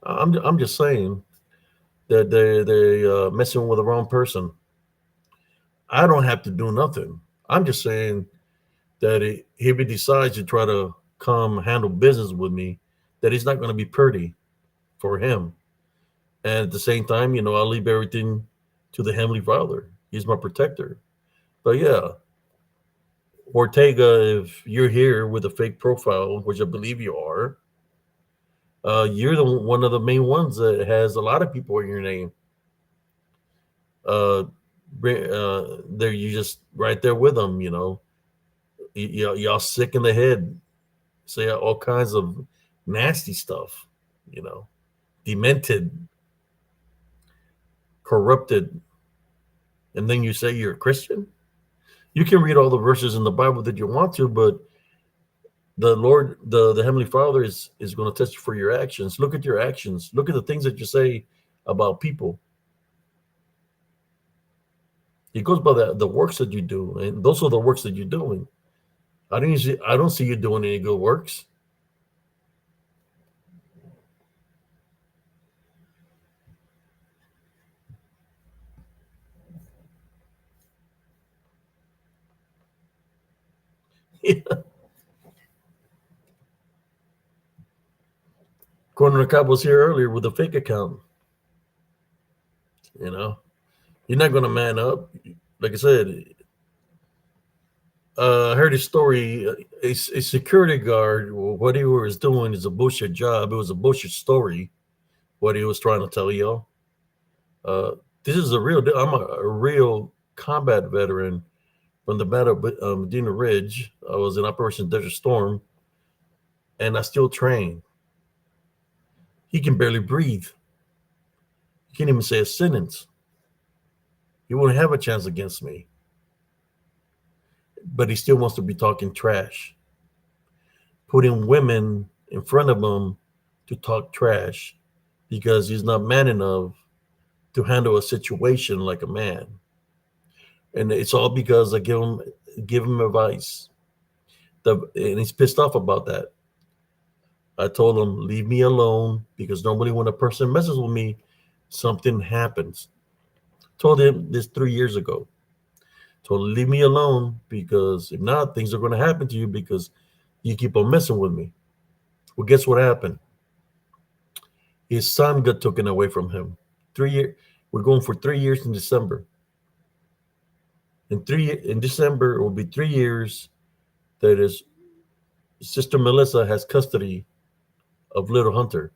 I'm just saying that they messing with the wrong person. I don't have to do nothing. I'm just saying that if he decides to try to come handle business with me, that he's not going to be pretty for him. And at the same time, I'll leave everything to the Heavenly Father. He's my protector. But yeah, Ortega, if you're here with a fake profile, which I believe you are, you're one of the main ones that has a lot of people in your name. Uh, there you just right there with them. Y'all sick in the head, say all kinds of nasty stuff. Demented, corrupted, and then you say you're a Christian. You can read all the verses in the Bible that you want to, but the Lord, the Heavenly Father is going to test you for your actions. Look at your actions. Look at the things that you say about people. It goes by the works that you do, and those are the works that you're doing. I don't see you doing any good works. Corner Cop was here earlier with a fake account. You're not going to man up. Like I said, I heard a story. A security guard, what he was doing is a bullshit job. It was a bullshit story. What he was trying to tell y'all. This is a real deal. I'm a real combat veteran from the Battle of Medina Ridge. I was in Operation Desert Storm, and I still train. He can barely breathe. He can't even say a sentence. He wouldn't have a chance against me. But he still wants to be talking trash, putting women in front of him to talk trash because he's not man enough to handle a situation like a man. And it's all because I give him advice. And he's pissed off about that. I told him, leave me alone, because normally when a person messes with me, something happens. Told him this 3 years ago. Told him, leave me alone, because if not, things are going to happen to you because you keep on messing with me. Well, guess what happened? His son got taken away from him. 3 years. We're going for 3 years in December. In December, it will be 3 years that his sister Melissa has custody of little Hunter.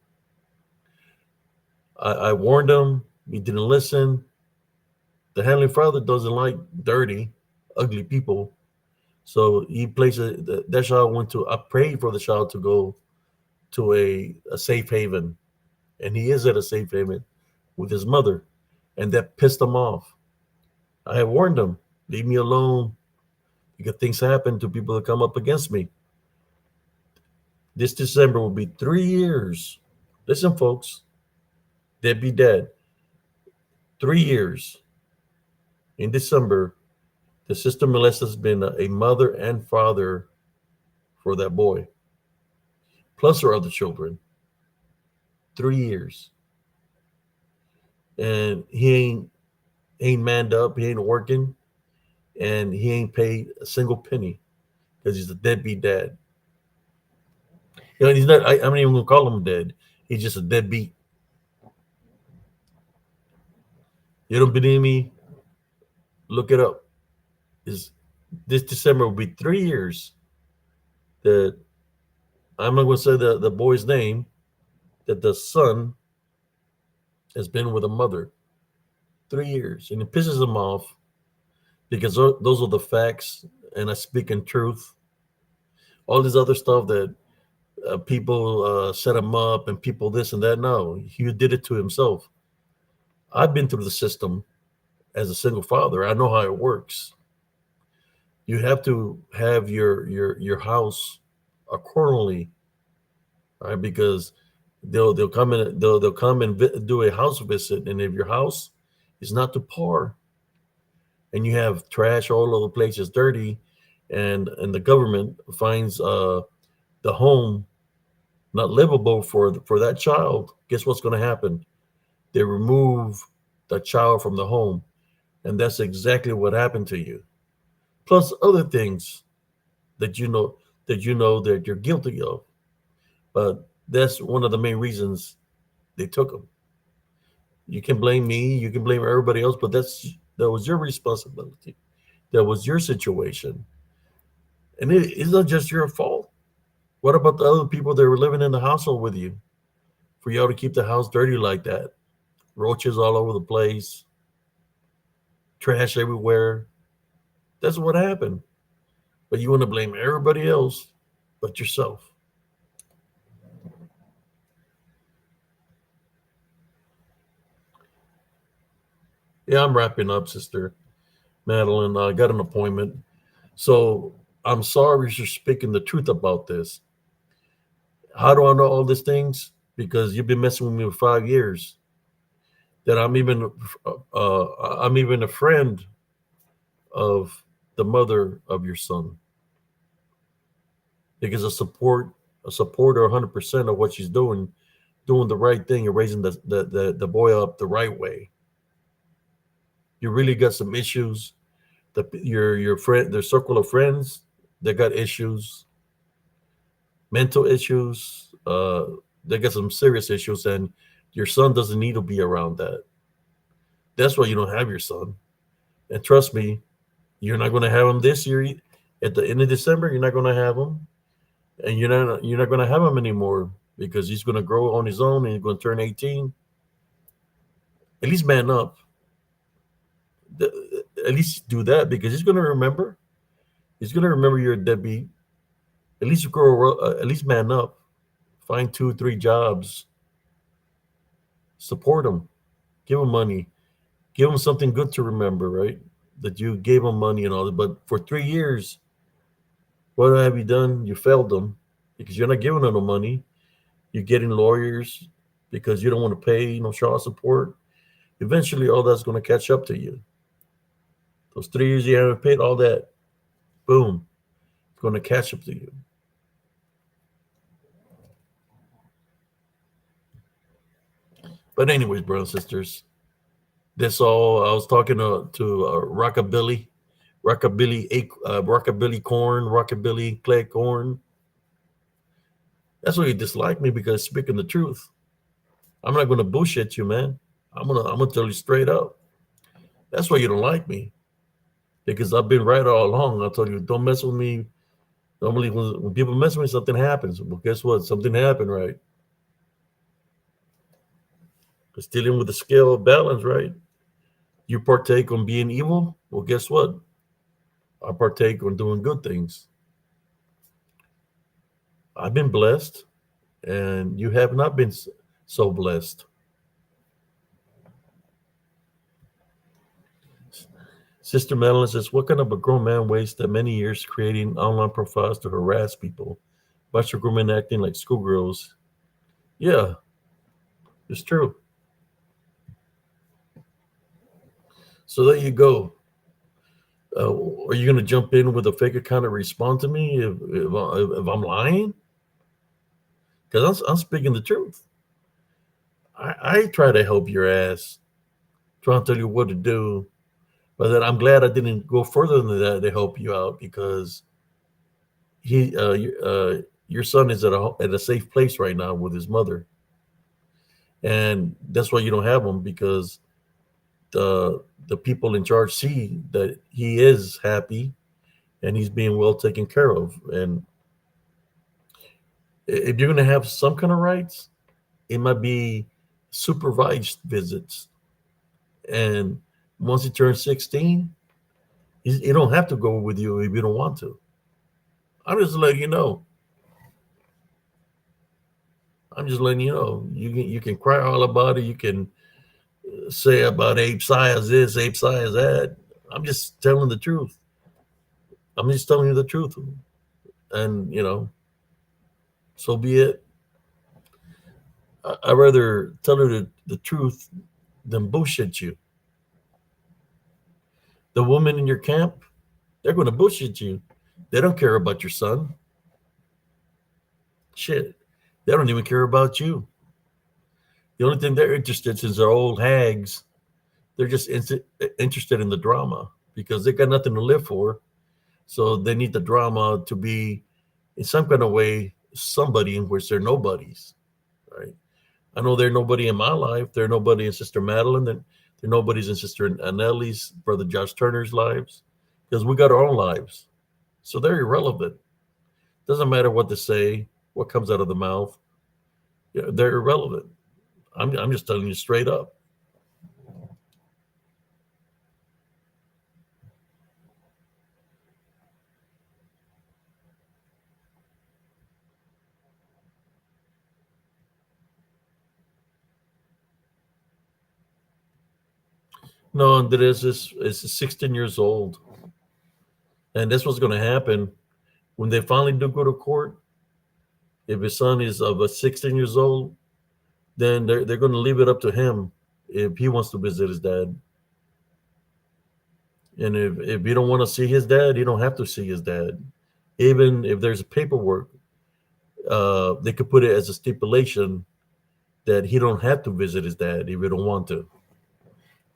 I warned him. He didn't listen. The Heavenly Father doesn't like dirty, ugly people. So he placed that child I prayed for the child to go to a safe haven. And he is at a safe haven with his mother. And that pissed him off. I had warned him, leave me alone. because things happen to people that come up against me. This December will be 3 years. Listen, folks, they'd be dead. 3 years in December. The sister Melissa has been a mother and father for that boy, plus her other children. 3 years, and he ain't manned up. He ain't working, and he ain't paid a single penny because he's a deadbeat dad. He's not. I'm not even gonna call him dead. He's just a deadbeat. You don't believe me? Look it up. Is This December will be 3 years that I'm not going to say the boy's name, that the son has been with a mother. 3 years, and it pisses him off because those are the facts, and I speak in truth. All this other stuff that people set him up and people this and that. No, he did it to himself. I've been through the system as a single father. I know how it works. You have to have your house accordingly, right? Because they'll come in, they'll come and do a house visit, and if your house is not to par, and you have trash all over the place, it's dirty, and the government finds the home not livable for that child, guess what's going to happen? They remove the child from the home, and that's exactly what happened to you. Plus other things that that you're guilty of. But that's one of the main reasons they took them. You can blame me, you can blame everybody else, but that was your responsibility. That was your situation, and it's not just your fault. What about the other people that were living in the household with you? For y'all to keep the house dirty like that, roaches all over the place, trash everywhere. That's what happened. But you want to blame everybody else but yourself. Yeah, I'm wrapping up, Sister Madeline. I got an appointment. So I'm sorry you're speaking the truth about this. How do I know all these things? Because you've been messing with me for 5 years. That I'm even a friend of the mother of your son. Because a supporter 100% of what she's doing the right thing and raising the boy up the right way. You really got some issues. Your friend, their circle of friends, they got issues, mental issues. They got some serious issues, and your son doesn't need to be around that. That's why you don't have your son. And trust me, you're not going to have him this year. At the end of December, you're not going to have him, and you're not going to have him anymore because he's going to grow on his own and he's going to turn 18. At least man up. At least do that because he's going to remember. He's going to remember you're a deadbeat. At least grow. At least man up. Find 2, 3 jobs. Support him. Give him money. Give him something good to remember. Right? That you gave him money and all that. But for 3 years, what have you done? You failed them because you're not giving them no money. You're getting lawyers because you don't want to pay child support. Eventually, all that's going to catch up to you. Those 3 years you haven't paid all that, boom, it's going to catch up to you. But anyways, brothers and sisters, that's all. I was talking to Rockabilly Corn, Rockabilly Clay Corn. That's why you dislike me because speaking the truth. I'm not going to bullshit you, man. I'm gonna tell you straight up. That's why you don't like me because I've been right all along. I told you don't mess with me. Normally, when people mess with me, something happens. Well, guess what? Something happened, right? It's dealing with the scale of balance, right? You partake on being evil. Well, guess what? I partake on doing good things. I've been blessed, and you have not been so blessed. Sister Madeline says, what kind of a grown man wasted many years creating online profiles to harass people? Bunch of women acting like schoolgirls. Yeah, it's true. So there you go. Are you going to jump in with a fake account and respond to me if I'm lying? Because I'm speaking the truth. I try to help your ass, trying to tell you what to do. But then I'm glad I didn't go further than that to help you out because your son is at a safe place right now with his mother, and that's why you don't have him because the people in charge see that he is happy and he's being well taken care of. And if you're going to have some kind of rights, it might be supervised visits. And once he turns 16, you don't have to go with you if you don't want to. I'm just letting you know. I'm just letting you know. You can cry all about it. You can say about Abe Sias this, Abe Sias that. I'm just telling the truth. I'm just telling you the truth. And, so be it. I'd rather tell her the truth than bullshit you. The women in your camp, they're going to bullshit you. They don't care about your son. Shit. They don't even care about you. The only thing they're interested in is their old hags. They're just interested in the drama because they got nothing to live for. So they need the drama to be, in some kind of way, somebody in which they're nobodies, right? I know they're nobody in my life. They're nobody in Sister Madeline. They're nobody's in Sister Annelli's, Brother Josh Turner's lives because we got our own lives. So they're irrelevant. Doesn't matter what they say, what comes out of the mouth. Yeah, they're irrelevant. I'm just telling you straight up. No, Andres is 16 years old. And that's what's going to happen when they finally do go to court. If his son is of a 16 years old, then they're going to leave it up to him if he wants to visit his dad. And if you don't want to see his dad, you don't have to see his dad. Even if there's paperwork, they could put it as a stipulation that he don't have to visit his dad if he don't want to.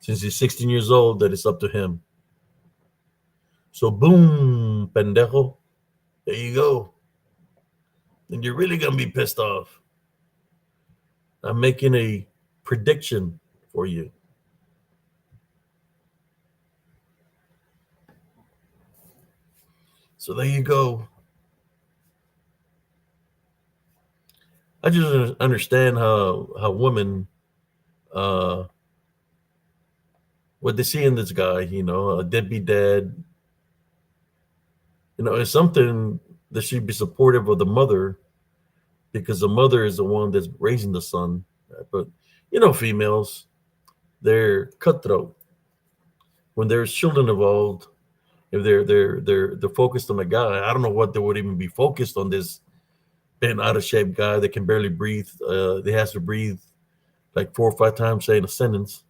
Since he's 16 years old, that it's up to him. So boom, pendejo. There you go. And you're really gonna be pissed off. I'm making a prediction for you. So there you go. I just understand how women uh what they see in this guy, a deadbeat dad. It's something that should be supportive of the mother because the mother is the one that's raising the son. But females, they're cutthroat. When there's children involved, if they're focused on the guy, I don't know what they would even be focused on this bent out of shape guy that can barely breathe. They has to breathe like 4 or 5 times saying a sentence.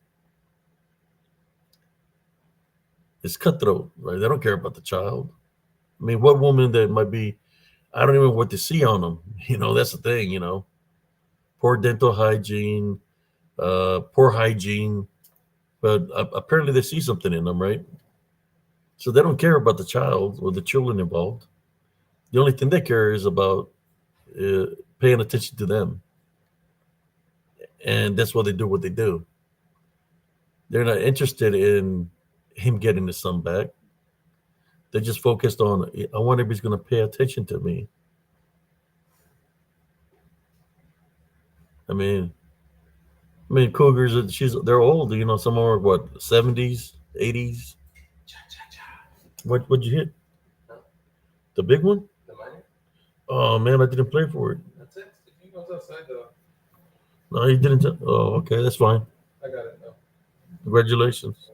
It's cutthroat, right? They don't care about the child. I mean, what woman that might be, I don't even know what to see on them. That's the thing, poor dental hygiene, poor hygiene, but apparently they see something in them, right? So they don't care about the child or the children involved. The only thing they care is about paying attention to them. And that's why they do what they do. They're not interested in him getting his son back. They're just focused on, I wonder if he's going to pay attention to me. I mean, cougars. They're old. Some are what 70s, 80s. What'd you hit? The big one? Oh man, I didn't play for it. No, you didn't. Oh, okay, that's fine. Congratulations.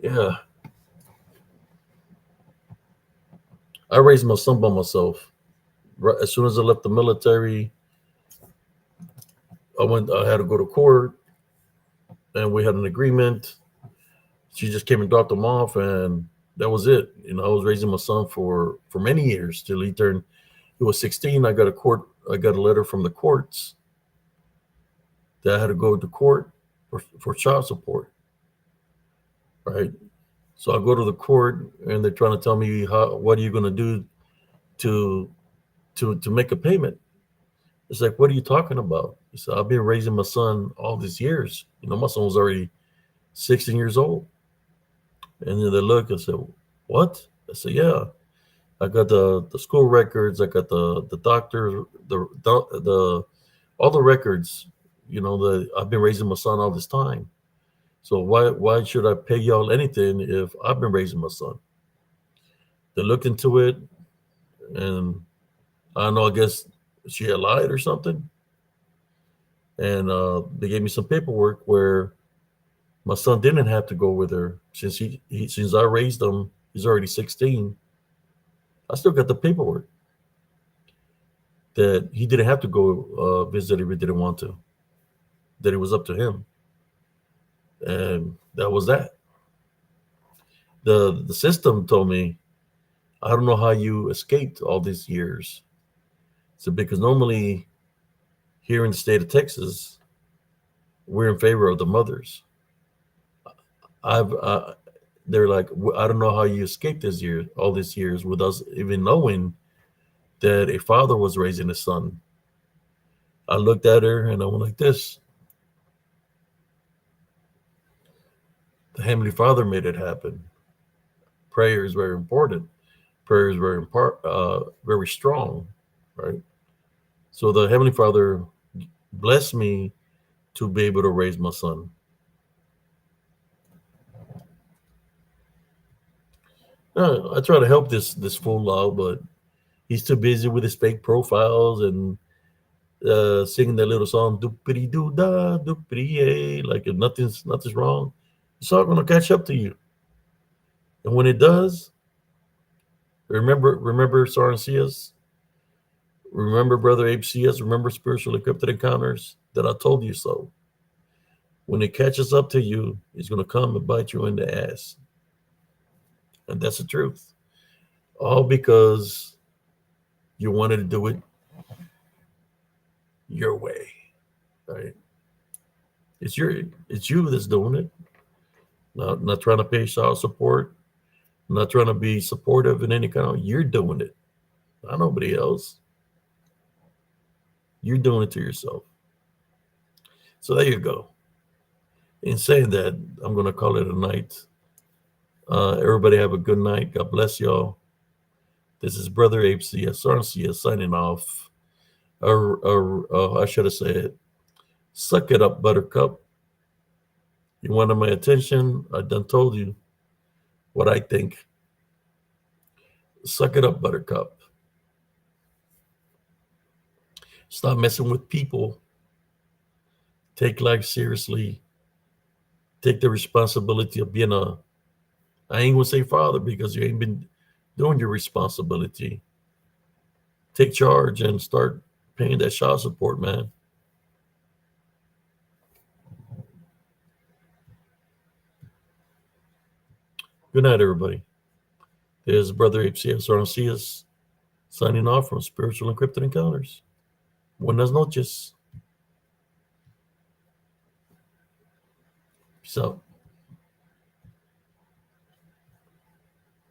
Yeah, I raised my son by myself. Right as soon as I left the military, I had to go to court, and we had an agreement. She just came and dropped him off, and that was it. I was raising my son for many years till he turned. He was 16. I got a letter from the courts that I had to go to court for child support. Right. So I go to the court, and they're trying to tell me what are you going to do to to make a payment. It's like, what are you talking about? He said, I've been raising my son all these years. My son was already 16 years old. And then they look and said, what? I said, yeah. I got the school records. I got the doctor, the all the records. That I've been raising my son all this time. So why should I pay y'all anything if I've been raising my son? They looked into it, and I don't know. I guess she had lied or something, and they gave me some paperwork where my son didn't have to go with her since I raised him. He's already 16. I still got the paperwork that he didn't have to go visit if he didn't want to. That it was up to him, and that was that. The system told me, I don't know how you escaped all these years. So because normally here in the state of Texas, we're in favor of the mothers. I've They're like, I don't know how you escaped all these years, with us even knowing that a father was raising a son. I looked at her and I went like this. The Heavenly Father made it happen. Prayer is very important. Prayer is very strong, right? So the Heavenly Father blessed me to be able to raise my son. I try to help this fool out, but he's too busy with his fake profiles and singing that little song doopity doo da doopity yay, like if nothing's wrong. It's all gonna catch up to you, and when it does, remember Sergeant CS, remember Brother Abe CS, remember Spiritual Encrypted Encounters that I told you so. When it catches up to you, it's gonna come and bite you in the ass, and that's the truth. All because you wanted to do it your way, right? It's you that's doing it. Not trying to pay child support, not trying to be supportive in any kind of. You're doing it, not nobody else. You're doing it to yourself. So there you go. In saying that, I'm going to call it a night. Everybody have a good night. God bless y'all. This is Brother Abe CS, RCS signing off. I should have said, suck it up, Buttercup. You wanted my attention? I done told you what I think. Suck it up, Buttercup. Stop messing with people. Take life seriously. Take the responsibility of being I ain't gonna say father because you ain't been doing your responsibility. Take charge and start paying that child support, man. Good night, everybody. There's Brother HCS RCS signing off from Spiritual Encrypted Encounters. Buenas noches. Peace out.